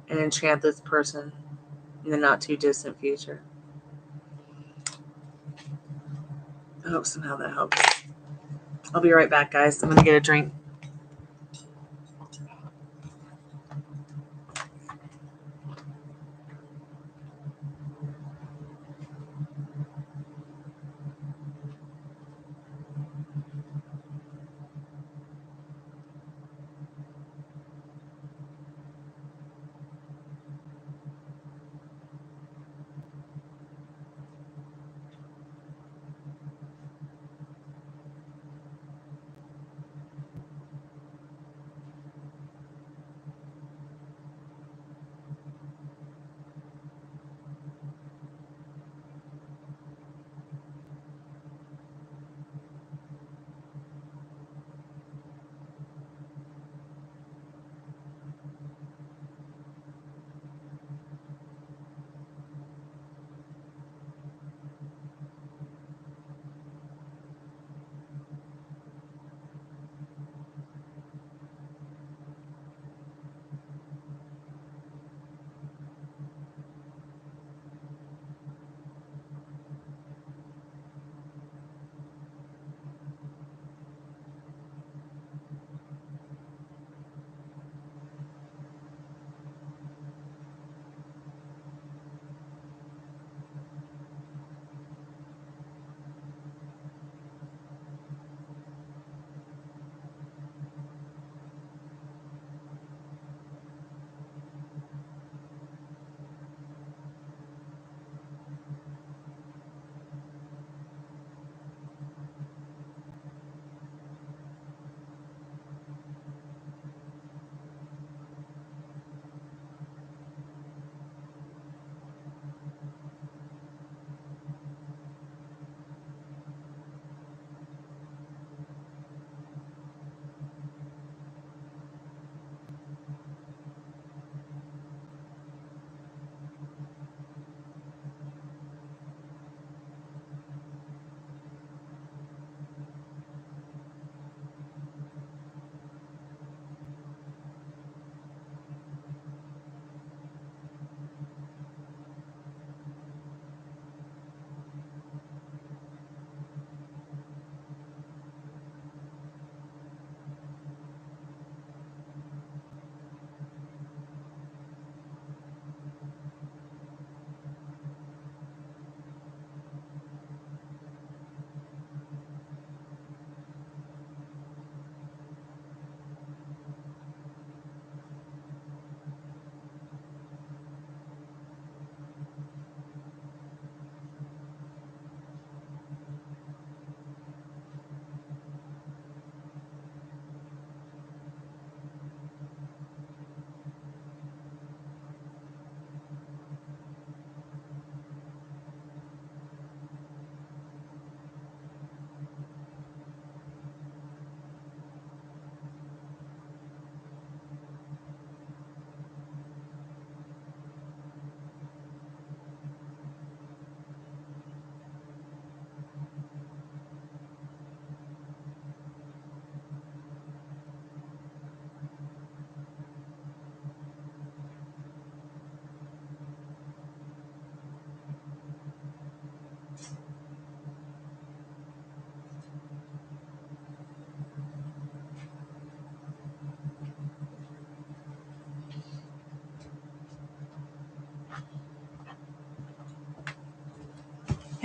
and enchant this person in the not too distant future. I hope somehow that helps. I'll be right back, guys. I'm going to get a drink.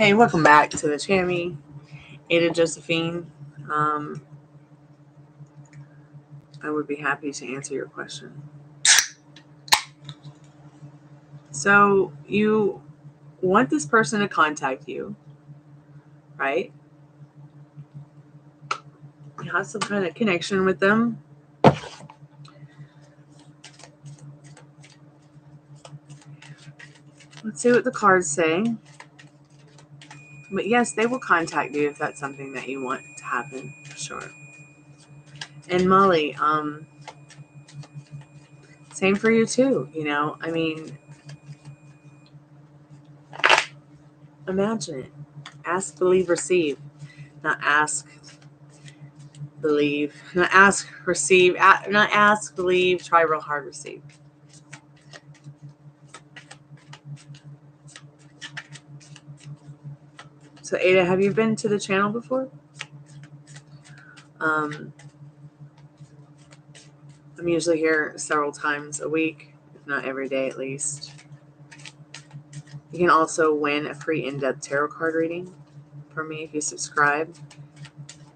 Hey, welcome back to the Chammy. Ada Josephine. I would be happy to answer your question. So you want this person to contact you, right? You have some kind of connection with them. Let's see what the cards say. But yes, they will contact you if that's something that you want to happen, for sure. And Molly, same for you too, you know? I mean, imagine it. Ask, believe, receive. Not ask, believe. Not ask, receive. Not ask, believe, try real hard, receive. So Ada, have you been to the channel before? I'm usually here several times a week, if not every day at least. You can also win a free in-depth tarot card reading from me if you subscribe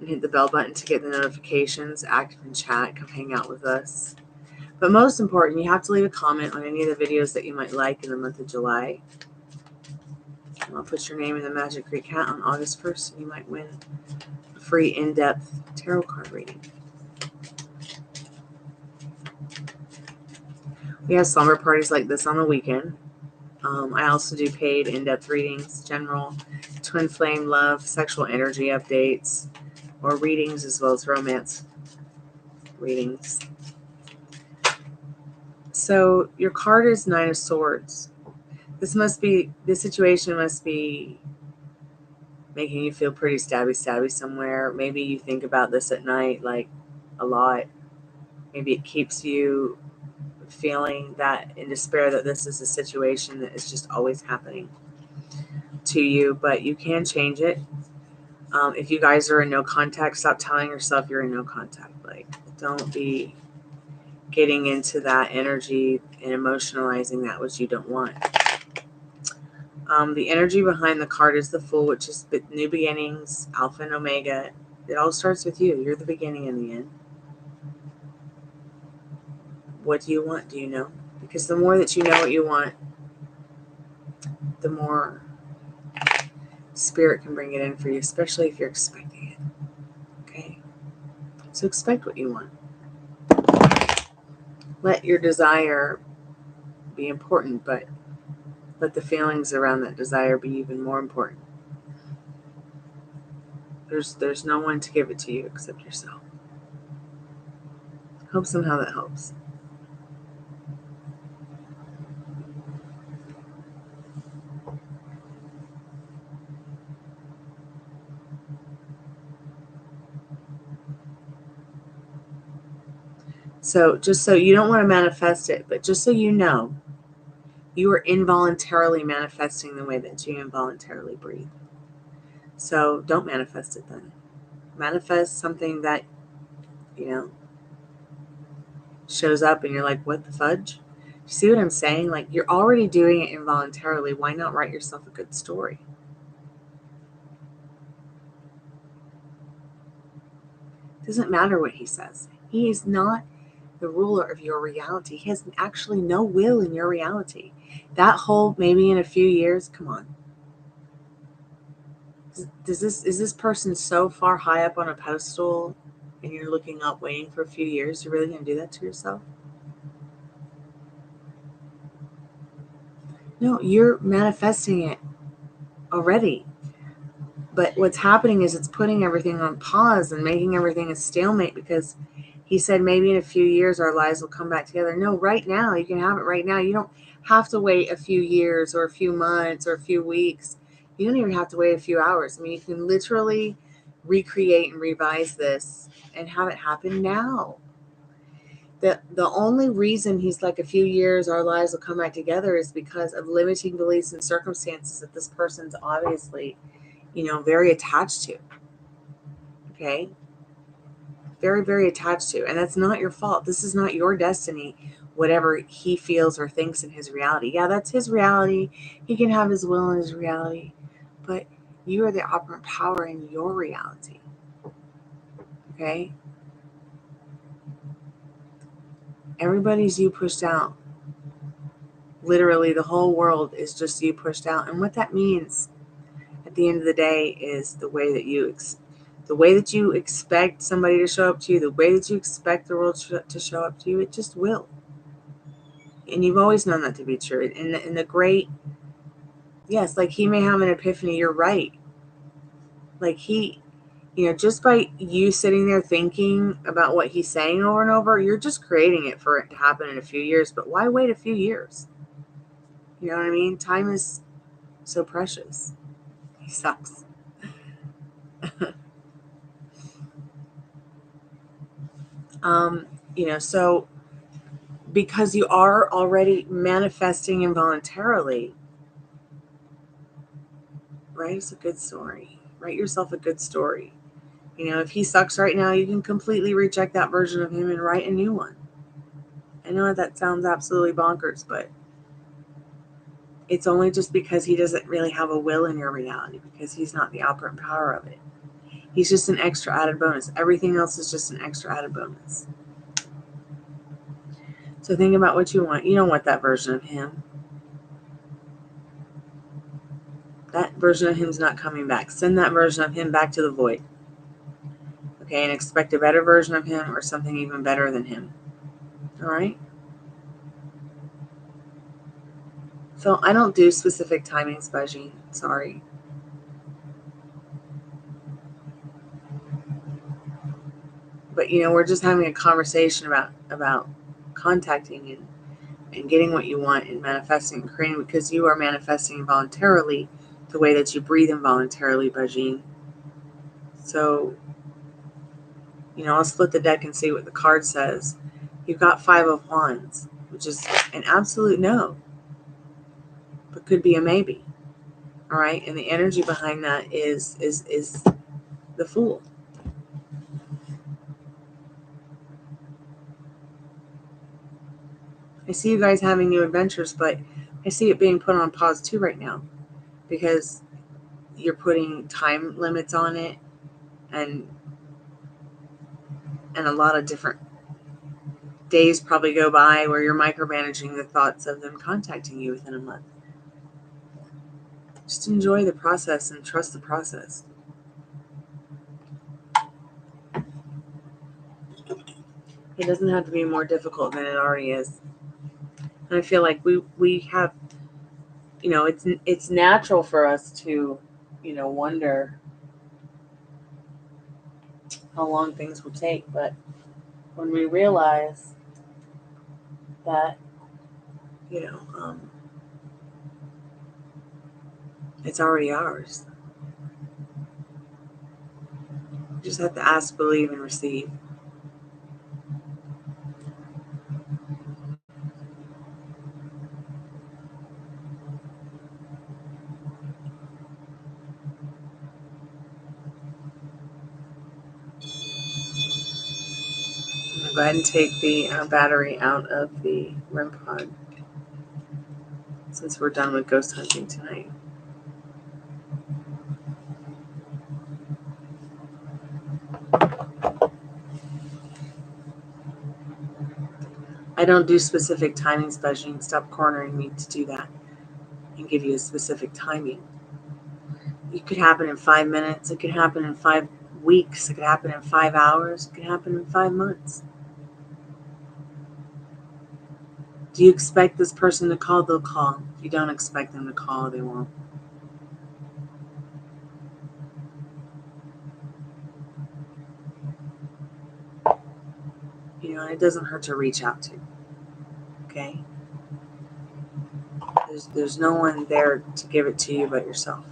and hit the bell button to get the notifications, active in chat, come hang out with us. But most important, you have to leave a comment on any of the videos that you might like in the month of July. And I'll put your name in the Magic Greek Hat on August 1st, and you might win a free in-depth tarot card reading. We have slumber parties like this on the weekend. I also do paid in-depth readings, general, twin flame, love, sexual energy updates, or readings, as well as romance readings. So your card is Nine of Swords. This situation must be making you feel pretty stabby somewhere. Maybe you think about this at night, like, a lot. Maybe it keeps you feeling that in despair that this is a situation that is just always happening to you, but you can change it. If you guys are in no contact, stop telling yourself you're in no contact. Like, don't be getting into that energy and emotionalizing that which you don't want. The energy behind the card is the Fool, which is new beginnings, Alpha and Omega. It all starts with you. You're the beginning and the end. What do you want? Do you know? Because the more that you know what you want, the more Spirit can bring it in for you, especially if you're expecting it. Okay? So expect what you want. Let your desire be important, but let the feelings around that desire be even more important. There's no one to give it to you except yourself. Hope somehow that helps. So just so you don't want to manifest it, but just so you know, you are involuntarily manifesting the way that you involuntarily breathe. So don't manifest it then. Manifest something that, shows up and you're like, what the fudge? You see what I'm saying? Like, you're already doing it involuntarily. Why not write yourself a good story? It doesn't matter what he says. He is not the ruler of your reality. He has actually no will in your reality. That whole maybe in a few years, come on. Is this person so far high up on a pedestal and you're looking up waiting for a few years? You're really going to do that to yourself? No, you're manifesting it already. But what's happening is it's putting everything on pause and making everything a stalemate, because he said maybe in a few years our lives will come back together. No, right now. You can have it right now. You don't have to wait a few years or a few months or a few weeks. You don't even have to wait a few hours. I mean, you can literally recreate and revise this and have it happen now. The only reason he's like a few years our lives will come back together is because of limiting beliefs and circumstances that this person's obviously, very attached to. Okay? Very, very attached to. And that's not your fault. This is not your destiny, whatever he feels or thinks in his reality. Yeah, that's his reality. He can have his will in his reality. But You are the operant power in your reality. Okay? Everybody's you pushed out. Literally, the whole world is just you pushed out. And what that means at the end of the day is the way that you expect somebody to show up to you, the way that you expect the world to show up to you, it just will. And you've always known that to be true. In the great, yes, like he may have an epiphany, you're right. Like he, just by you sitting there thinking about what he's saying over and over, you're just creating it for it to happen in a few years. But why wait a few years? You know what I mean? Time is so precious. He sucks. So because you are already manifesting involuntarily, write us a good story. Write yourself a good story. If he sucks right now, you can completely reject that version of him and write a new one. I know that sounds absolutely bonkers, but it's only just because he doesn't really have a will in your reality, because he's not the operant power of it. He's just an extra added bonus. Everything else is just an extra added bonus. So think about what you want. You don't want that version of him. That version of him's not coming back. Send that version of him back to the void. Okay, and expect a better version of him or something even better than him. All right? So I don't do specific timings, Bajin. Sorry. But, we're just having a conversation about contacting and getting what you want and manifesting and creating, because you are manifesting involuntarily the way that you breathe involuntarily, Bajin. So, I'll split the deck and see what the card says. You've got 5 of Wands, which is an absolute no, but could be a maybe. All right, and the energy behind that is the Fool. I see you guys having new adventures, but I see it being put on pause too right now, because you're putting time limits on it, and a lot of different days probably go by where you're micromanaging the thoughts of them contacting you within a month. Just enjoy the process and trust the process. It doesn't have to be more difficult than it already is. And I feel like we have, it's natural for us to, wonder how long things will take. But when we realize that, it's already ours, you just have to ask, believe, and receive. I'm going to go ahead and take the battery out of the REM pod, since we're done with ghost hunting tonight. I don't do specific timings, Bajin. Stop cornering me to do that and give you a specific timing. It could happen in 5 minutes. It could happen in 5 weeks. It could happen in 5 hours. It could happen in 5 months. Do you expect this person to call? They'll call. If you don't expect them to call, they won't. And it doesn't hurt to reach out to. Okay? There's no one there to give it to you but yourself.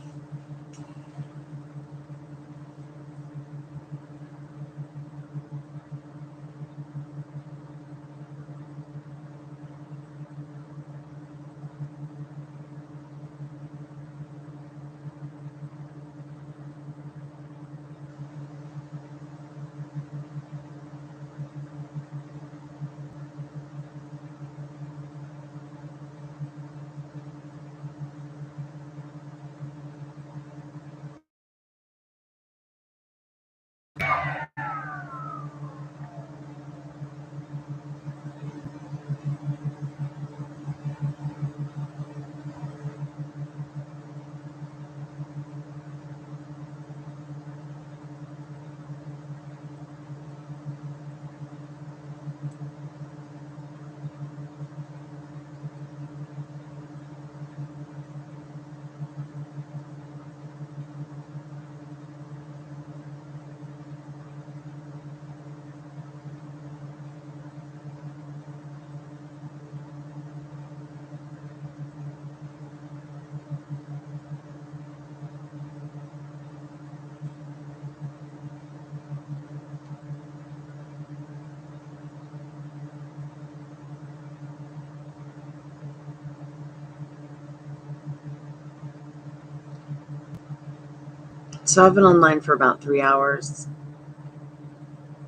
So I've been online for about 3 hours.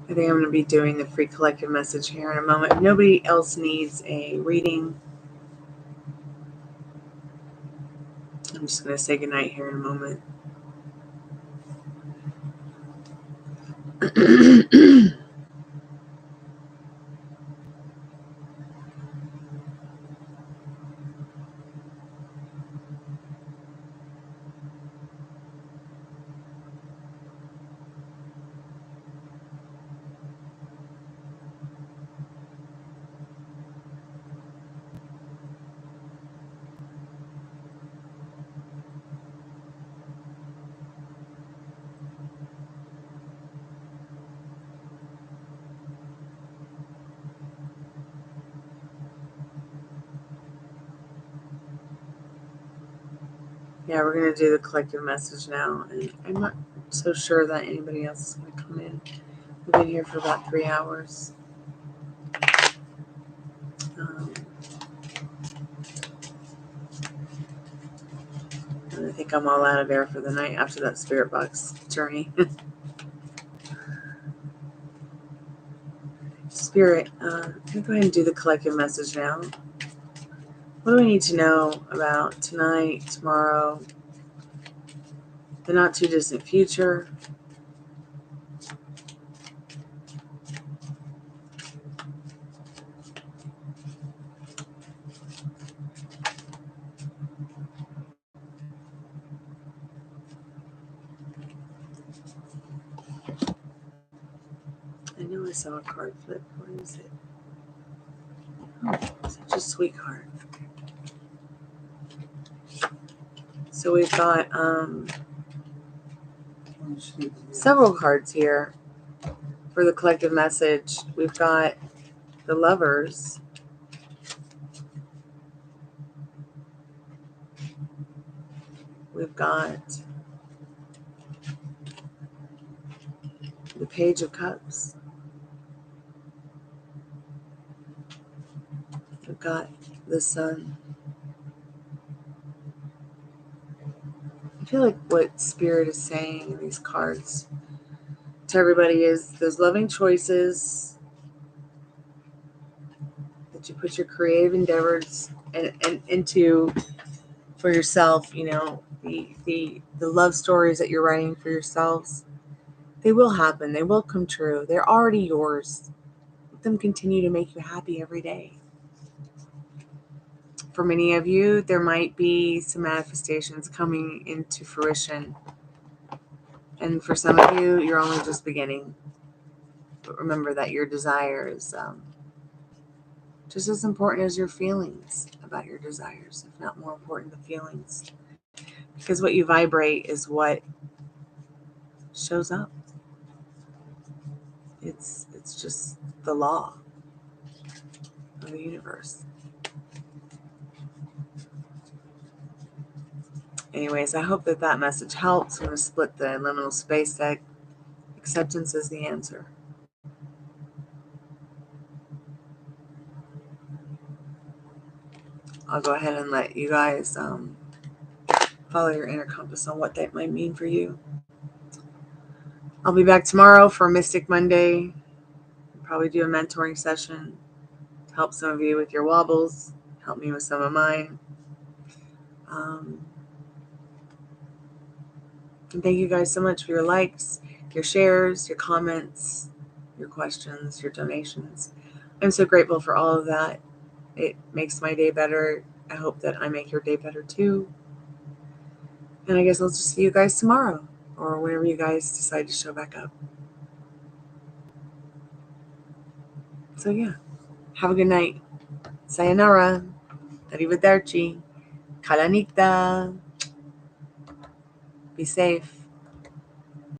I think I'm going to be doing the free collective message here in a moment. If nobody else needs a reading, I'm just going to say goodnight here in a moment. Yeah, we're going to do the collective message now. And I'm not so sure that anybody else is going to come in. We've been here for about 3 hours. And I think I'm all out of air for the night after that spirit box journey. Spirit, I'm going to go ahead and do the collective message now. What do we need to know about tonight, tomorrow, the not too distant future? I know I saw a card flip. What is it? Oh, such a sweet card. So we've got several cards here for the collective message. We've got the Lovers. We've got the Page of Cups. We've got the Sun. I feel like what Spirit is saying in these cards to everybody is those loving choices that you put your creative endeavors and into for yourself, you know, the love stories that you're writing for yourselves, they will happen. They will come true. They're already yours. Let them continue to make you happy every day. For many of you, there might be some manifestations coming into fruition. And for some of you, you're only just beginning. But remember that your desire is just as important as your feelings about your desires, if not more important, the feelings. Because what you vibrate is what shows up. It's just the law of the universe. Anyways, I hope that message helps. I'm going to split the liminal space deck. Acceptance is the answer. I'll go ahead and let you guys follow your inner compass on what that might mean for you. I'll be back tomorrow for Mystic Monday. I'll probably do a mentoring session to help some of you with your wobbles, help me with some of mine. And thank you guys so much for your likes, your shares, your comments, your questions, your donations. I'm so grateful for all of that. It makes my day better. I hope that I make your day better too. And I guess I'll just see you guys tomorrow or whenever you guys decide to show back up. So yeah, have a good night. Sayonara. Arrivederci. Kalanita. Be safe.